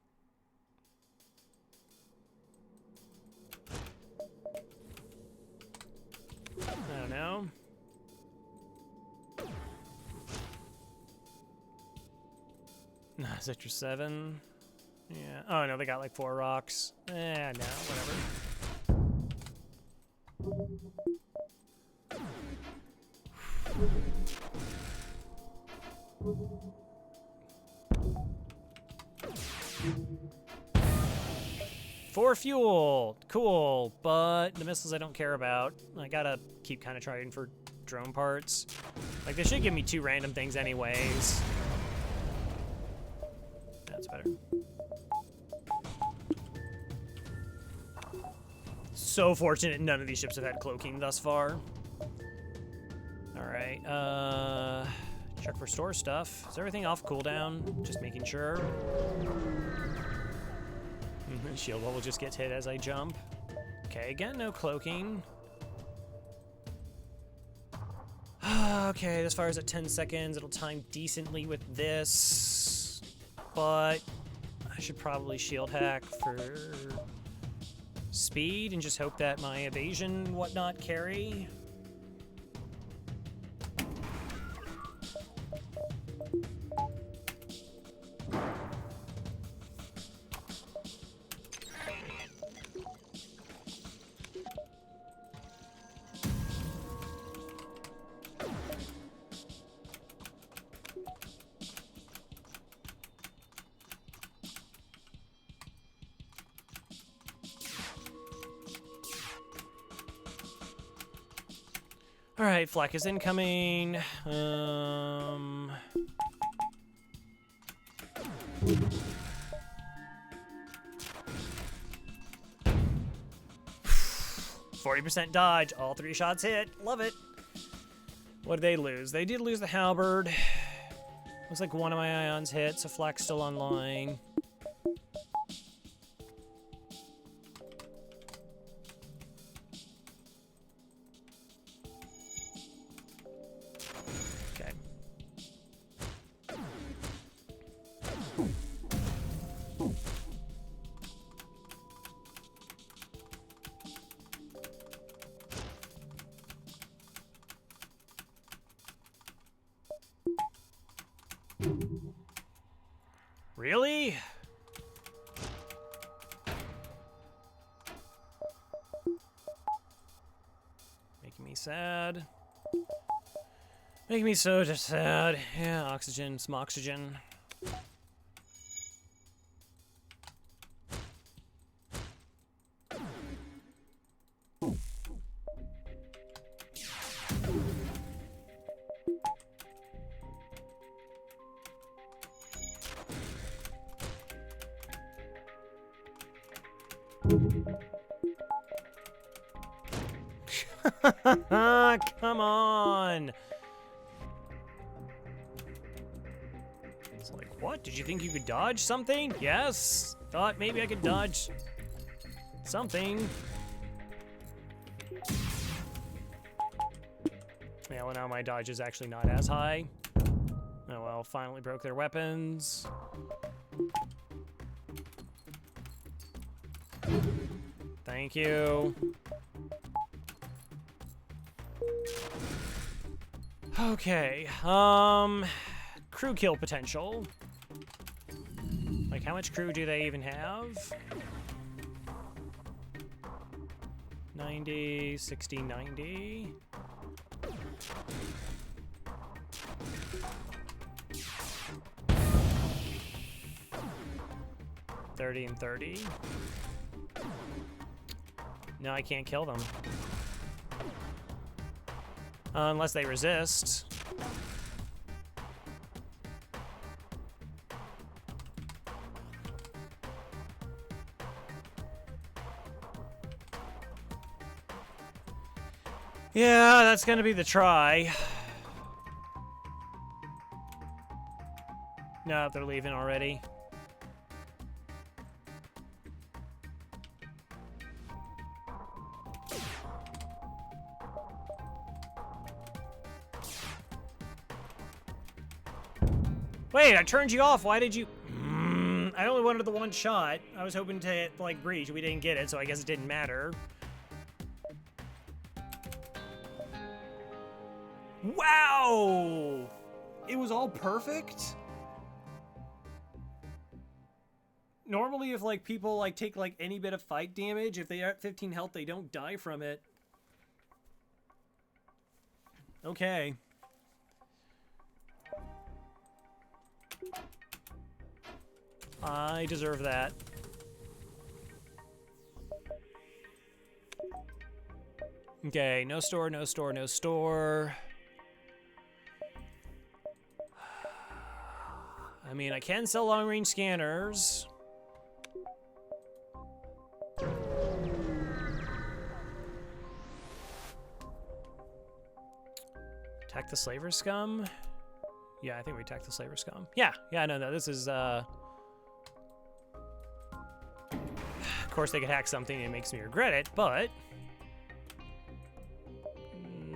I don't know. Sector 7. Yeah. Oh, no, they got like 4 rocks. No, whatever. For fuel. Cool. But the missiles I don't care about. I gotta keep kind of trying for drone parts. Like, they should give me 2 random things anyways. That's better. So fortunate none of these ships have had cloaking thus far. Alright, check for store stuff. Is everything off cooldown? Just making sure. Shield wall will just get hit as I jump. Okay, again, no cloaking. Okay, this fire's at 10 seconds. It'll time decently with this. But I should probably shield hack for speed and just hope that my evasion and whatnot carry. All right, flak is incoming. 40% dodge. All 3 shots hit. Love it. What did they lose? They did lose the halberd. Looks like one of my ions hit, so flak's still online. Really? Making me sad. Making me so just sad. Yeah, oxygen, some oxygen. Come on. It's like, what? Did you think you could dodge something? Yes. Thought maybe I could dodge something. Yeah, well, now my dodge is actually not as high. Oh well, finally broke their weapons. Thank you. Okay, crew kill potential. Like, how much crew do they even have? 90, 60, 90. $30 and $30. No, I can't kill them. Unless they resist. Yeah, that's gonna be the try. No, they're leaving already. Wait, I turned you off. Why did you... I only wanted the one shot. I was hoping to hit, like, breach. We didn't get it, so I guess it didn't matter. Wow! It was all perfect? Normally, if, like, people, like, take, like, any bit of fight damage, if they are at 15 health, they don't die from it. Okay. I deserve that. Okay, no store, no store, no store. I mean, I can sell long-range scanners. Attack the slaver scum? Yeah, I think we attacked the slaver scum. Yeah, no, this is, Of course, they could hack something and it makes me regret it, but...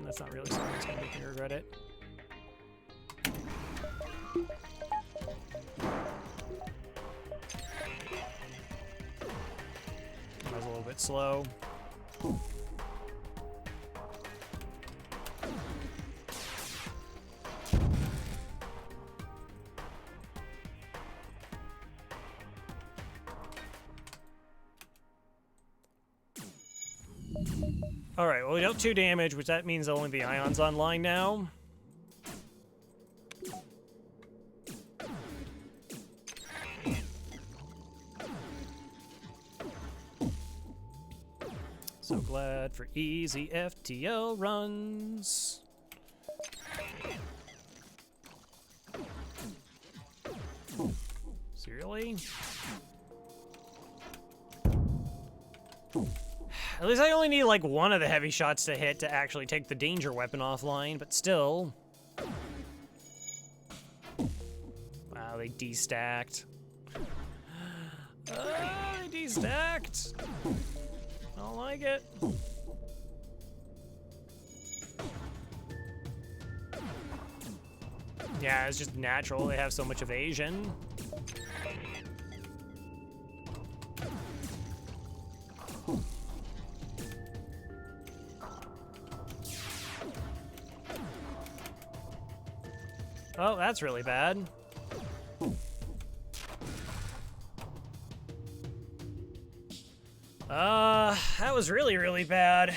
that's not really something that's gonna make me regret it. I was a little bit slow. Alright, well, we dealt 2 damage, which that means only the Ion's online now. So glad for easy FTL runs. Seriously? At least I only need like one of the heavy shots to hit to actually take the danger weapon offline, but still. Wow, they destacked. They destacked. I don't like it. Yeah, it's just natural. They have so much evasion. Oh, that's really bad. That was really, really bad.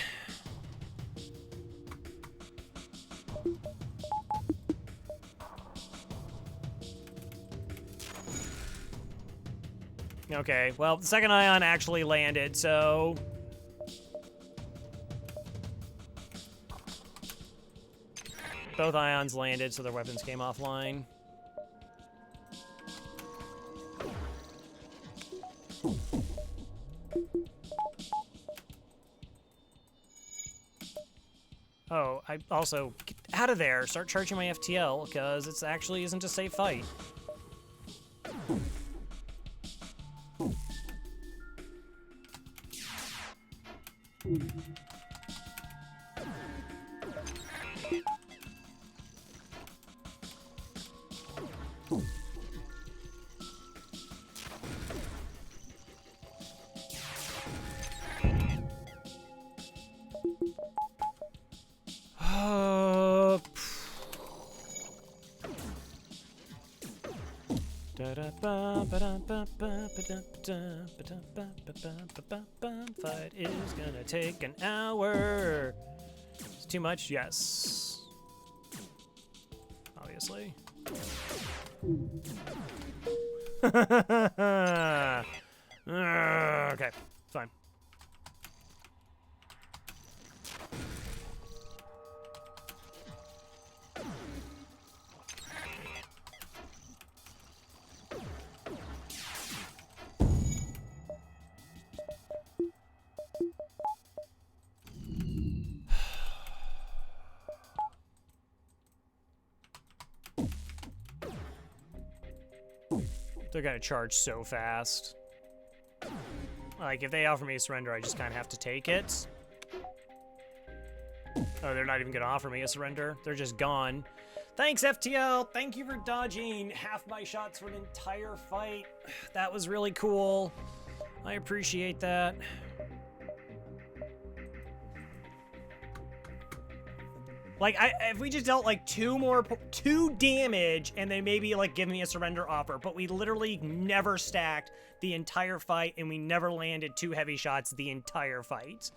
Okay, well, the second ion actually landed, so... Both ions landed, so their weapons came offline. Oh, I also... Get out of there! Start charging my FTL, because it actually isn't a safe fight. Fight is gonna take an hour. It's too much? Yes. Obviously. Okay, fine. They're gonna charge so fast. Like, if they offer me a surrender, I just kind of have to take it. Oh, they're not even gonna offer me a surrender. They're just gone. Thanks, FTL! Thank you for dodging half my shots for an entire fight. That was really cool. I appreciate that. Like, if we just dealt, like, 2 damage, and they maybe, like, give me a surrender offer, but we literally never stacked the entire fight, and we never landed 2 heavy shots the entire fight.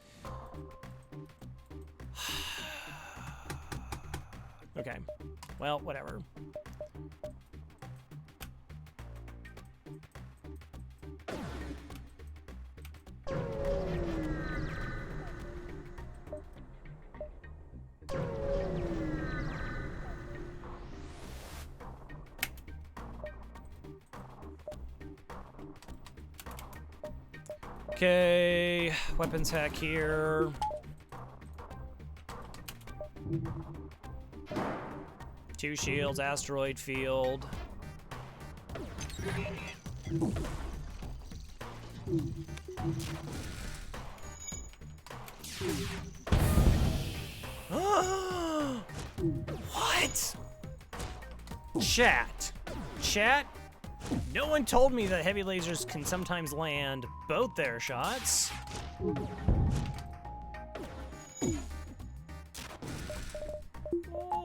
Okay. Well, whatever. Okay, weapons hack here. Two shields, asteroid field. What? Chat? No one told me that heavy lasers can sometimes land both their shots. Oh,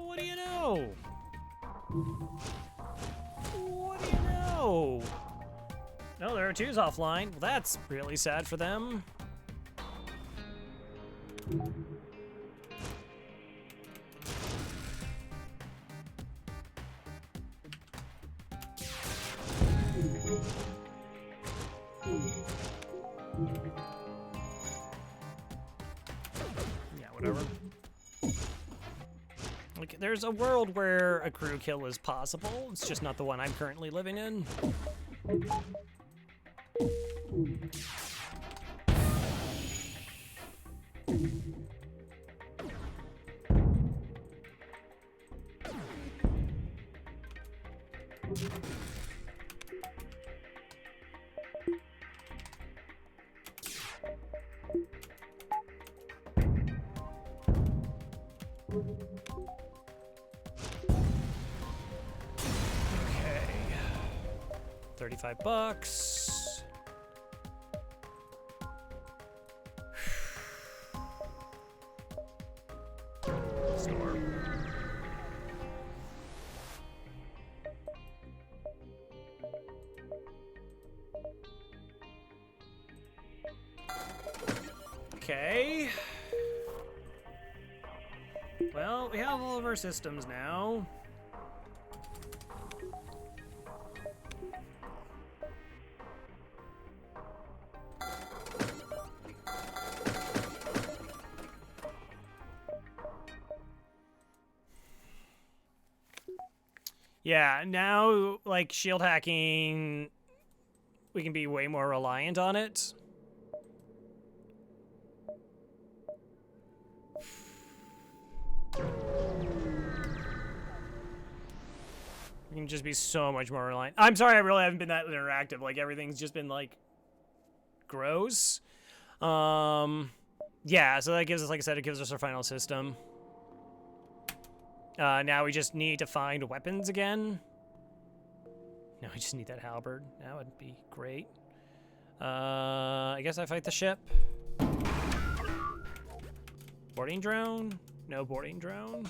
what do you know? What do you know? No, there are 2s offline. Well, that's really sad for them. Yeah, whatever. Like, there's a world where a crew kill is possible. It's just not the one I'm currently living in. Okay. $35. Store. Okay. Well, we have all of our systems now. Yeah, now, like, shield hacking, we can be way more reliant on it. We can just be so much more reliant. I'm sorry, I really haven't been that interactive. Like, everything's just been, like, gross. Yeah, so that gives us, like I said, it gives us our final system. Now we just need to find weapons again. No, we just need that halberd. That would be great. I guess I fight the ship. Boarding drone? No boarding drone.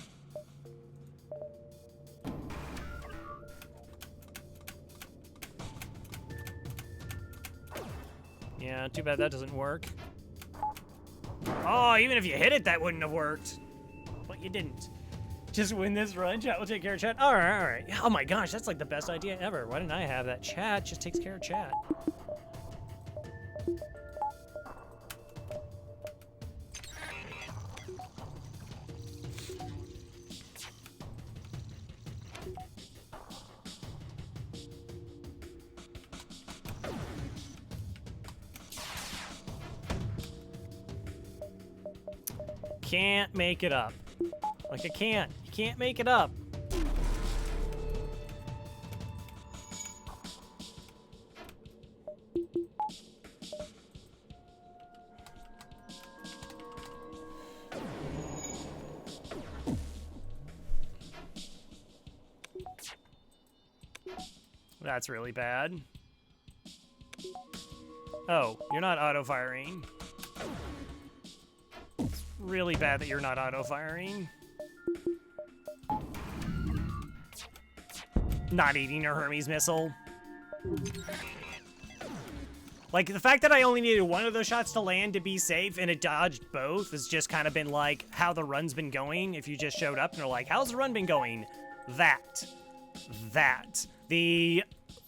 Yeah, too bad that doesn't work. Oh, even if you hit it, that wouldn't have worked. But you didn't. Just win this run, chat will take care of chat. All right. Oh my gosh, that's like the best idea ever. Why didn't I have that? Chat just takes care of chat. Can't make it up. Like, I can't. You can't make it up. That's really bad. Oh, you're not auto-firing. It's really bad that you're not auto-firing. Not eating a Hermes missile. Like, the fact that I only needed one of those shots to land to be safe and it dodged both has just kind of been like how the run's been going. If you just showed up and are like, how's the run been going? That.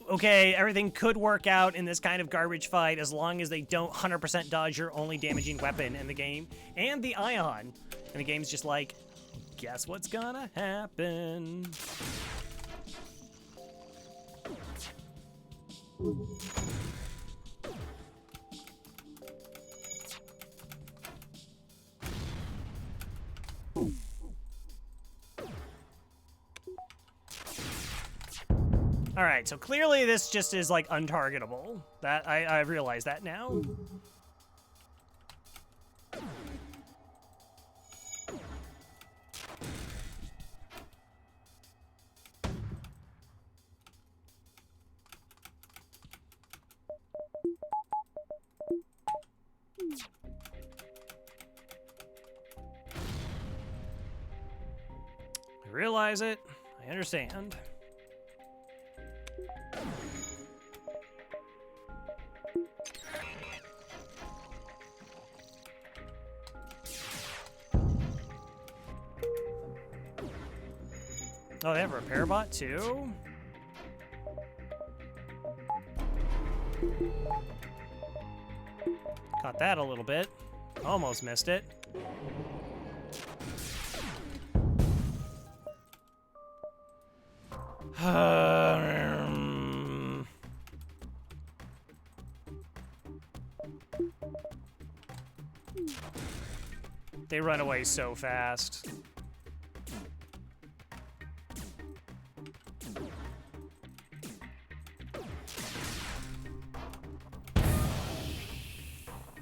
Okay, everything could work out in this kind of garbage fight as long as they don't 100% dodge your only damaging weapon in the game and the ion. And the game's just like, guess what's gonna happen? All right, so clearly this just is like untargetable. That I've realized that now. I realize it. I understand. Oh, they have a repair bot too? Caught that a little bit. Almost missed it. They run away so fast.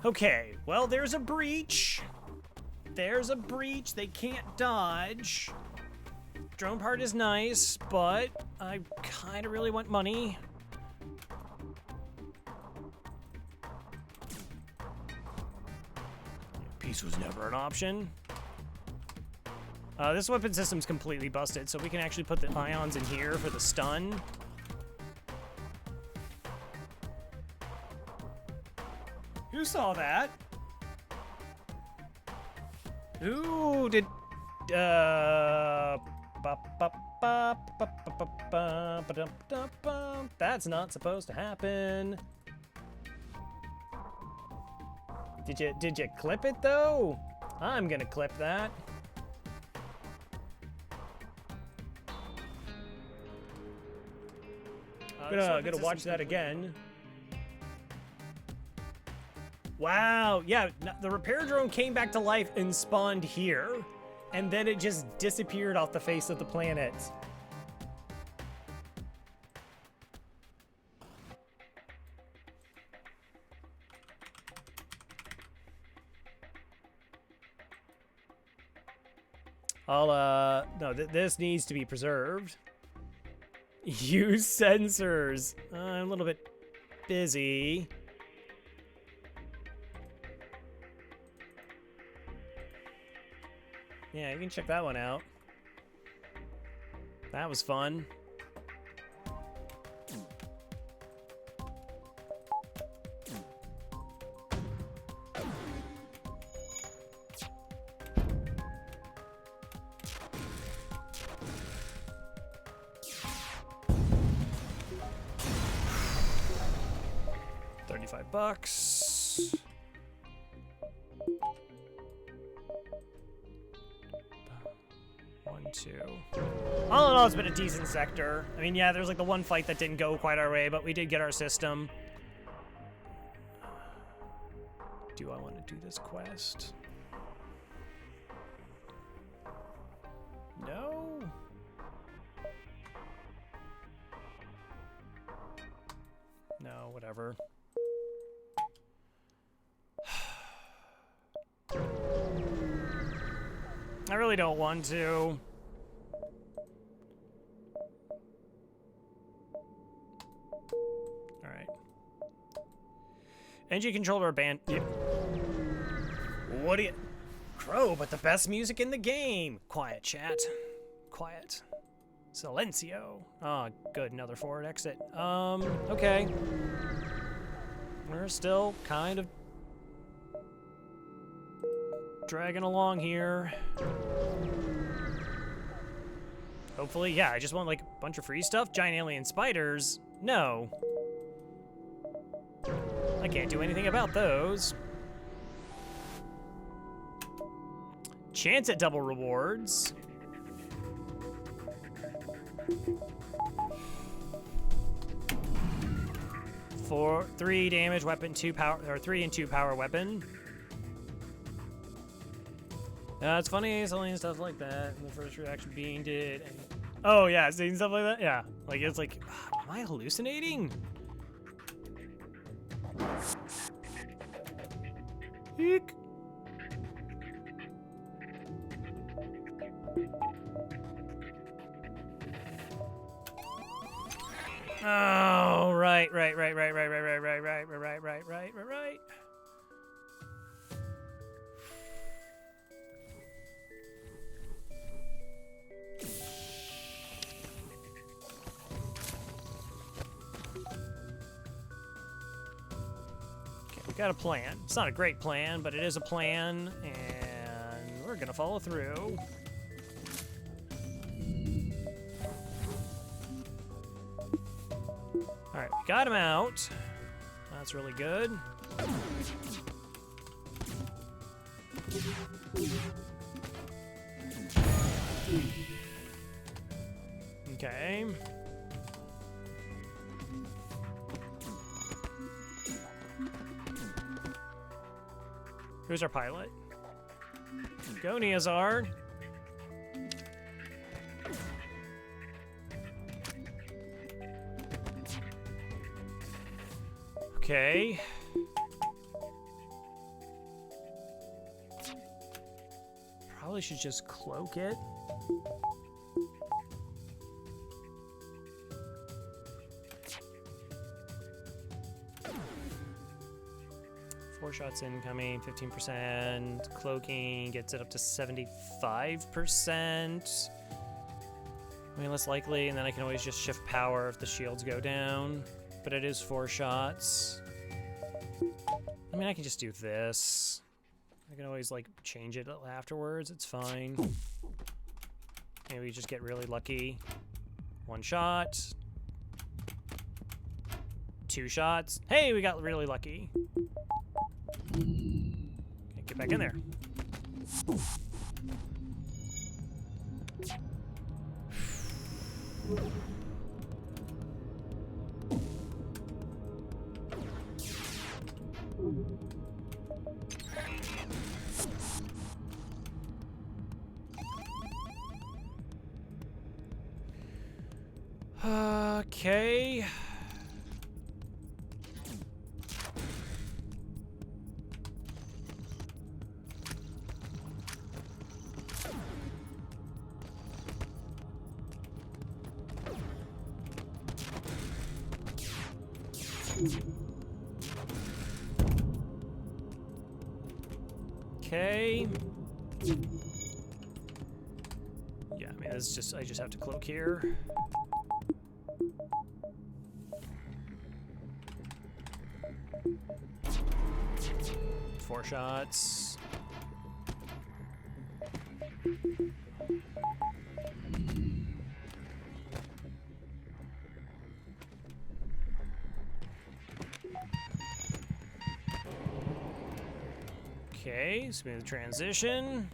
Okay, well, there's a breach. There's a breach. They can't dodge. Drone part is nice, but I kind of really want money. Peace was never an option. This weapon system's completely busted, so we can actually put the ions in here for the stun. Who saw that? Ooh, did that's not supposed to happen. Did you clip it though? I'm gonna clip that. Gonna watch that again. Wow, yeah, the repair drone came back to life and spawned here, and then it just disappeared off the face of the planet. No, this needs to be preserved. Use sensors. I'm a little bit busy. Yeah, you can check that one out. That was fun. $35. One, two. All in all, it's been a decent sector. I mean, yeah, there's like the one fight that didn't go quite our way, but we did get our system. Do I want to do this quest? No. No, whatever. I really don't want to. All right. Engi controller band. Yeah. What do you? Crow, but the best music in the game. Quiet, chat. Quiet. Silencio. Oh, good. Another forward exit. Okay. We're still kind of dragging along here. Hopefully, yeah, I just want like a bunch of free stuff. Giant alien spiders. No. I can't do anything about those. Chance at double rewards. For 3 damage weapon, 2 power, or 3 and 2 power weapon. It's funny, selling stuff like that. And the first reaction being did. And, oh yeah, seeing stuff like that. Yeah, like it's like, am I hallucinating? Eek. Oh, right. Okay, we got a plan. It's not a great plan, but it is a plan, and we're gonna follow through. All right, we got him out. That's really good. Okay. Who's our pilot? Go, Neozard. Okay. Probably should just cloak it. Four shots incoming, 15%. Cloaking gets it up to 75%. I mean, less likely, and then I can always just shift power if the shields go down. But it is 4 shots. I mean, I can just do this. I can always, like, change it afterwards. It's fine. Maybe we just get really lucky. 1 shot. 2 shots. Hey, we got really lucky. Okay, get back in there. Okay. Okay. Yeah, I mean, it's just, I just have to cloak here. Four shots. Okay, smooth transition.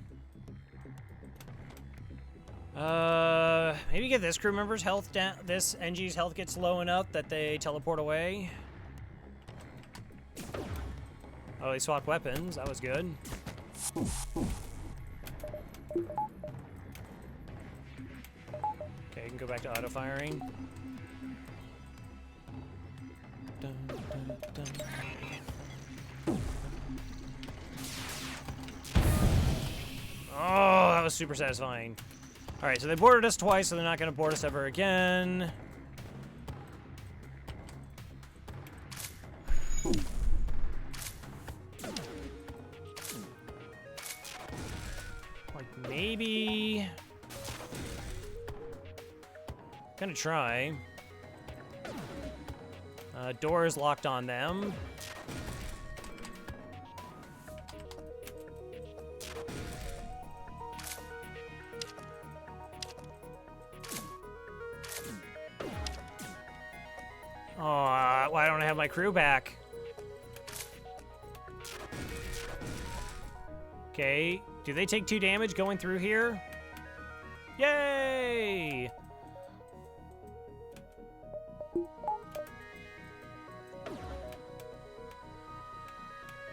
Maybe get this crew member's health down. This Engi's health gets low enough that they teleport away. Oh, they swapped weapons. That was good. Okay, you can go back to auto firing. Dun, dun, dun. Oh, that was super satisfying. All right, so they boarded us twice, so they're not going to board us ever again. Like, maybe... Gonna try. Door is locked on them. Oh, why don't I have my crew back? Okay, do they take 2 damage going through here? Yay!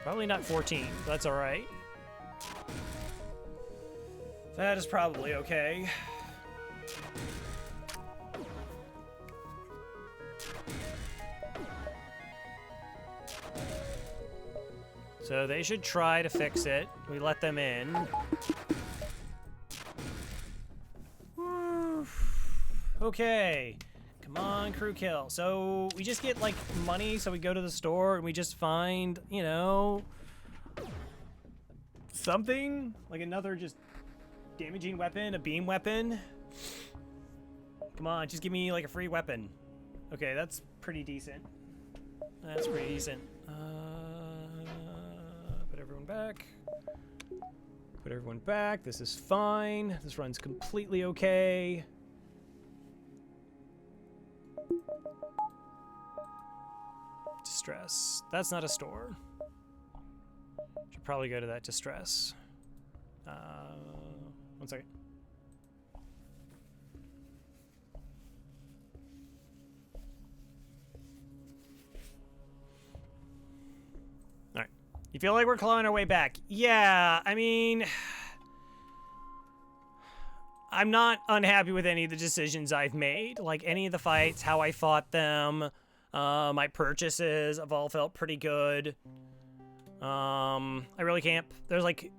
Probably not 14, but that's all right. That is probably okay. So they should try to fix it. We let them in. Okay. Come on, crew kill. So we just get, like, money, so we go to the store and we just find, you know, something? Like another just damaging weapon, a beam weapon. Come on, just give me, like, a free weapon. Okay, that's pretty decent. That's pretty decent. Put everyone back. Put everyone back. This is fine. This run's completely okay. Distress. That's not a store. Should probably go to that distress. 1 second. Alright. You feel like we're clawing our way back? Yeah, I mean... I'm not unhappy with any of the decisions I've made. Like, any of the fights, how I fought them, my purchases have all felt pretty good. I really can't... There's, like,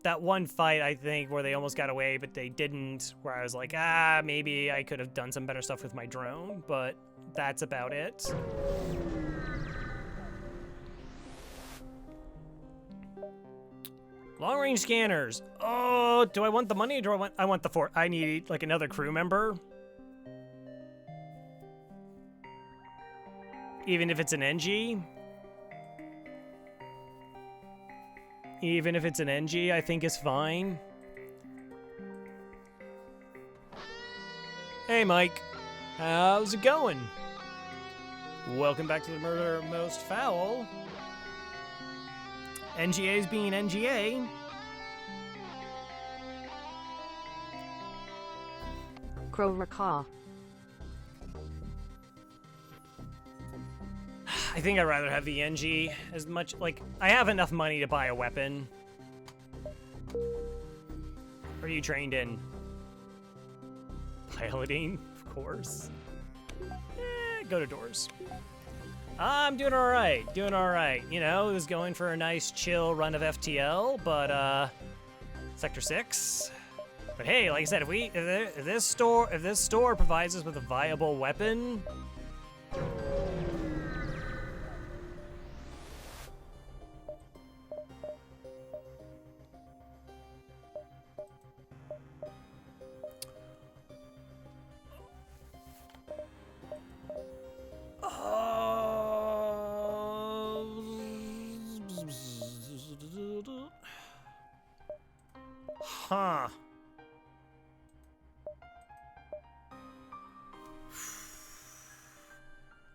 that one fight, I think, where they almost got away, but they didn't, where I was like, maybe I could have done some better stuff with my drone, but that's about it. Long-range scanners. Oh, do I want the money or do I want the fort? I need, like, another crew member. Even if it's an Engi. Even if it's an Engi, I think is fine. Hey, Mike. How's it going? Welcome back to the Murder Most Foul. NGA's being NGA. Crow Raka. I think I'd rather have the Engi. As much, like, I have enough money to buy a weapon. What are you trained in? Piloting, of course. Go to doors. I'm doing alright, You know, was going for a nice chill run of FTL, but, Sector 6. But hey, like I said, if this store provides us with a viable weapon, huh.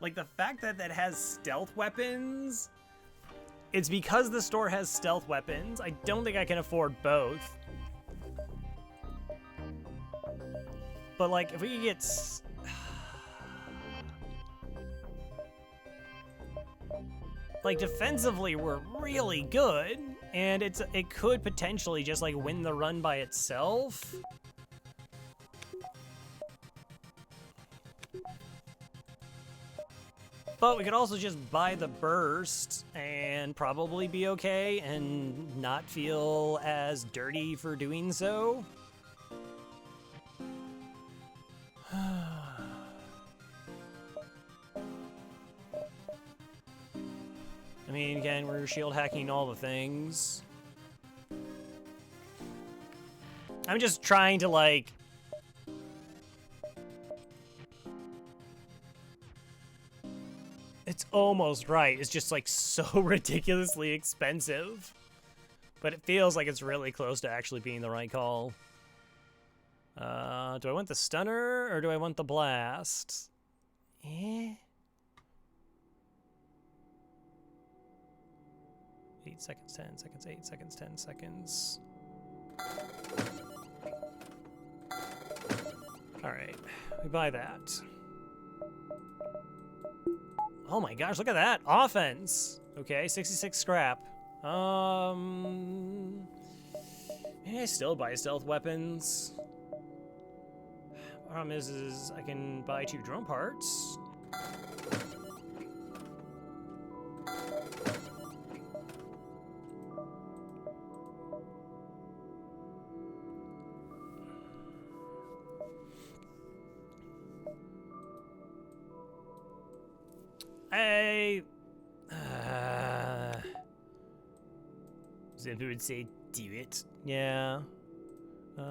Like, the fact that that has stealth weapons, it's because the store has stealth weapons. I don't think I can afford both. But, like, if we could get... like, defensively, we're really good, and it could potentially just, like, win the run by itself. But we could also just buy the burst and probably be okay and not feel as dirty for doing so. I mean, again, we're shield hacking all the things. I'm just trying to, like... It's almost right. It's just, like, so ridiculously expensive. But it feels like it's really close to actually being the right call. Do I want the stunner, or do I want the blast? 8 seconds, 10 seconds, 8 seconds, 10 seconds. Alright, we buy that. Oh my gosh, look at that! Offense! Okay, 66 scrap. Maybe I still buy stealth weapons. Problem is I can buy 2 drone parts. Zimbu would say, do it. Yeah.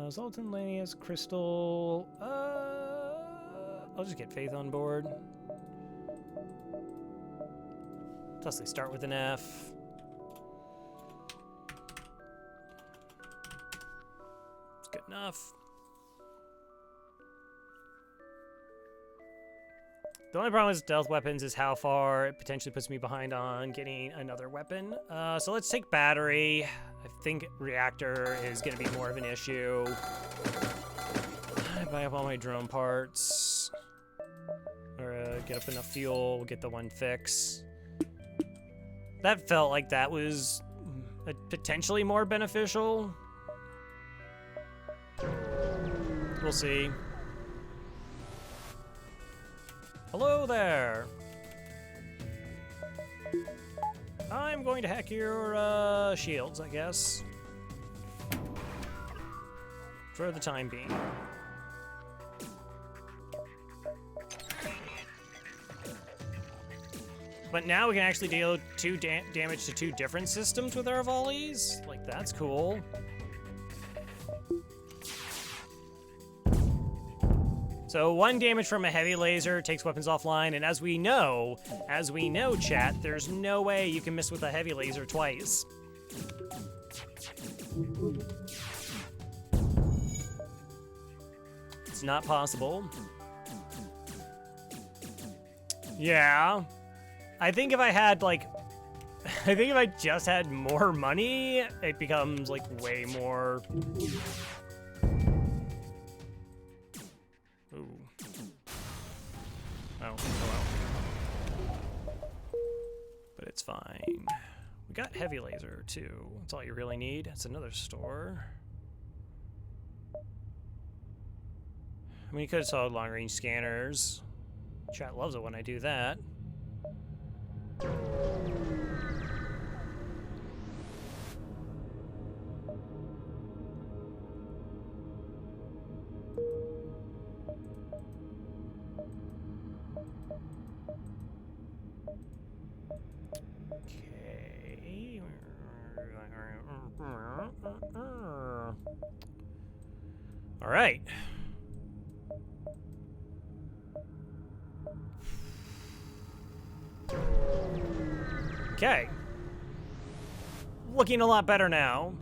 Zoltan, Lanius, Crystal. I'll just get Faith on board. Plus, they start with an F. It's good enough. The only problem with stealth weapons is how far it potentially puts me behind on getting another weapon. So let's take battery. I think reactor is going to be more of an issue. I buy up all my drone parts. Or get up enough fuel, we'll get the one fix. That felt like that was potentially more beneficial. We'll see. Hello there. I'm going to hack your shields, I guess. For the time being. But now we can actually deal 2 damage to 2 different systems with our volleys. Like, that's cool. So 1 damage from a heavy laser takes weapons offline, and as we know, chat, there's no way you can miss with a heavy laser twice. It's not possible. Yeah. I think if I had, like... I think if I just had more money, it becomes, like, way more... Ooh. Oh, well. But it's fine. We got heavy laser, too. That's all you really need. It's another store. I mean, you could have saw long-range scanners. Chat loves it when I do that. Okay. All right. Okay. Looking a lot better now.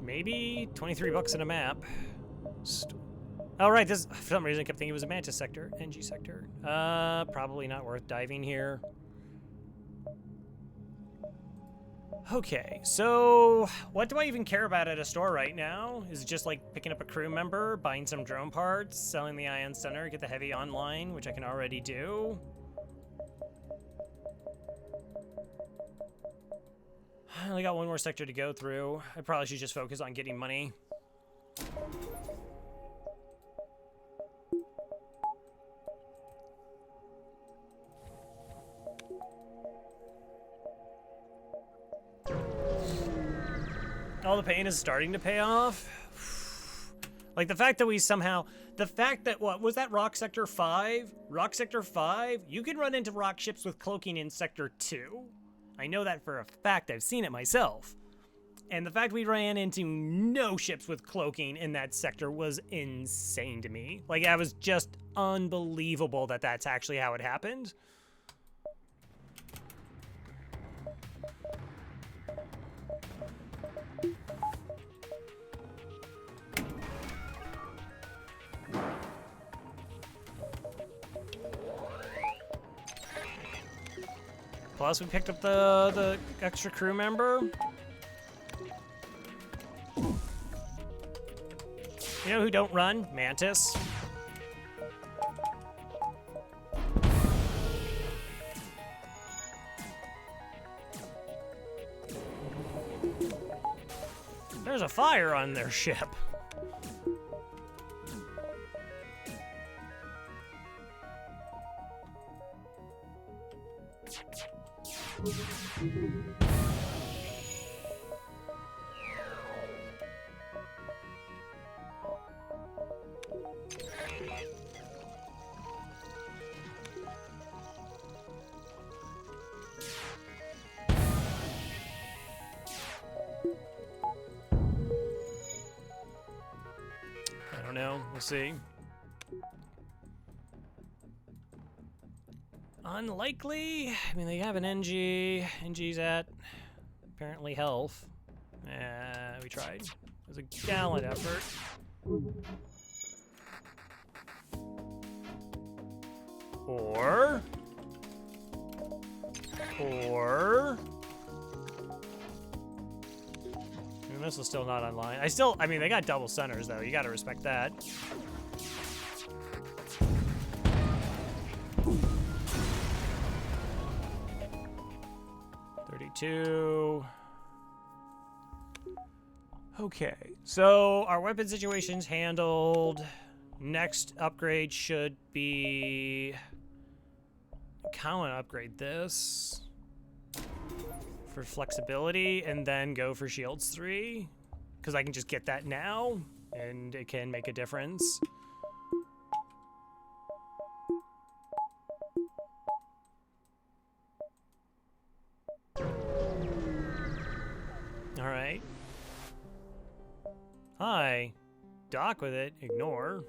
Maybe 23 bucks in a map. Oh, right, this, for some reason I kept thinking it was a Mantis sector, Engi sector. Probably not worth diving here. Okay, so what do I even care about at a store right now? Is it just like picking up a crew member, buying some drone parts, selling the Ion Center, get the heavy online, which I can already do? I only got one more sector to go through. I probably should just focus on getting money. All the pain is starting to pay off. Like the fact that we somehow, what was that, Rock Sector 5? Rock Sector 5? You can run into rock ships with cloaking in Sector 2. I know that for a fact, I've seen it myself. And the fact we ran into no ships with cloaking in that sector was insane to me. Like, that was just unbelievable that that's actually how it happened. Plus, we picked up the extra crew member. You know who don't run? Mantis. There's a fire on their ship. I don't know. We'll see. Unlikely. I mean, they have an Engi. Engi's at apparently health. We tried. It was a gallant effort. Or this is still not online. I mean, they got double centers though. You got to respect that. Okay, so our weapon situation's handled. Next upgrade should be... I kind of want to upgrade this for flexibility and then go for Shields 3, because I can just get that now and it can make a difference. All right. Hi. Dock with it. Ignore.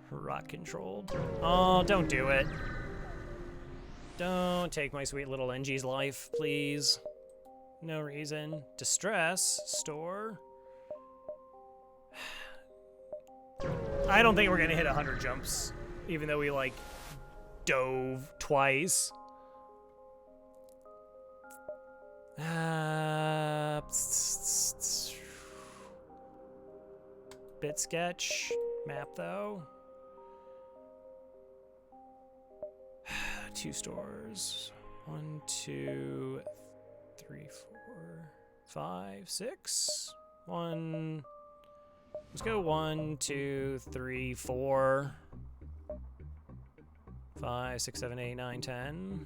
Rock controlled. Oh, don't do it. Don't take my sweet little Engi's life, please. No reason. Distress. Store. I don't think we're gonna hit 100 jumps, even though we, like, dove twice. Bit sketch. Map, though. 2 stores. 1, 2, 3, 4, 5, 6. 1. Let's go 1, 2, 3, 4. 5, 6, 7, 8, 9, 10.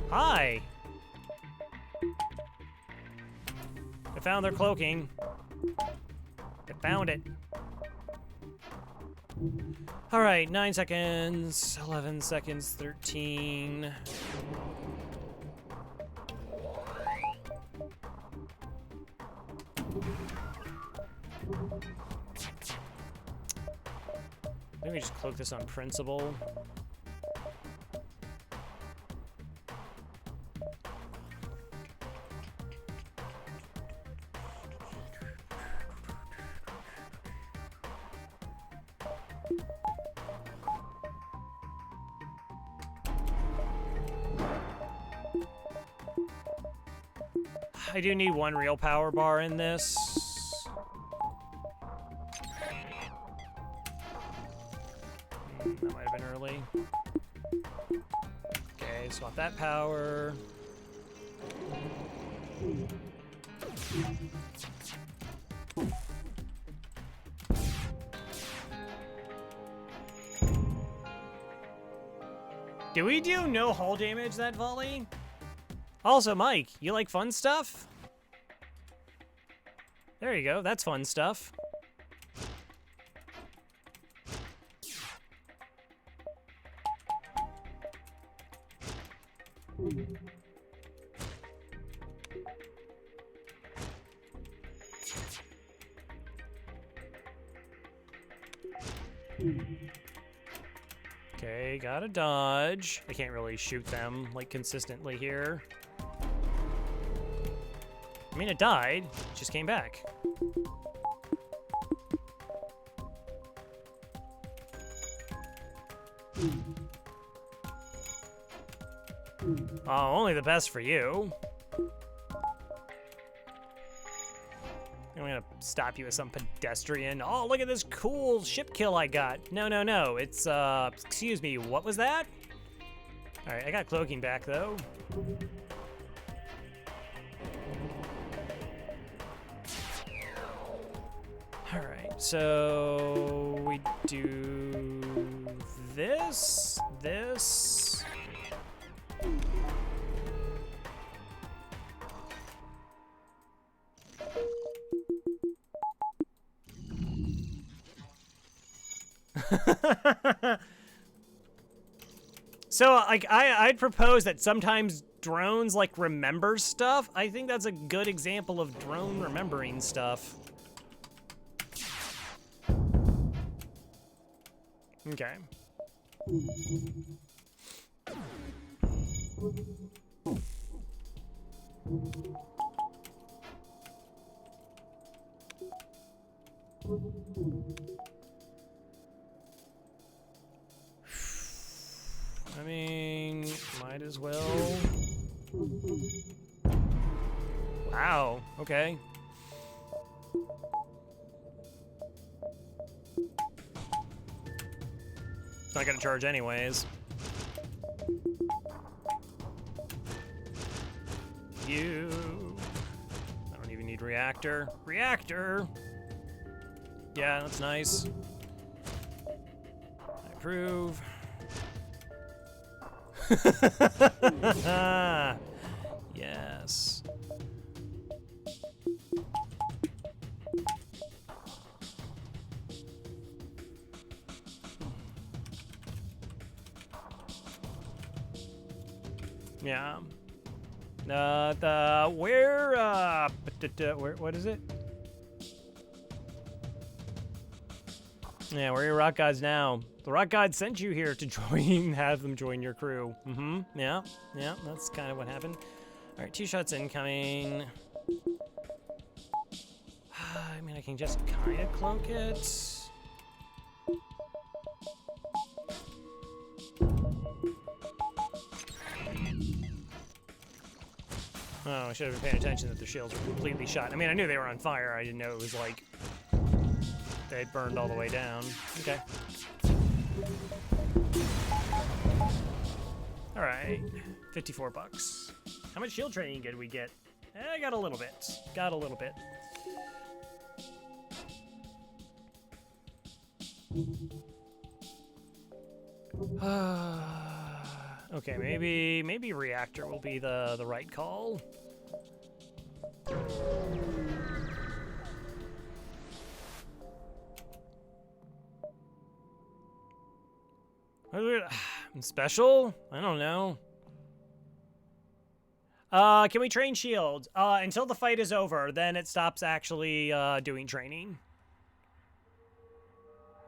Hi! I found their cloaking. I found it. All right, 9 seconds, 11 seconds, 13. Maybe we just cloak this on principle. I do need 1 real power bar in this. That might have been early. Okay, swap that power. Do we do no hull damage that volley? Also, Mike, you like fun stuff? There you go, that's fun stuff. Okay, gotta dodge. I can't really shoot them, like, consistently here. I mean, it died, it just came back. Oh, only the best for you. I'm gonna stop you with some pedestrian. Oh, look at this cool ship kill I got. No, no, no, it's, excuse me, what was that? All right, I got cloaking back, though. All right, so we do this, this. So, like, I'd propose that sometimes drones, like, remember stuff. I think that's a good example of drone remembering stuff. Okay. I mean, might as well. Wow, okay. It's not gonna charge anyways. You. I don't even need reactor. Reactor! Yeah, that's nice. I approve. Yes. Yeah. Where, what is it? Yeah, where are your rock gods now? The rock god sent you here to join, have them join your crew. Yeah, that's kind of what happened. All right, 2 shots incoming. I mean, I can just kind of cloak it. Oh, I should have been paying attention that the shields were completely shot. I mean, I knew they were on fire. I didn't know it was like they had burned all the way down. Okay. All right, 54 bucks. How much shield training did we get? I got a little bit. Got a little bit. Okay, maybe reactor will be the right call. Special? I don't know. Can we train shields? Until the fight is over, then it stops actually doing training.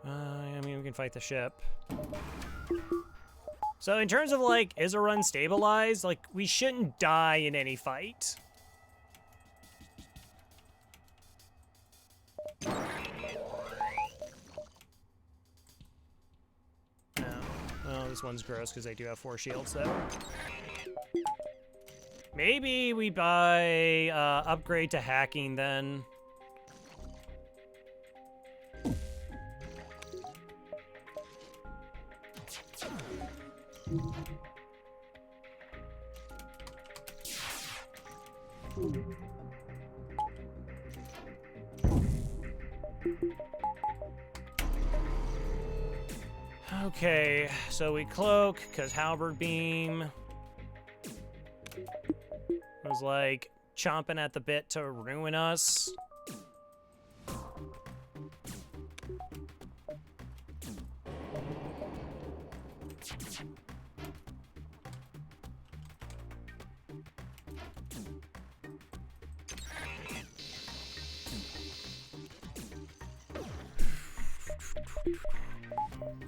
I mean, we can fight the ship. So in terms of like, is a run stabilized? Like, we shouldn't die in any fight. No. Oh, this one's gross because they do have 4 shields though. Maybe we buy upgrade to hacking then. Okay, so we cloak because halberd beam was like chomping at the bit to ruin us.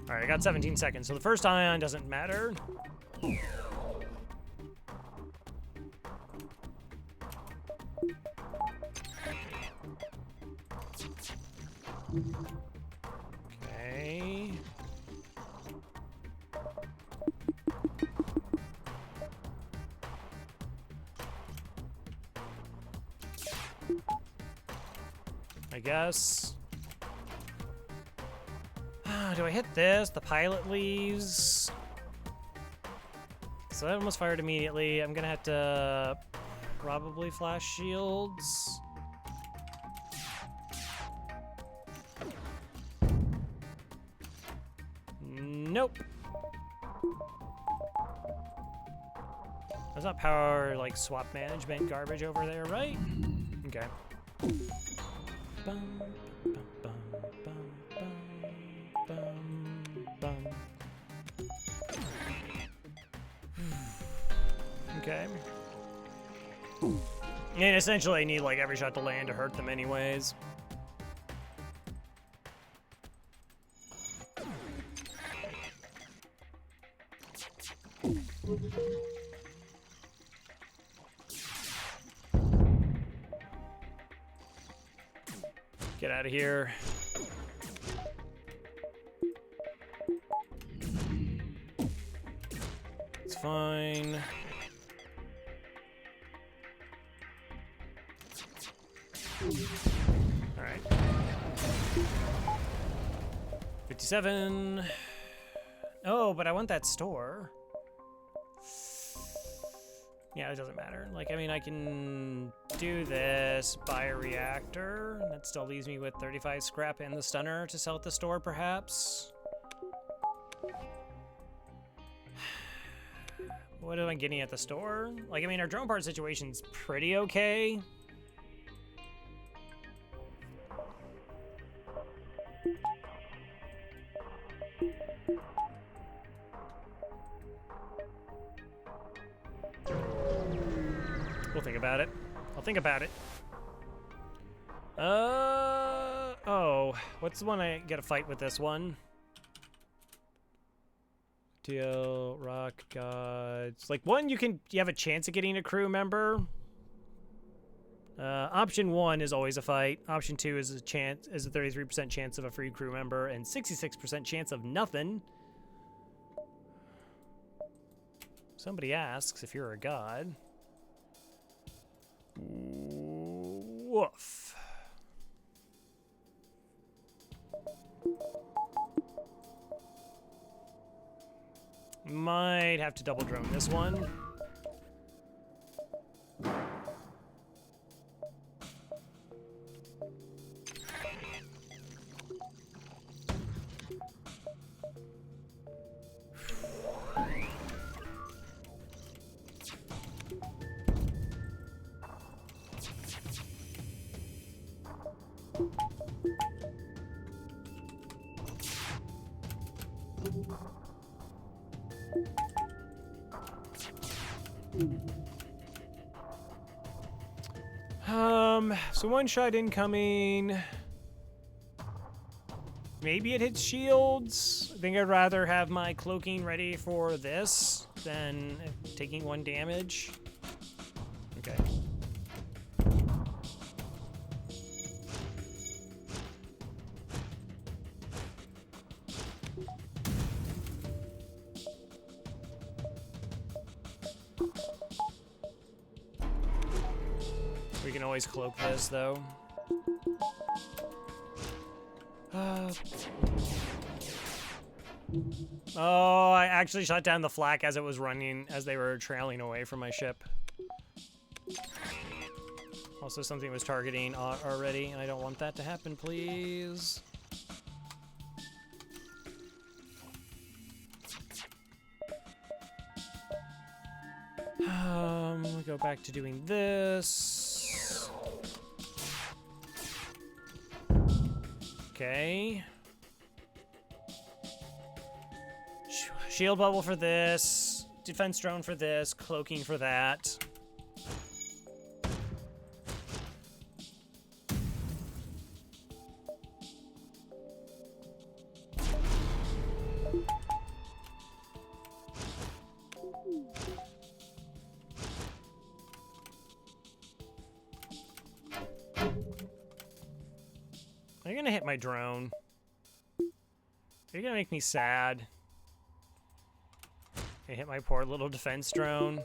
All right, I got 17 seconds, so the first ion doesn't matter. Okay. I guess. Do I hit this? The pilot leaves. So that almost fired immediately. I'm gonna have to probably flash shields. Nope. That's not power like swap management garbage over there, right? Okay. Bum, bum, bum, bum, bum, bum, bum. Okay. And essentially I need like every shot to land to hurt them anyways. Get out of here. It's fine. All right. 57. Oh, but I want that store. Yeah, it doesn't matter. Like, I mean, I can do this, buy a reactor. That still leaves me with 35 scrap and the stunner to sell at the store, perhaps. What am I getting at the store? Like, I mean, our drone part situation's pretty okay. We'll think about it. I'll think about it. Oh. So, what's the one I get a fight with this one? Deal, rock gods. Like one, you have a chance of getting a crew member. Option 1 is always a fight. Option 2 is a 33% chance of a free crew member and 66% chance of nothing. Somebody asks if you're a god. Woof. Might have to double drone this one. So one shot incoming. Maybe it hits shields. I think I'd rather have my cloaking ready for this than taking 1 damage. Okay. We can always cloak this, though. Oh, I actually shot down the flak as it was running, as they were trailing away from my ship. Also, something was targeting already, and I don't want that to happen, please. We'll go back to doing this. Okay. Shield bubble for this. Defense drone for this. Cloaking for that. You're gonna hit my drone. You're gonna make me sad. I hit my poor little defense drone.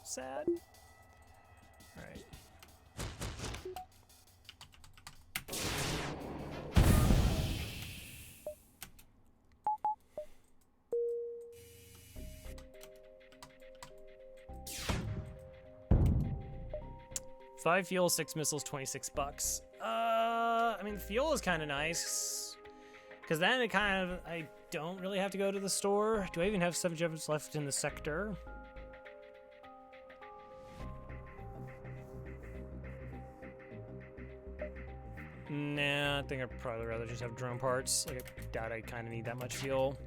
Sad. All right. $5 fuel, 6 missiles, $26. I mean, fuel is kind of nice, because then it kind of, I don't really have to go to the store. Do I even have 7 jumps left in the sector? Nah, I think I'd probably rather just have drone parts. Like, I doubt I kind of need that much fuel.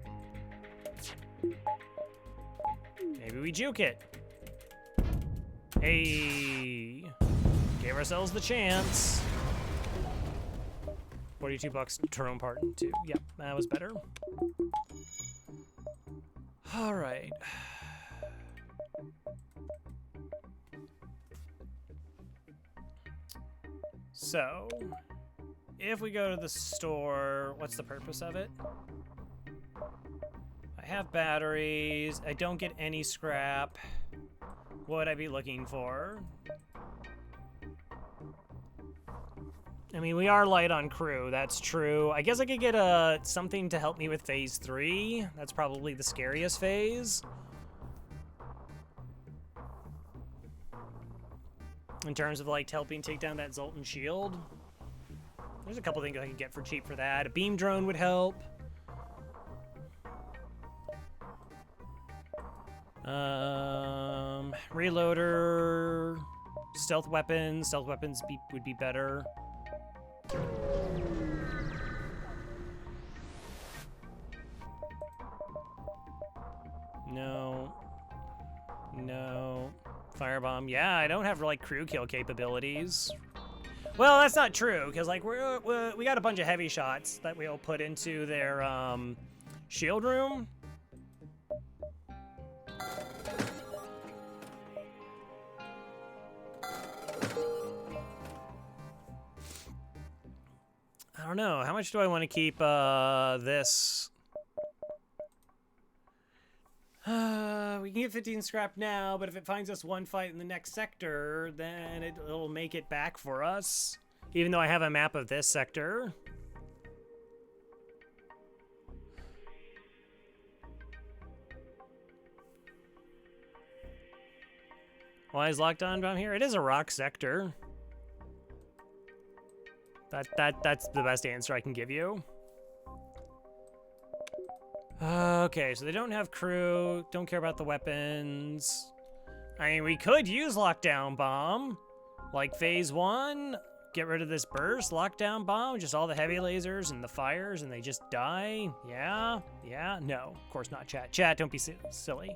Maybe we juke it. Hey, gave ourselves the chance. $42 drone part too. Yep, that was better. All right. So, if we go to the store, what's the purpose of it? I have batteries. I don't get any scrap. What would I be looking for? I mean, we are light on crew, that's true. I guess I could get something to help me with phase 3. That's probably the scariest phase. In terms of, like, helping take down that Zoltan shield. There's a couple things I could get for cheap for that. A beam drone would help. Reloader. Stealth weapons. Stealth weapons would be better. No. No. Firebomb. Yeah, I don't have, like, crew kill capabilities. Well, that's not true, because, like, we got a bunch of heavy shots that we'll put into their, shield room. I don't know. How much do I want to keep this? We can get 15 scrap now, but if it finds us one fight in the next sector, then it'll make it back for us. Even though I have a map of this sector. Why is lockdown down here? It is a rock sector. That's the best answer I can give you. Okay, so they don't have crew, don't care about the weapons. I mean, we could use lockdown bomb, like phase 1. Get rid of this burst, lockdown bomb, just all the heavy lasers and the fires, and they just die. Yeah, no, of course not, chat. Chat, don't be silly.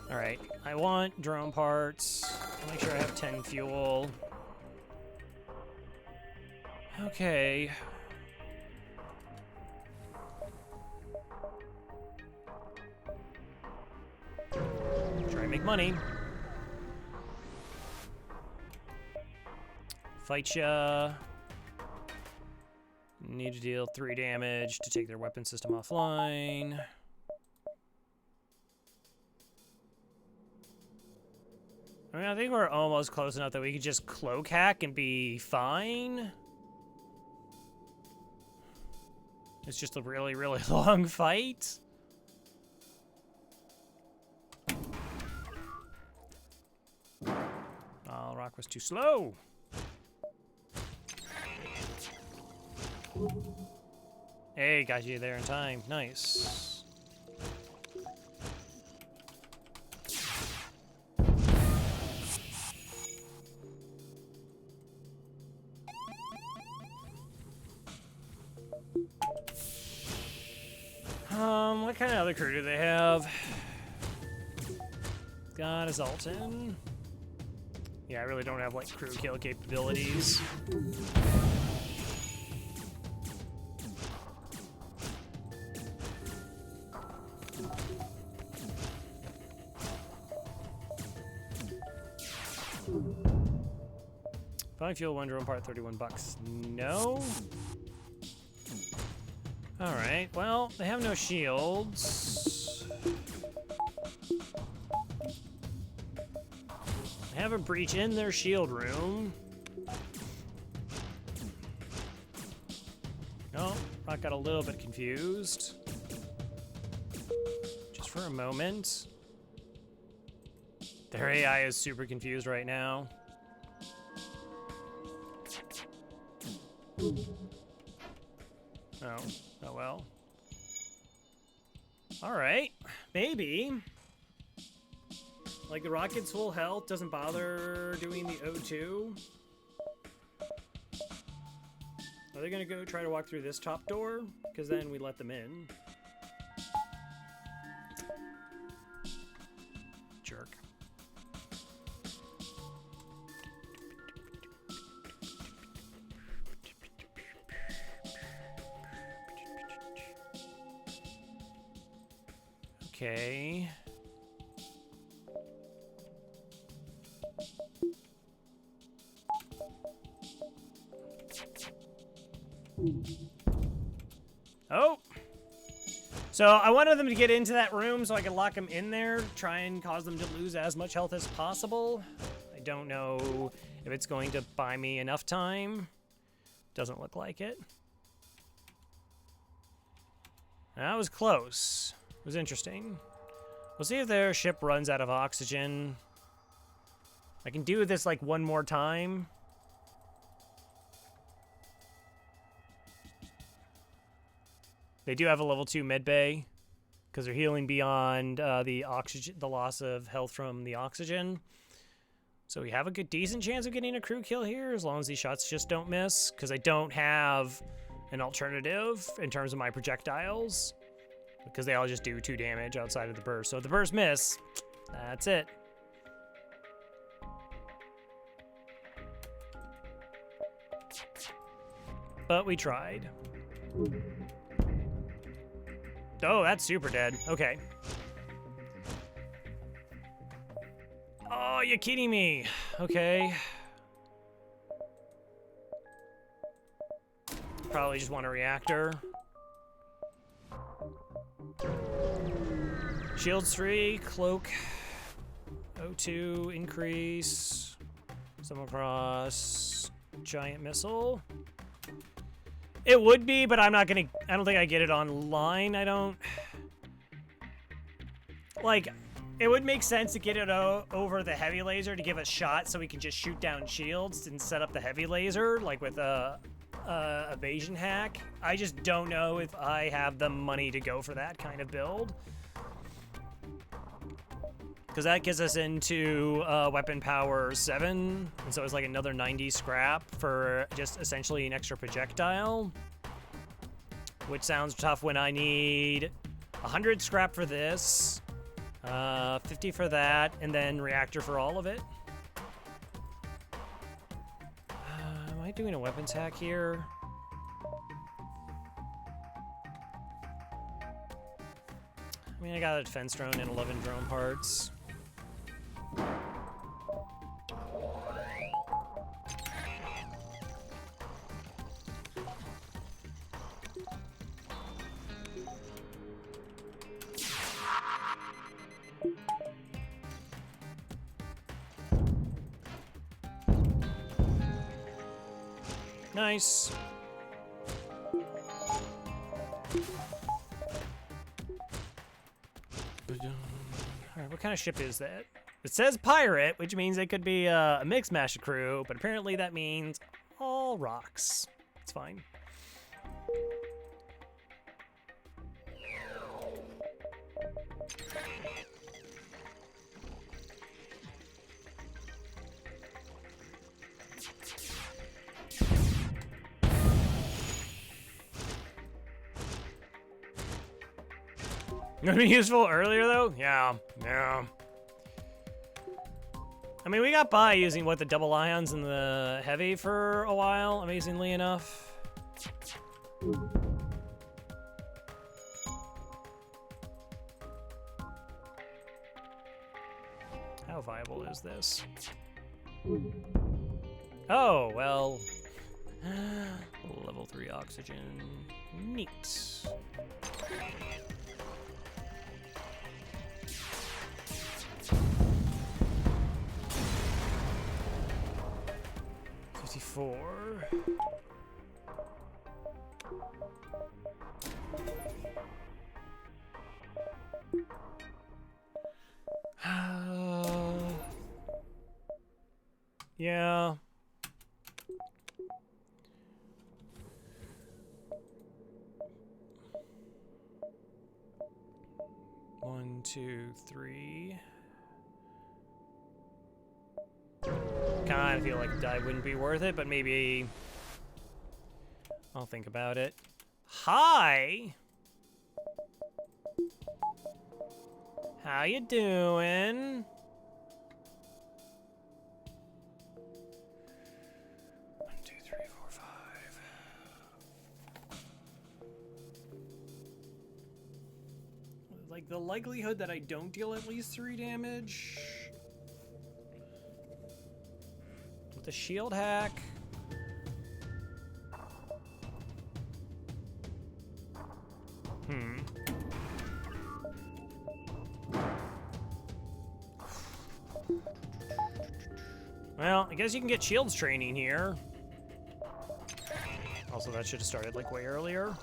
All right, I want drone parts. I'll make sure I have 10 fuel. Okay. Try and make money. Fight ya. Need to deal 3 damage to take their weapon system offline. I mean, I think we're almost close enough that we could just cloak hack and be fine. It's just a really, really long fight. Oh, rock was too slow. Hey, got you there in time. Nice. What kind of other crew do they have? Got a Zoltan. Yeah, I really don't have, like, crew kill capabilities. Find fuel, 1 drone part, $31. No. All right. Well, they have no shields. They have a breach in their shield room. Oh, Rock got a little bit confused. Just for a moment. Their AI is super confused right now. Oh, oh well. All right, maybe. Like the rocket's full health doesn't bother doing the O2. Are they gonna go try to walk through this top door? Because then we let them in. Jerk. Okay. Oh! So I wanted them to get into that room so I could lock them in there, try and cause them to lose as much health as possible. I don't know if it's going to buy me enough time. Doesn't look like it. That was close. It was interesting. We'll see if their ship runs out of oxygen. I can do this like one more time. They do have a level 2 med bay because they're healing beyond the oxygen, the loss of health from the oxygen. So we have a decent chance of getting a crew kill here as long as these shots just don't miss, because I don't have an alternative in terms of my projectiles. because they all just do 2 damage outside of the burst. So if the burst miss, that's it. But we tried. Oh, that's super dead. Okay. Oh, you're kidding me. Okay. Probably just want a reactor. Shields 3, cloak. O2, increase. Summon cross. Giant missile. It would be, but I don't think I get it online. Like, it would make sense to get it over the heavy laser to give a shot so we can just shoot down shields and set up the heavy laser, like with a evasion hack. I just don't know if I have the money to go for that kind of build. Because that gets us into weapon power 7, and so it's like another 90 scrap for just essentially an extra projectile. Which sounds tough when I need 100 scrap for this, 50 for that, and then reactor for all of it. Am I doing a weapons hack here? I mean, I got a defense drone and 11 drone parts. Nice. Alright, what kind of ship is that? It says pirate, which means it could be a mixed master crew, but apparently that means all rocks. It's fine. Gonna be useful earlier though? Yeah. I mean, we got by using, what, the double ions and the heavy for a while, amazingly enough. How viable is this? Oh, well. Level 3 oxygen. Neat. Four. Yeah. One, two, three. Kind of feel like a dive wouldn't be worth it, but maybe I'll think about it. Hi! How you doing? 1, 2, 3, 4, 5. Like, the likelihood that I don't deal at least 3 damage with the shield hack. Well, I guess you can get shields training here. Also, that should have started like way earlier.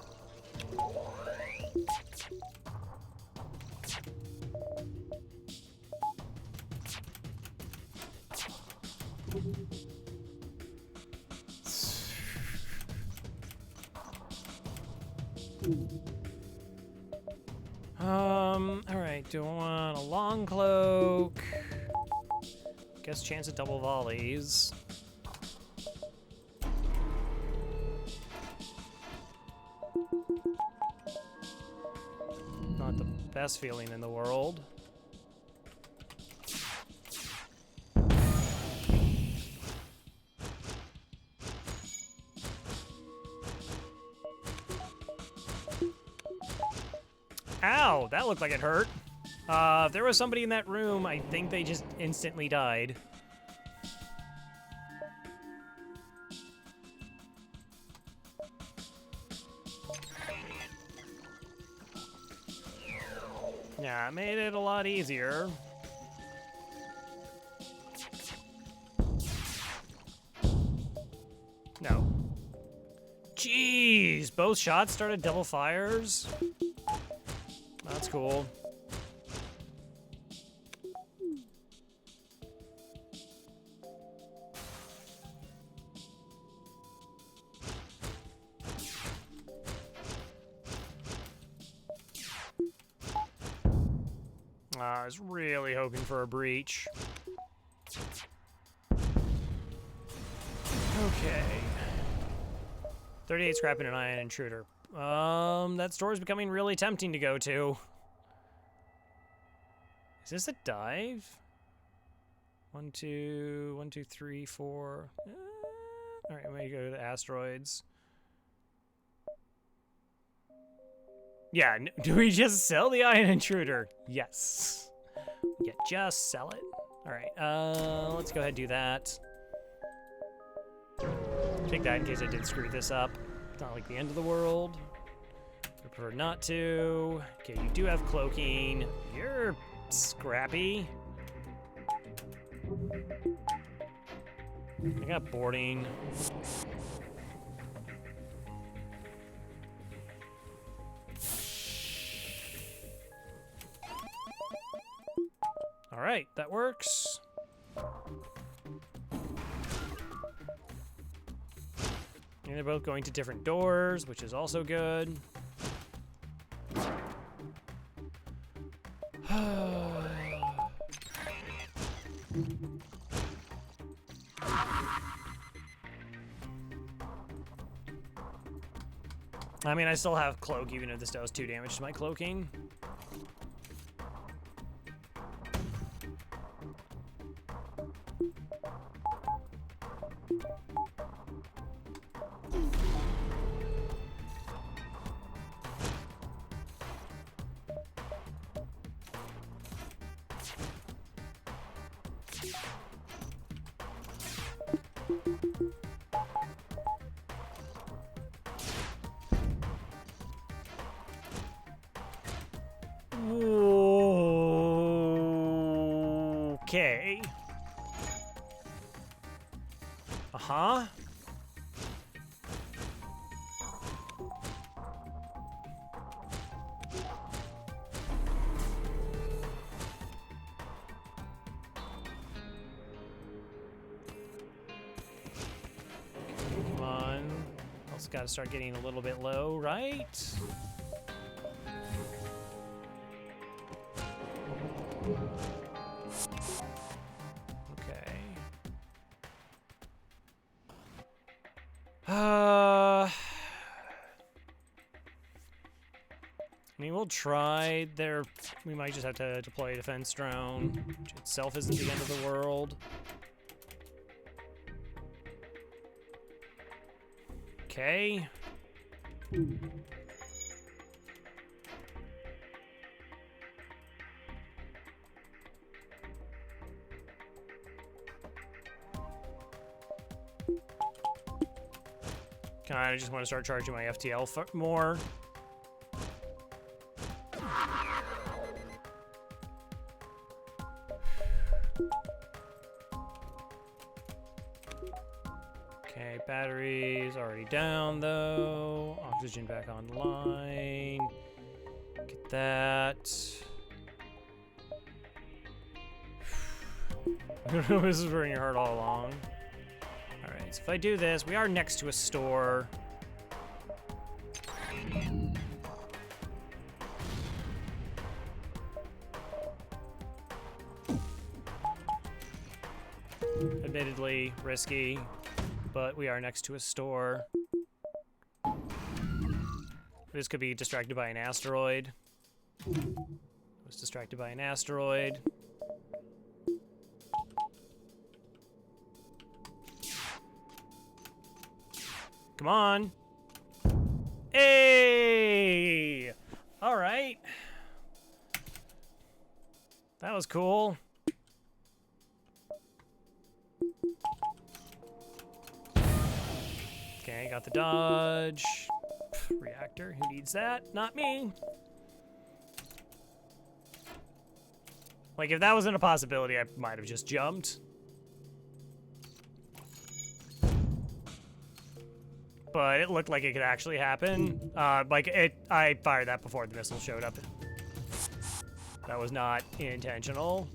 Alright, do I want a long cloak? Guess chance at double volleys. Best feeling in the world. Ow, that looked like it hurt. If there was somebody in that room, I think they just instantly died. Yeah, it made it a lot easier. No. Jeez, both shots started double fires? That's cool. I was really hoping for a breach. Okay. 38 scrap and an ion intruder. That store is becoming really tempting to go to. Is this a dive? 1, 2, 1, 2, 3, 4. All right, I'm gonna go to asteroids. Yeah, do we just sell the ion intruder? Yes. Yeah, just sell it. All right, let's go ahead and do that. Take that in case I did screw this up. It's not like the end of the world. I prefer not to. Okay, you do have cloaking. You're scrappy. I got boarding. All right, that works. And they're both going to different doors, which is also good. I mean, I still have cloak, even if this does 2 damage to my cloaking. Okay. Uh-huh. Come on. Also got to start getting a little bit low, right? I mean, we'll try there. We might just have to deploy a defense drone, which itself isn't the end of the world. Okay. I just want to start charging my FTL more. Okay, batteries already down though. Oxygen back online. Get that. This is burning your heart all along. Alright, so if I do this, we are next to a store. Admittedly risky, but we are next to a store. This could be distracted by an asteroid. distracted by an asteroid. Come on. Hey! All right. That was cool. Okay, got the dodge. Reactor, who needs that? Not me. Like, if that wasn't a possibility, I might have just jumped. But it looked like it could actually happen. I fired that before the missile showed up. That was not intentional.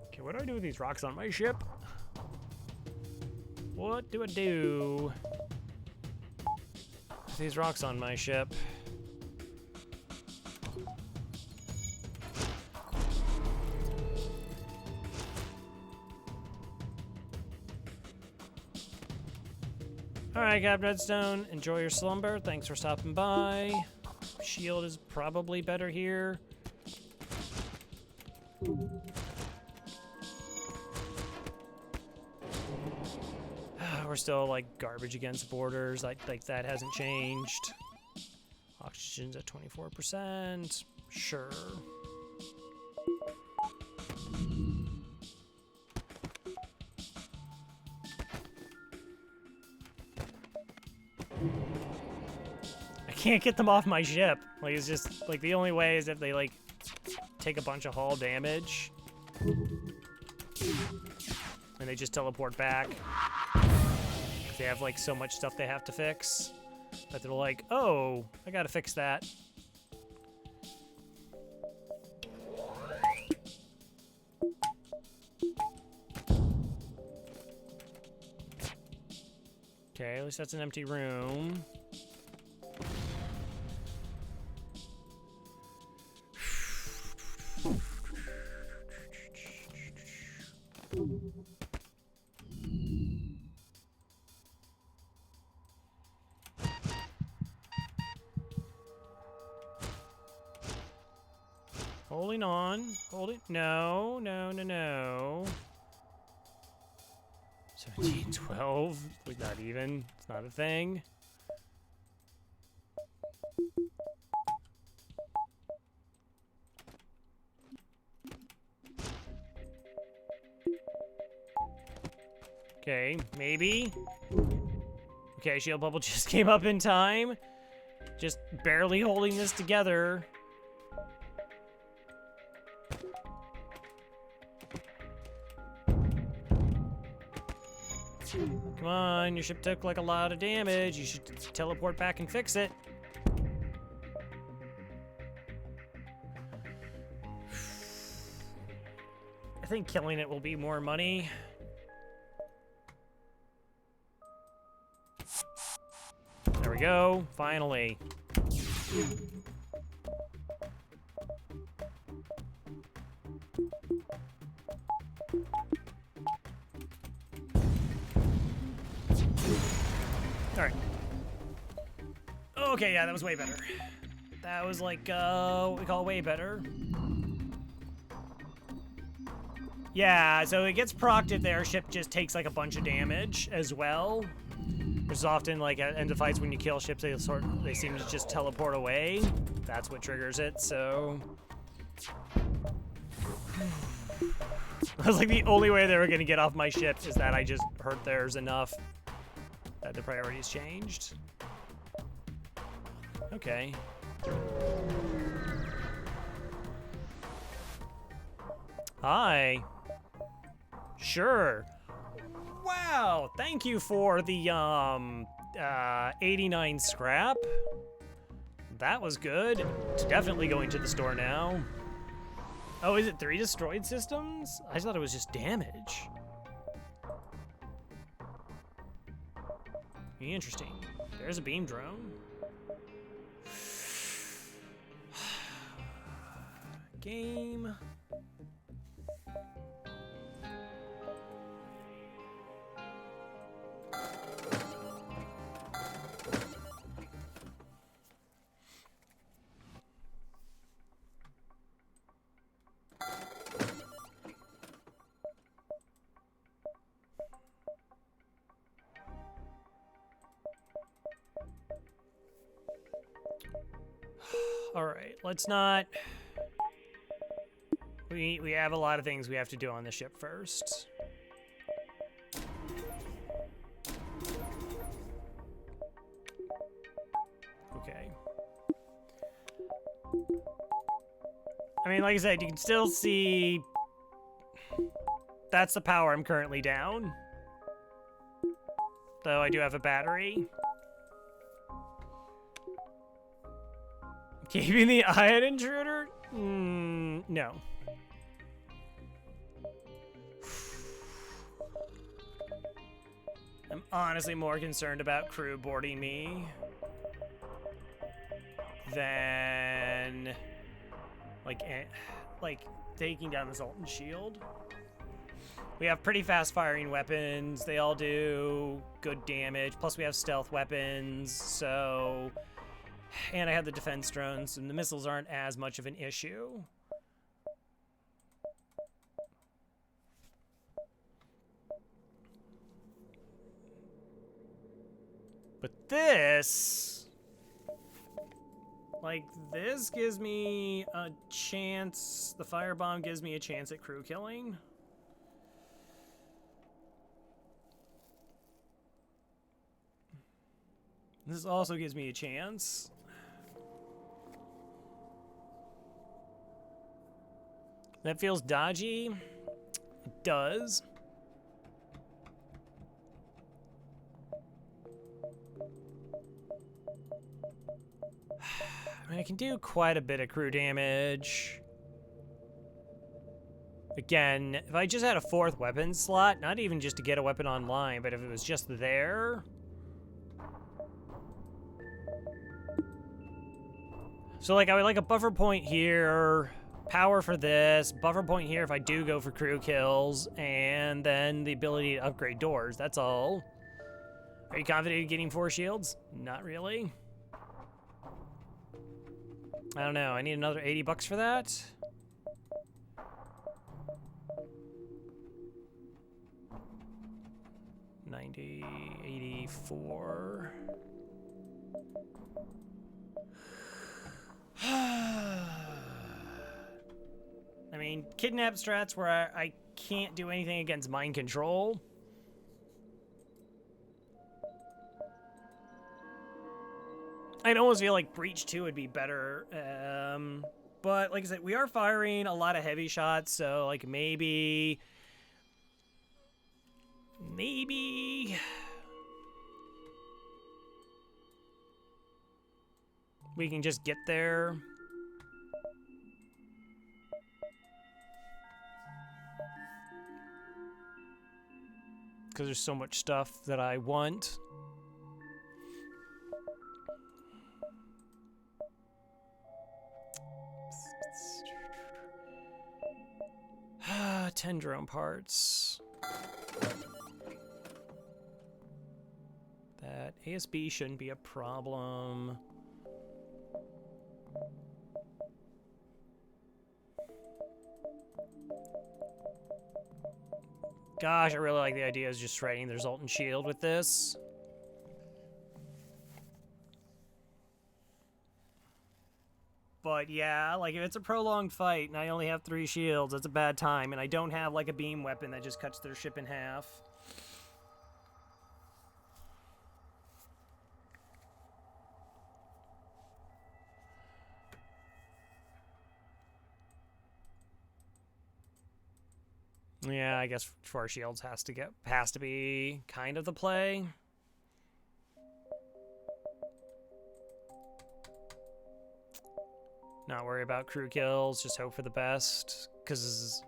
Okay, what do I do with these rocks on my ship? What do I do with these rocks on my ship? Alright, Captain Redstone, enjoy your slumber. Thanks for stopping by. Shield is probably better here. We're still like garbage against borders. Like that hasn't changed. Oxygen's at 24%. Sure. I can't get them off my ship. Like, it's just like the only way is if they like take a bunch of hull damage and they just teleport back. They have like so much stuff they have to fix that they're like, oh, I gotta fix that. Okay, at least that's an empty room. Holding on. Holding. No, no, no, no. 17, 12. Like, not even. It's not a thing. Okay, maybe. Okay, shield bubble just came up in time. Just barely holding this together. Come on, your ship took like a lot of damage. You should teleport back and fix it. I think killing it will be more money. There we go, finally. Alright. Okay, yeah, that was way better. That was like, what we call way better. Yeah, so it gets procced if their ship just takes like a bunch of damage as well. Which is often like at end of fights when you kill ships, they seem to just teleport away. That's what triggers it, so... I was like, the only way they were gonna get off my ship is that I just hurt theirs enough that the priorities changed. Okay. Hi. Sure. Wow, thank you for the 89 scrap. That was good. It's definitely going to the store now. Oh, is it 3 destroyed systems? I thought it was just damage. Interesting. There's a beam drone. game. All right, let's not. We have a lot of things we have to do on the ship first. Okay. I mean, like I said, you can still see that's the power I'm currently down. Though I do have a battery. Keeping the eye on intruder? No. I'm honestly more concerned about crew boarding me than like taking down the Sultan shield. We have pretty fast firing weapons. They all do good damage. Plus we have stealth weapons, so... And I have the defense drones, and the missiles aren't as much of an issue. But this... Like, this gives me a chance... The firebomb gives me a chance at crew killing. This also gives me a chance. That feels dodgy. It does. I mean, I can do quite a bit of crew damage. Again, if I just had a 4th weapon slot, not even just to get a weapon online, but if it was just there... So, like, I would like a buffer point here, power for this, buffer point here if I do go for crew kills, and then the ability to upgrade doors. That's all. Are you confident in getting 4 shields? Not really. I don't know. I need another $80 for that. $90, $84. I mean, kidnap strats where I can't do anything against mind control. I'd almost feel like Breach 2 would be better. But like I said, we are firing a lot of heavy shots, so like maybe we can just get there. Because there's so much stuff that I want. Ah, 10 drone parts. That ASB shouldn't be a problem. Gosh, I really like the idea of just threatening the Sultan shield with this. But yeah, like if it's a prolonged fight and I only have 3 shields, that's a bad time. And I don't have like a beam weapon that just cuts their ship in half. Yeah, I guess 4 shields has to be kind of the play. Not worry about crew kills, just hope for the best. Because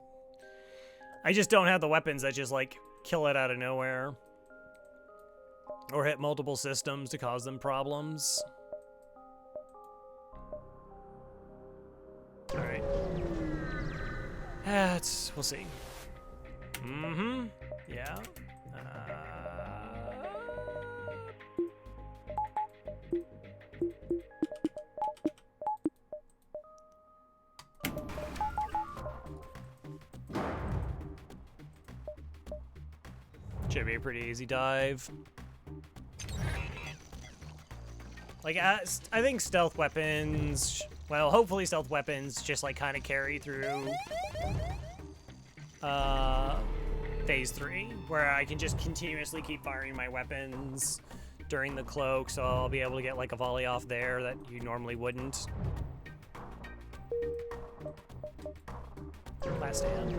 I just don't have the weapons that just, like, kill it out of nowhere. Or hit multiple systems to cause them problems. Alright. We'll see. Mm-hmm. Yeah. Should be a pretty easy dive. Like, I think stealth weapons, well, hopefully stealth weapons just, like, kind of carry through phase 3, where I can just continuously keep firing my weapons during the cloak, so I'll be able to get, like, a volley off there that you normally wouldn't. Last stand.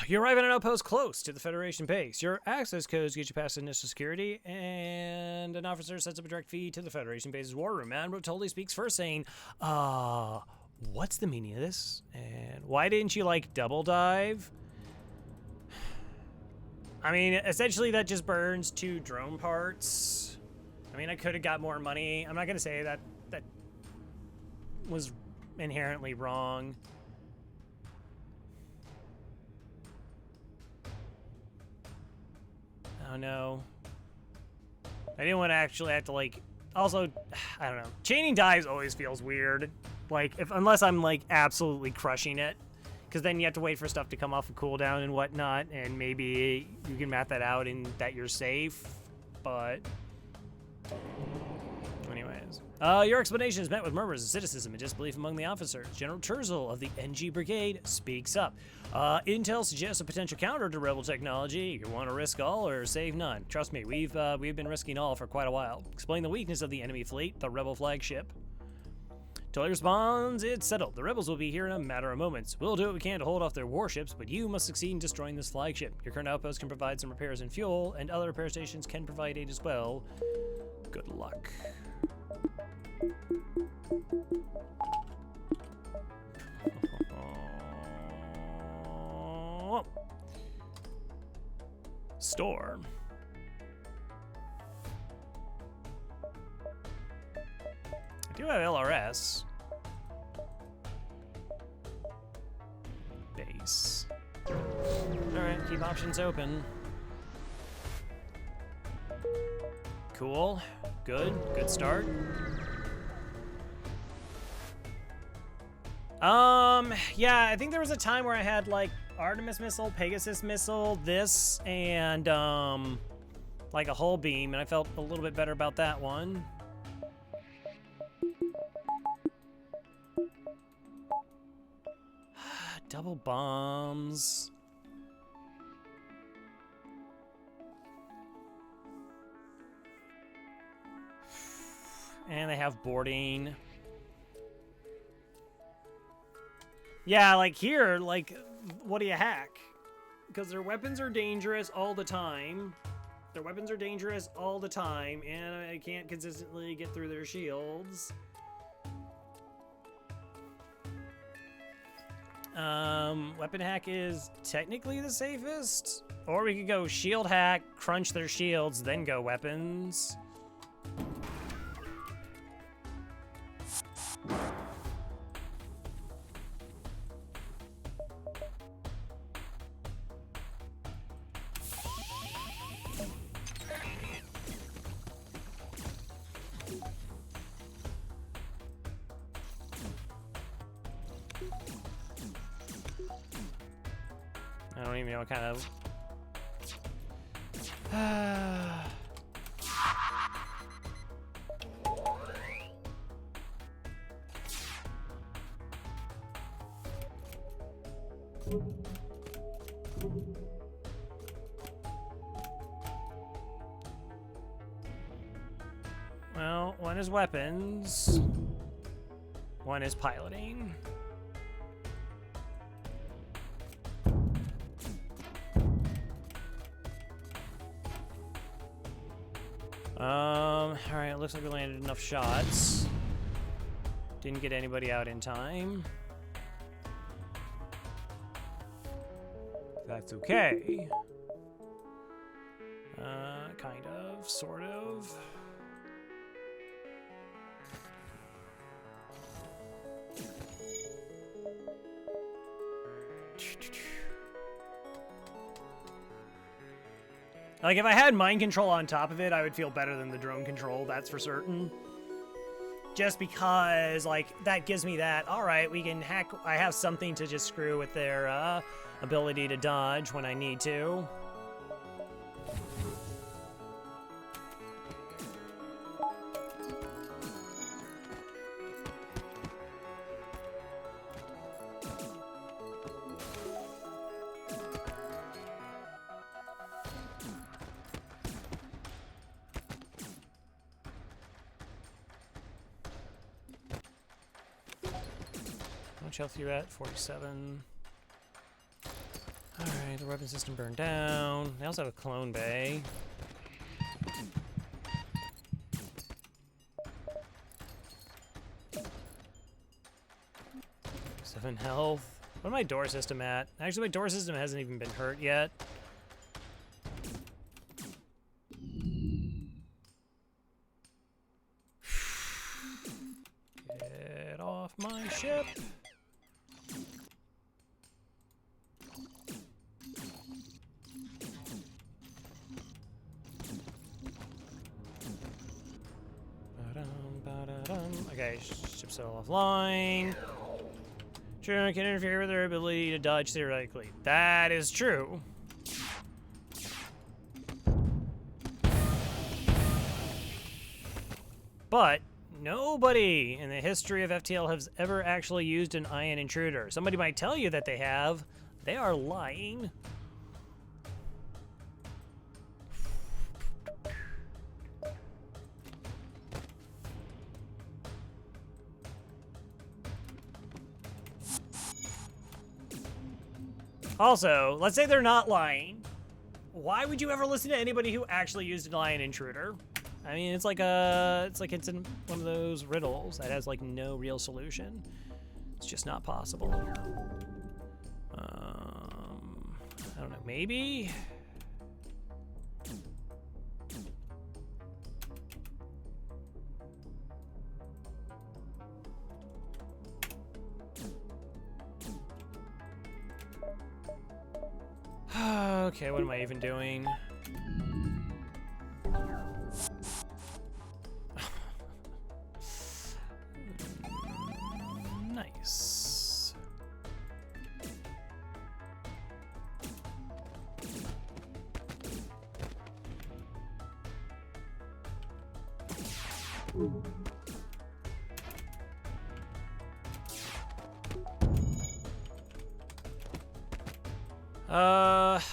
You arrive at an outpost close to the Federation base. Your access codes get you past initial security, and an officer sets up a direct feed to the Federation base's war room. Admiral totally speaks first, saying, what's the meaning of this? And why didn't you, like, double dive? I mean, essentially that just burns 2 drone parts. I mean, I could have got more money. I'm not going to say that that was inherently wrong. Oh no. I didn't want to actually have to, like, also, I don't know. Chaining dives always feels weird. Like, unless I'm, like, absolutely crushing it. Because then you have to wait for stuff to come off of cooldown and whatnot, and maybe you can map that out and that you're safe, but anyways. Your explanation is met with murmurs of cynicism and disbelief among the officers. General Terzel of the Engi Brigade speaks up. Intel suggests a potential counter to rebel technology. You want to risk all or save none? Trust me, we've been risking all for quite a while. Explain the weakness of the enemy fleet, the rebel flagship. Tully responds, it's settled. The rebels will be here in a matter of moments. We'll do what we can to hold off their warships, but you must succeed in destroying this flagship. Your current outpost can provide some repairs and fuel, and other repair stations can provide aid as well. Good luck. Store. I do have LRS. Base. Alright, keep options open. Cool. Good. Good start. Yeah, I think there was a time where I had, like, Artemis missile, Pegasus missile, this, and, like a hull beam, and I felt a little bit better about that one. Double bombs. And they have boarding. Yeah, like here, like, what do you hack? Because their weapons are dangerous all the time. Their weapons are dangerous all the time, and I can't consistently get through their shields. Weapon hack is technically the safest. Or we could go shield hack, crunch their shields, then go weapons. I don't even know what kind of... Well, one is weapons. One is piloting. Alright, it looks like we landed enough shots. Didn't get anybody out in time. That's okay. Kind of, sort of. Like, if I had mind control on top of it, I would feel better than the drone control, that's for certain. Just because, like, that gives me that, alright, we can hack, I have something to just screw with their ability to dodge when I need to. How much health are you at? 47. Alright, the weapon system burned down. They also have a clone bay. Seven health. What am my door system at? Actually, my door system hasn't even been hurt yet. Get off my ship. Okay, ship's still offline. Sure, can interfere with their ability to dodge theoretically. That is true. But nobody in the history of FTL has ever actually used an ion intruder. Somebody might tell you that they have. They are lying. Also, let's say they're not lying. Why would you ever listen to anybody who actually used an ion intruder? I mean, it's like it's in one of those riddles that has like no real solution. It's just not possible. I don't know, maybe? Okay, what am I even doing? Nice.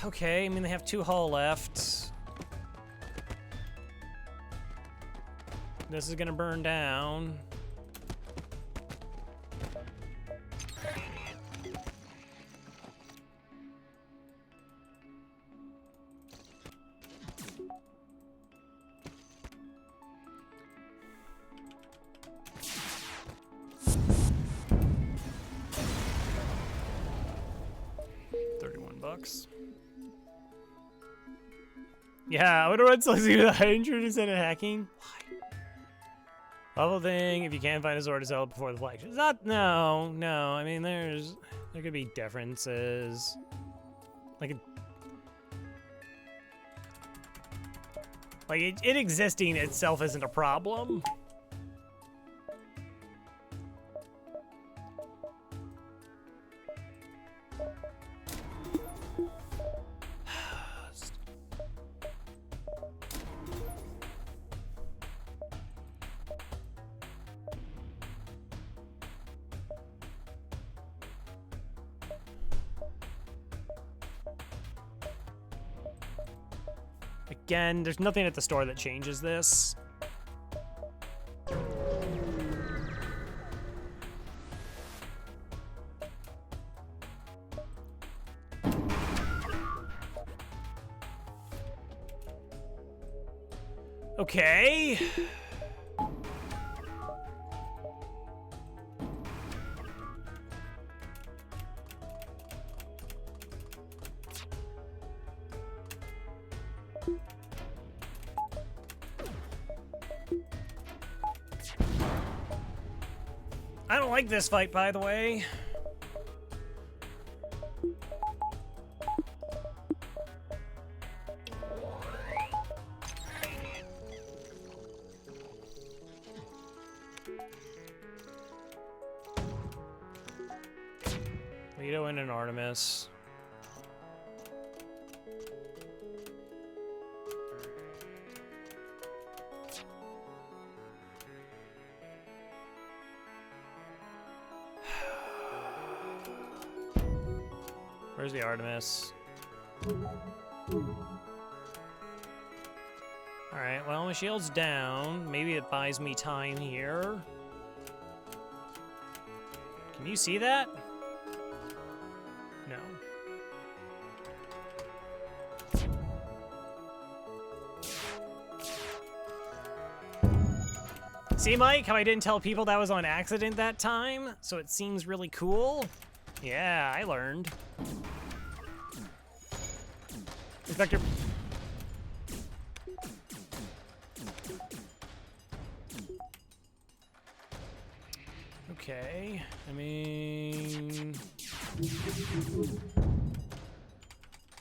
Okay, I mean, they have 2 hull left. This is gonna burn down. $31. Yeah, I wonder what's like the high intruder instead of hacking. Why? Level thing, if you can't find a sword to sell it before the flagship. It's not, no. I mean, there could be differences. Like it existing itself isn't a problem. Again, there's nothing at the store that changes this. Okay. I don't like this fight, by the way. Torpedo and an Artemis. Where's the Artemis? Alright, well, my shield's down. Maybe it buys me time here. Can you see that? No. See, Mike, how I didn't tell people that was on accident that time? So it seems really cool? Yeah, I learned. Inspector. Okay, I mean...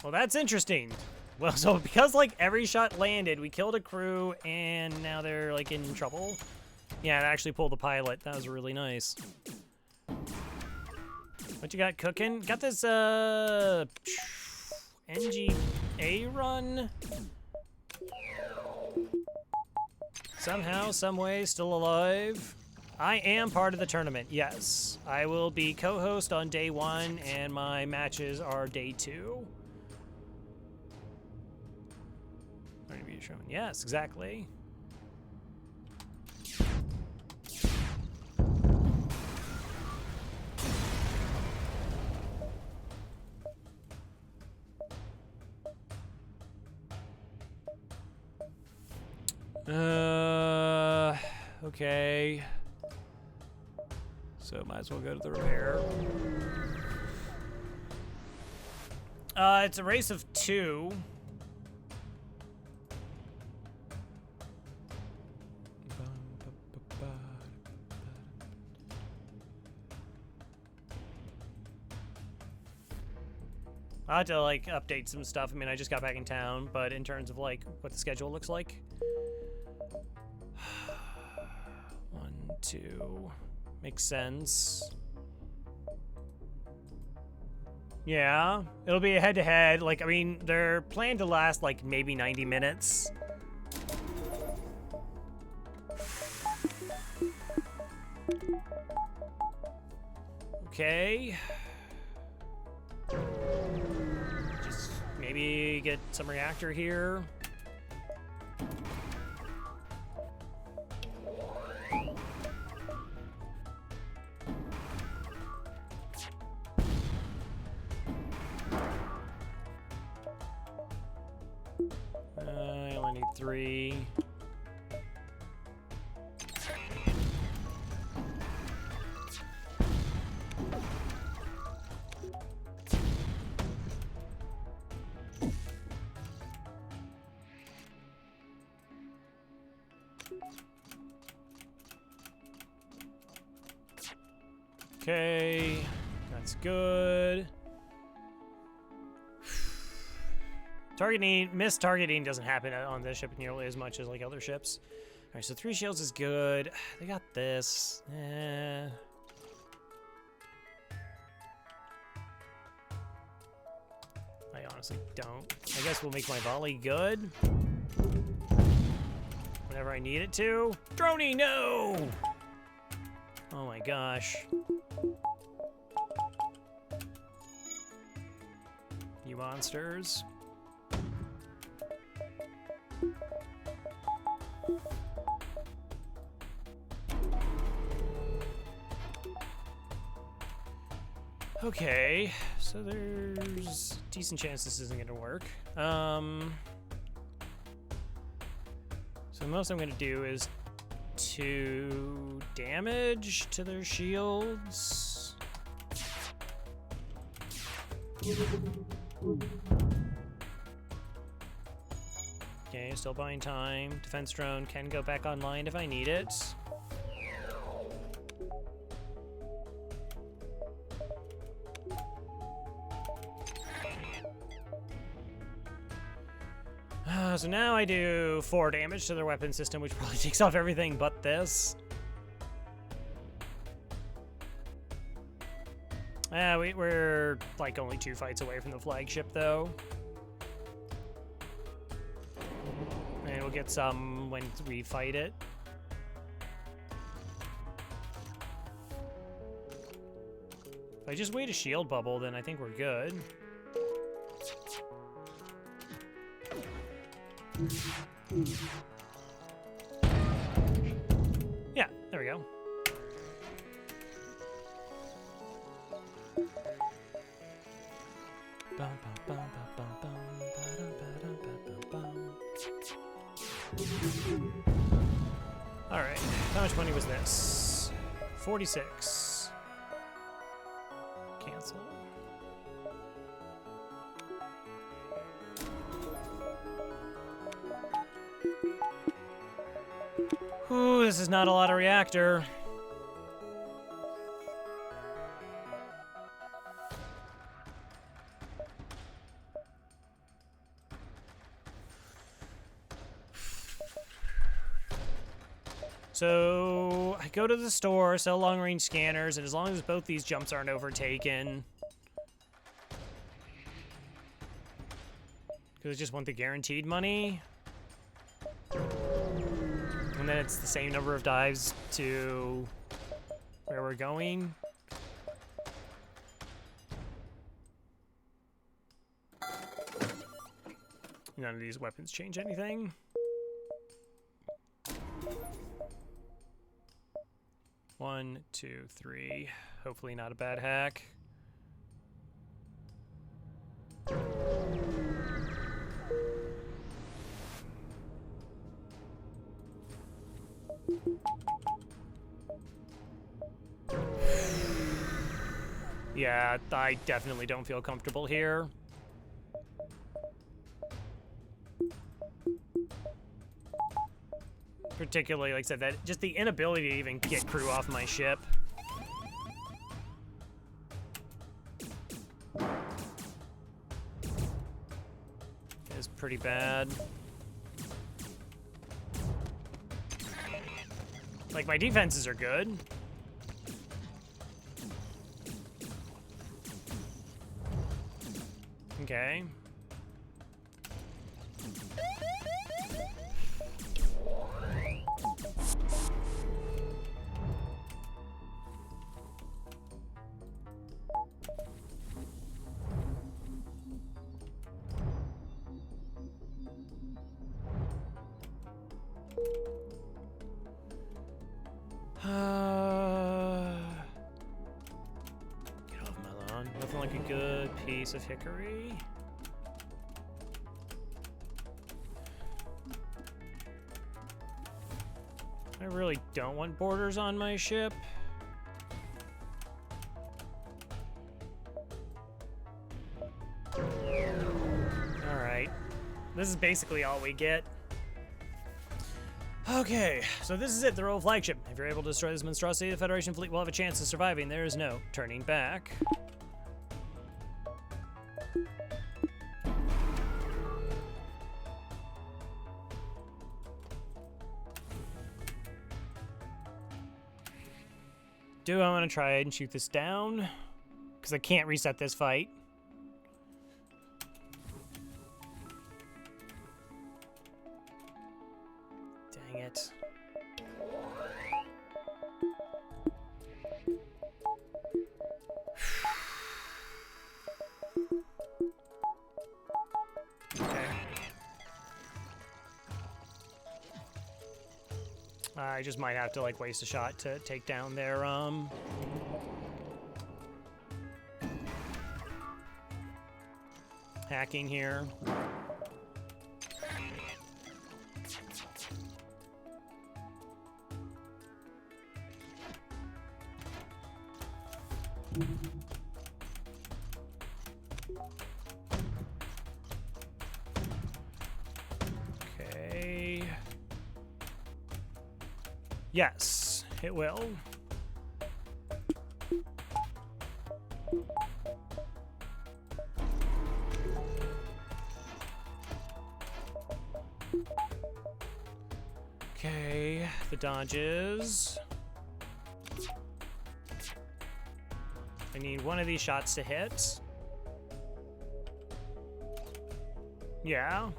Well, that's interesting. Well, so because, like, every shot landed, we killed a crew, and now they're, like, in trouble. Yeah, it actually pulled the pilot. That was really nice. What you got cooking? Got this, Engi A run? Somehow, some way, still alive. I am part of the tournament, yes. I will be co-host on day 1, and my matches are day 2. Yes, exactly. Okay. So might as well go to the repair. It's a race of 2. I'll have to, like, update some stuff. I mean, I just got back in town, but in terms of, like, what the schedule looks like. 1, 2. Makes sense. Yeah, it'll be a head-to-head. Like, I mean, they're planned to last, like, maybe 90 minutes. Okay. Just maybe get some reactor here. I only need 3. Okay, that's good. Missed targeting doesn't happen on this ship nearly as much as like other ships. All right, so 3 shields is good. They got this. I honestly don't. I guess we'll make my volley good. Whenever I need it to. Droney, no! Oh my gosh. You monsters. Okay, so there's a decent chance this isn't gonna work. So the most I'm gonna do is 2 damage to their shields. Okay, still buying time. Defense drone can go back online if I need it. So now I do 4 damage to their weapon system, which probably takes off everything but this. We're like only 2 fights away from the flagship, though. And we'll get some when we fight it. If I just wait a shield bubble, then I think we're good. Yeah, there we go. All right, how much money was this? 46. Cancel. Ooh, this is not a lot of reactor. So I go to the store, sell long-range scanners, and as long as both these jumps aren't overtaken, because I just want the guaranteed money, and then it's the same number of dives to where we're going. None of these weapons change anything. One, two, three. Hopefully not a bad hack. Yeah, I definitely don't feel comfortable here. Particularly, like I said, that just the inability to even get crew off my ship. Is pretty bad. Like, my defenses are good. Okay. Get off my lawn. Nothing like a good piece of hickory. I really don't want borders on my ship. Alright. This is basically all we get. Okay, so this is it, the Royal Flagship. If you're able to destroy this monstrosity, the Federation fleet will have a chance of surviving. There is no turning back. Do I want to try and shoot this down? Because I can't reset this fight. Dang it. Okay. I just might have to like waste a shot to take down their hacking here. Okay. Yes, it will. Okay, the dodges. I need one of these shots to hit. Yeah.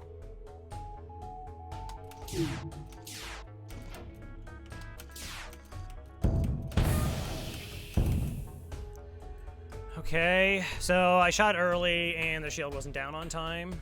Okay, so I shot early and the shield wasn't down on time.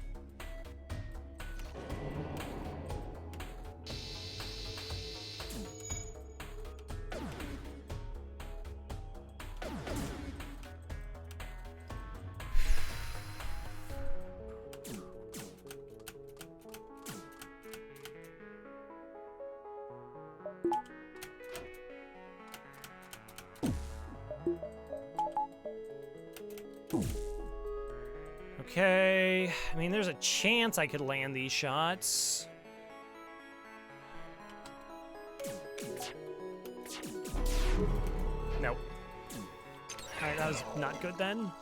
Okay, I mean, there's a chance I could land these shots. Nope. Alright, that was not good then.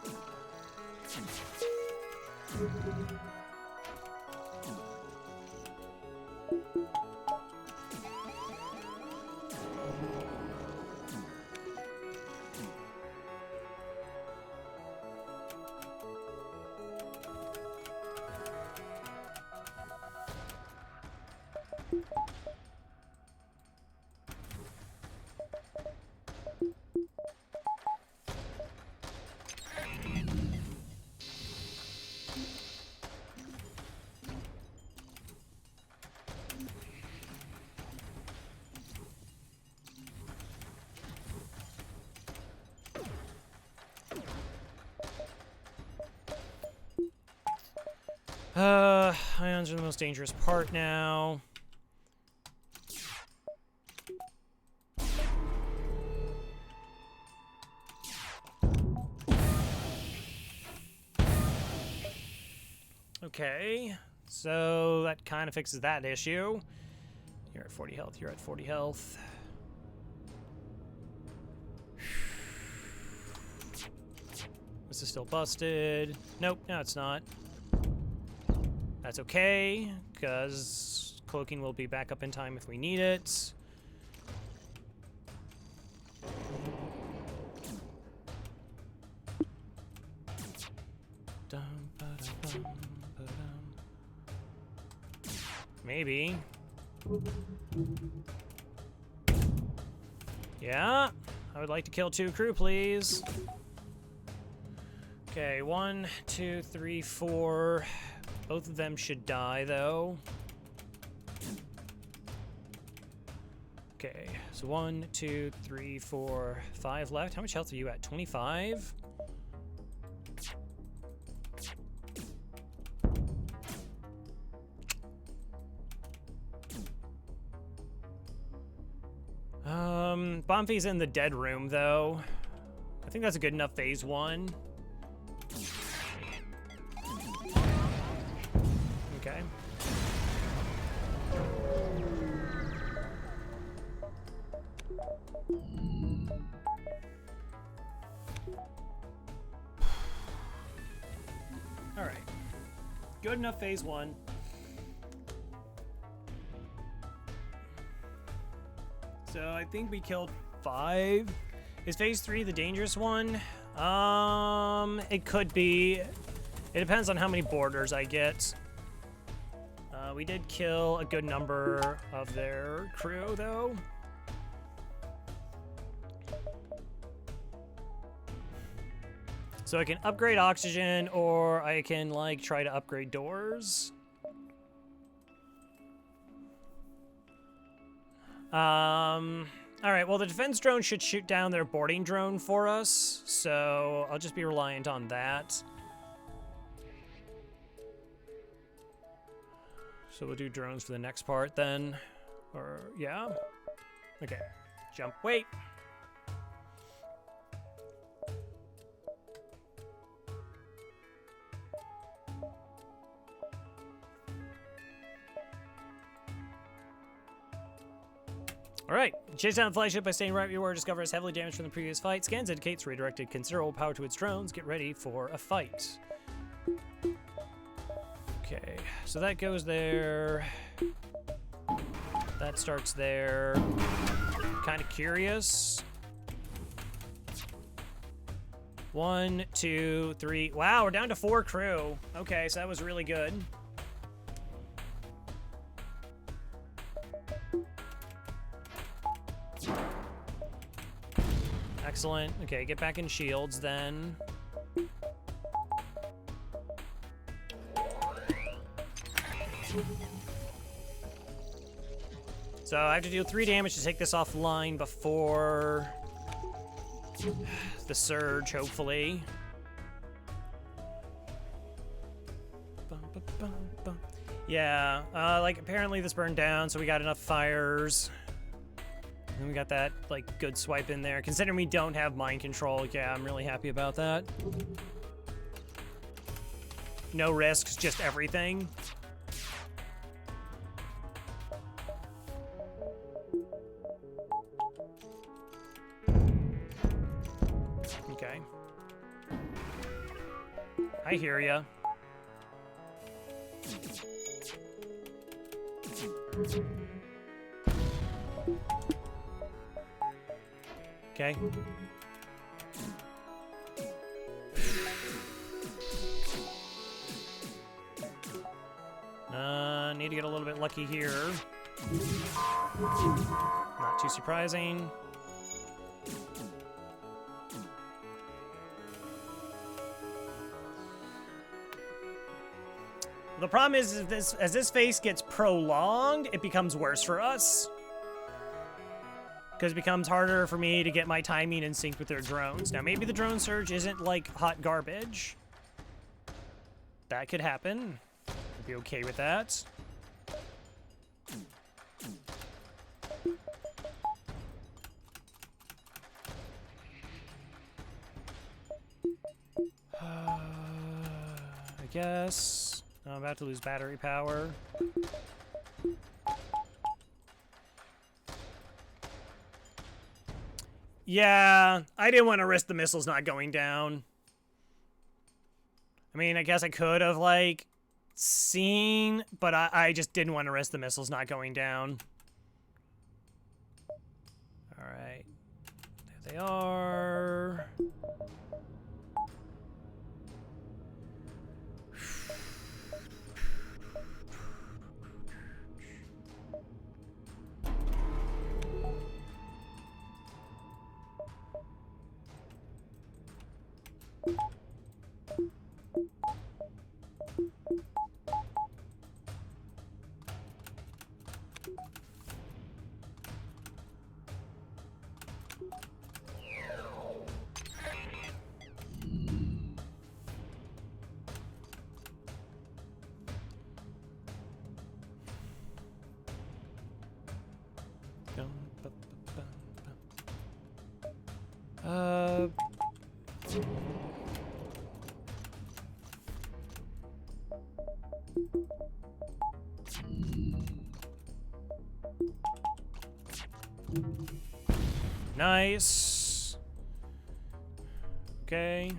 Ions are the most dangerous part now. Okay, so that kind of fixes that issue. You're at 40 health, you're at 40 health. This is still busted. Nope, no it's not. That's okay, because cloaking will be back up in time if we need it. Maybe. Yeah, I would like to kill 2 crew, please. Okay, 1, 2, 3, 4. Both of them should die, though. Okay, so 1, 2, 3, 4, 5 left. How much health are you at? 25? Bonfi's in the dead room, though. I think that's a good enough phase 1. Okay. All right. Good enough phase 1. So I think we killed 5. Is phase 3 the dangerous one? It could be. It depends on how many borders I get. We did kill a good number of their crew, though. So I can upgrade oxygen, or I can, like, try to upgrade doors. Alright, well, the defense drone should shoot down their boarding drone for us, so I'll just be reliant on that. So we'll do drones for the next part then. Or, yeah? Okay. Jump, wait! Alright, chase down the flagship by staying right where you are. Discover it's heavily damaged from the previous fight. Scans indicates redirected considerable power to its drones. Get ready for a fight. Okay, so that goes there. That starts there. Kind of curious. 1, 2, 3. Wow, we're down to 4 crew. Okay, so that was really good. Excellent. Okay, get back in shields then. So I have to deal 3 damage to take this offline before the surge, hopefully. Yeah, like apparently this burned down, so we got enough fires. And we got that, like, good swipe in there. Considering we don't have mind control, yeah, I'm really happy about that. No risks, just everything. Okay. I hear ya. Okay. Need to get a little bit lucky here. Not too surprising. The problem is, as this phase gets prolonged, it becomes worse for us. Because it becomes harder for me to get my timing in sync with their drones. Now, maybe the drone surge isn't, like, hot garbage. That could happen. I'd be okay with that. I guess. I'm about to lose battery power. Yeah, I didn't want to risk the missiles not going down. I mean, I guess I could have, like, seen, but I just didn't want to risk the missiles not going down. Alright. There they are. Nice. Okay.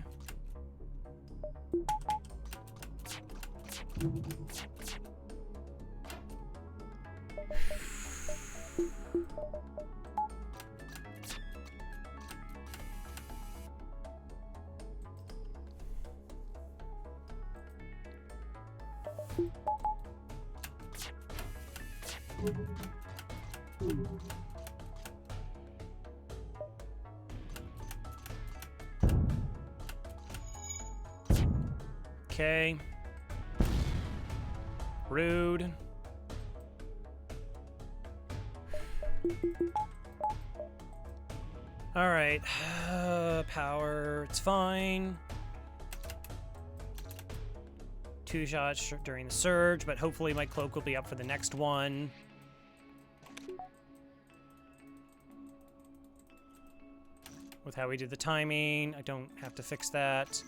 Okay. Rude. All right. Power. It's fine. 2 shots during the surge, but hopefully my cloak will be up for the next one. With how we did the timing, I don't have to fix that.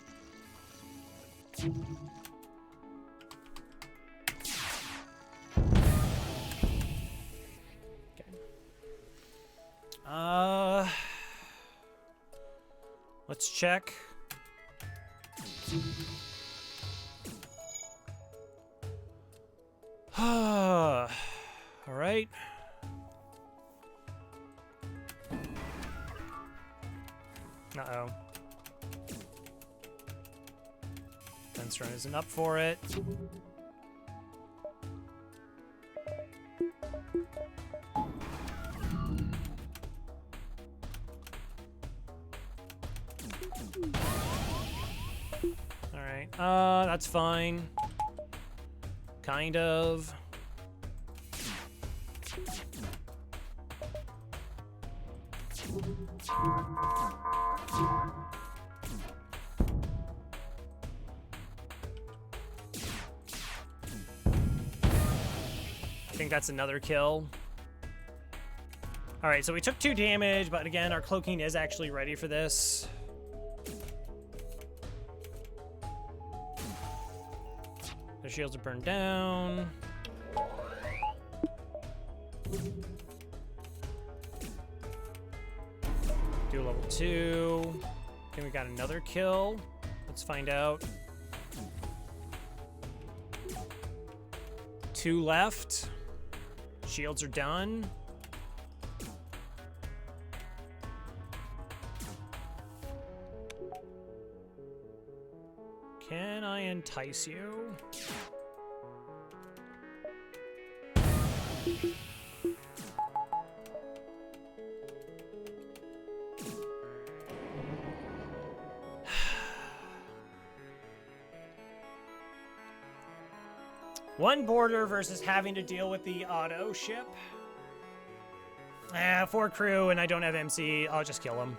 Okay. Let's check. All right. Uh-oh. Defense run isn't up for it. Alright, that's fine. Kind of. I think that's another kill. Alright, so we took 2 damage, but again, our cloaking is actually ready for this. Their shields are burned down. Do level 2. Then we got another kill. Let's find out. 2 left. Shields are done. Can I entice you? One border versus having to deal with the auto ship. 4 crew and I don't have MC. I'll just kill him.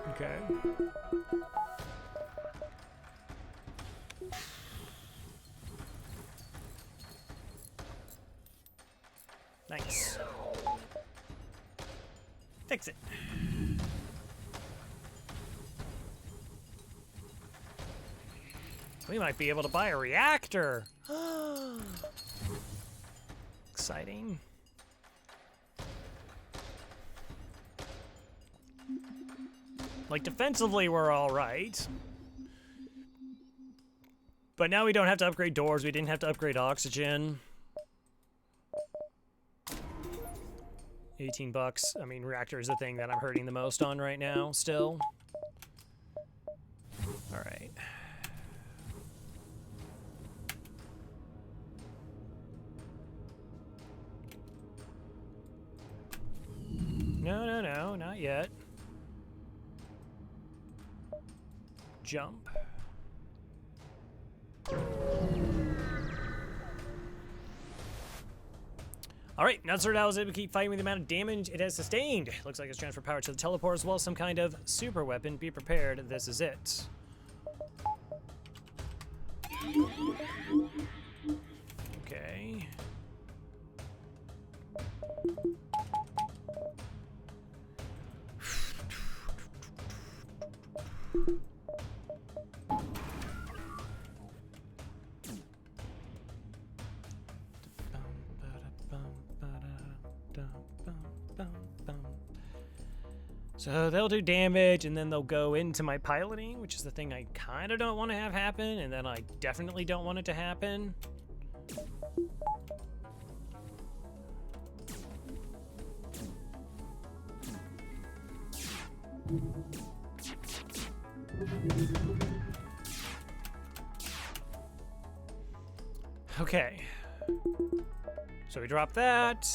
Okay. Nice. Fix it. We might be able to buy a reactor. Exciting. Like, defensively, we're all right. But now we don't have to upgrade doors. We didn't have to upgrade oxygen. 18 bucks. I mean, reactor is the thing that I'm hurting the most on right now, still. All right. No, not yet. Jump. Alright, now that was able to keep fighting with the amount of damage it has sustained. Looks like it's transferred power to the teleport as well as some kind of super weapon. Be prepared, this is it. Okay. So they'll do damage, and then they'll go into my piloting, which is the thing I kind of don't want to have happen, and then I definitely don't want it to happen. Okay. So we drop that.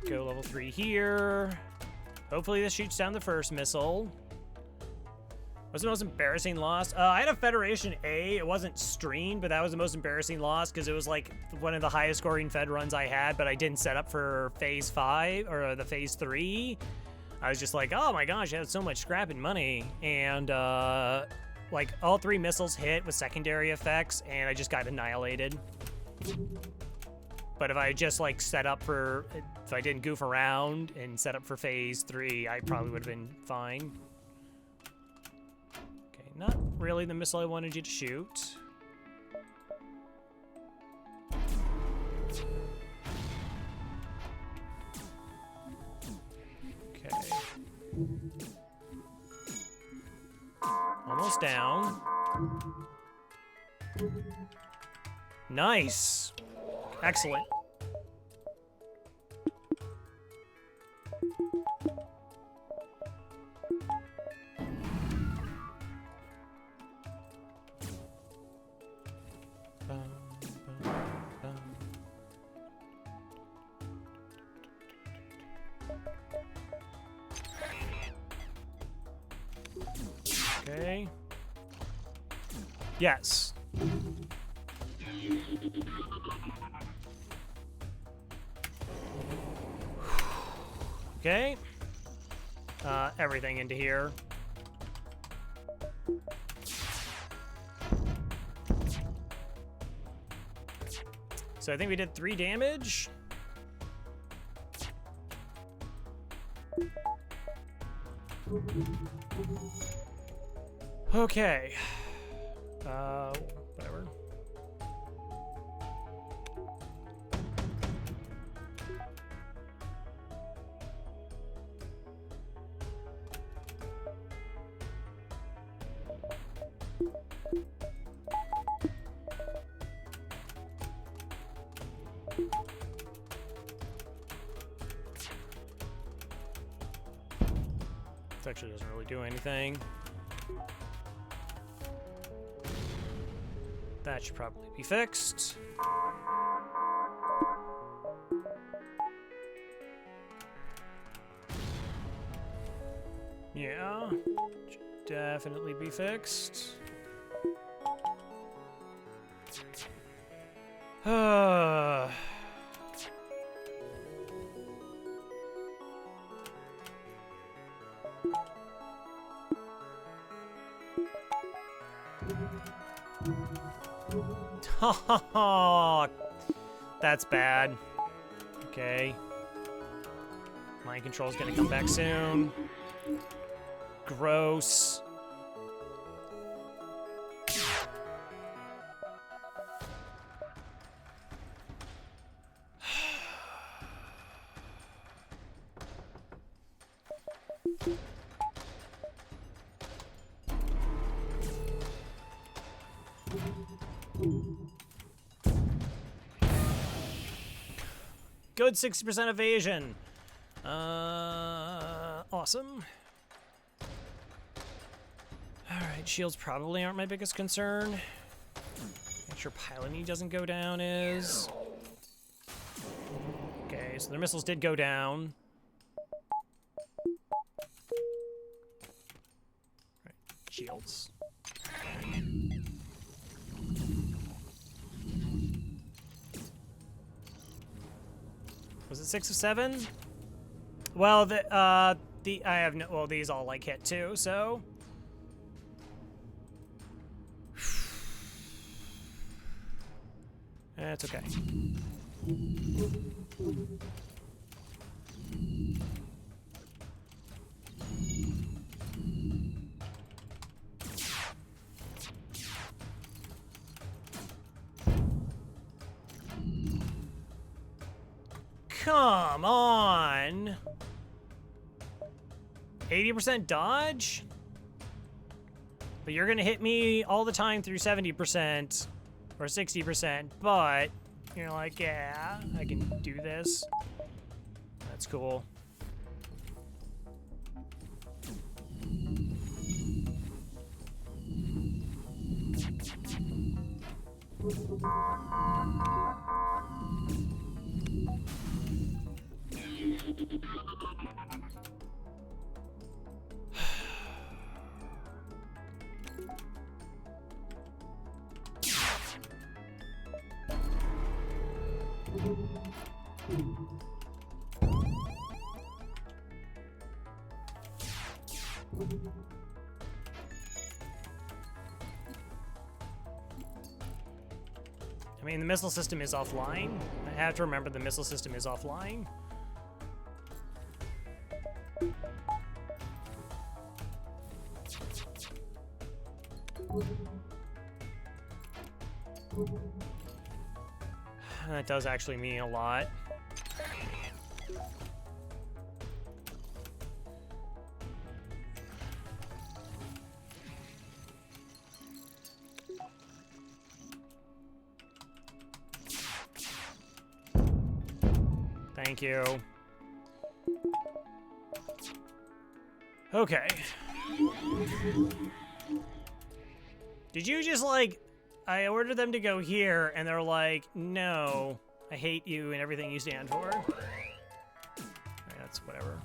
Go level 3 here. Hopefully this shoots down the first missile. What's the most embarrassing loss? I had a Federation A. It wasn't streamed, but that was the most embarrassing loss because it was like one of the highest scoring Fed runs I had, but I didn't set up for phase 5 or the phase 3. I was just like, oh my gosh, I had so much scrap and money. And like all 3 missiles hit with secondary effects and I just got annihilated. But if I just like set up for, if I didn't goof around and set up for phase 3, I probably would have been fine. Okay, not really the missile I wanted you to shoot. Okay. almost down. Nice. Excellent. Okay. Yes. Okay. Everything into here. So I think we did 3 damage. Okay. Whatever. This actually doesn't really do anything. That should probably be fixed. Yeah, should definitely be fixed. That's bad. Okay. Mind control's gonna come back soon. Gross. Good 60% evasion. Awesome. Alright, shields probably aren't my biggest concern. Make sure piloting doesn't go down is. Okay, so their missiles did go down. Right, shields. Was it 6 of 7? Well, I have no. Well, these all like hit too, so. That's okay. Come on. 80% dodge? But you're gonna hit me all the time through 70% or 60%, but you're like, yeah, I can do this. That's cool. I mean, the missile system is offline. I have to remember the missile system is offline. That does actually mean a lot. Thank you. Okay. Did you just, like... I ordered them to go here, and they're like, no, I hate you and everything you stand for. Alright, that's whatever.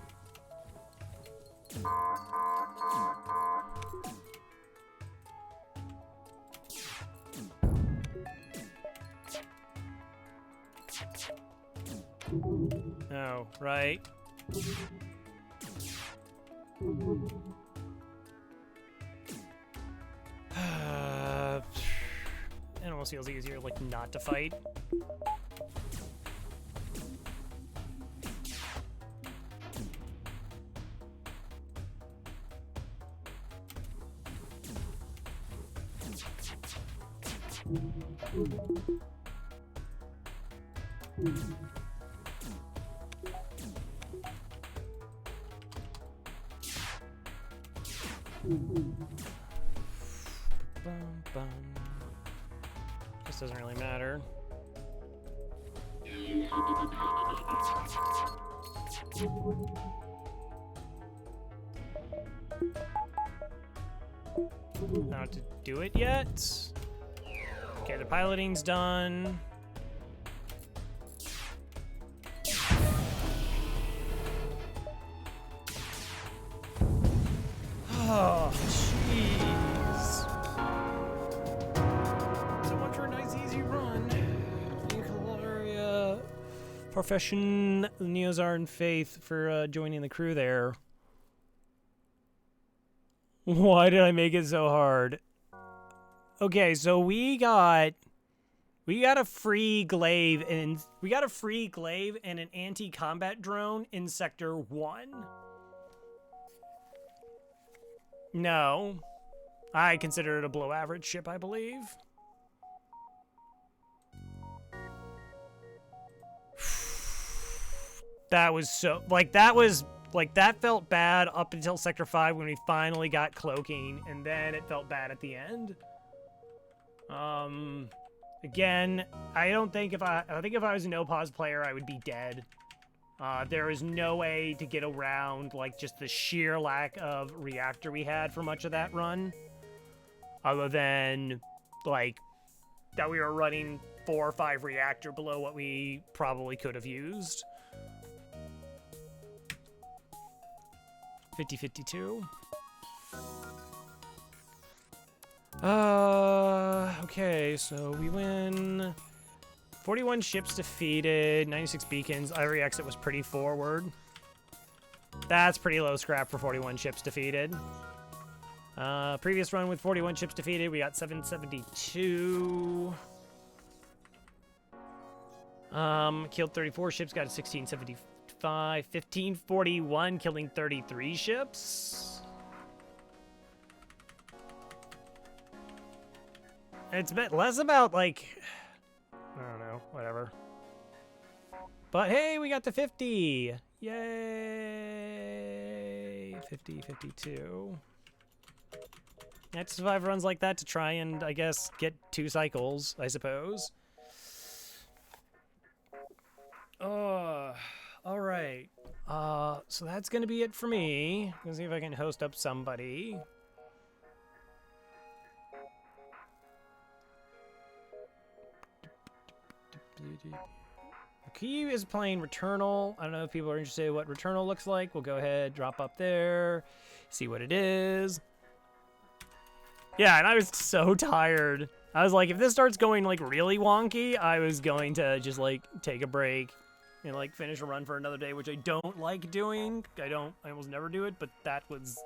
Oh, right. It almost feels easier, like, not to fight. Bum, bum. This doesn't really matter. Not to do it yet. Okay, the piloting's done. Oh, jeez. So much for a nice, easy run. Hilaria, Profession, Neozar, and Faith for joining the crew there. Why did I make it so hard? Okay, so we got a free glaive and an anti-combat drone in Sector 1. No. I consider it a below average ship, I believe. That was so, that felt bad up until Sector 5 when we finally got cloaking, and then it felt bad at the end. Again, I think if I was a no-pause player, I would be dead. There is no way to get around, like, just the sheer lack of reactor we had for much of that run. Other than, like, that we were running 4 or 5 reactor below what we probably could have used. 50-52. Okay, so we win 41 ships defeated, 96 beacons. Every exit was pretty forward. That's pretty low scrap for 41 ships defeated. Previous run with 41 ships defeated, we got 772. Killed 34 ships, got a 1675. 1541, killing 33 ships. It's a bit less about, like, I don't know, whatever. But hey, we got to 50. Yay. 50, 52. I have to survive runs like that to try and, I guess, get 2 cycles, I suppose. All right. So that's gonna be it for me. Let's see if I can host up somebody. Key is playing Returnal. I don't know if people are interested in what Returnal looks like. We'll go ahead, drop up there, see what it is. Yeah, and I was so tired. I was like, if this starts going, like, really wonky, I was going to just, like, take a break and, like, finish a run for another day, which I don't like doing. I almost never do it, but that was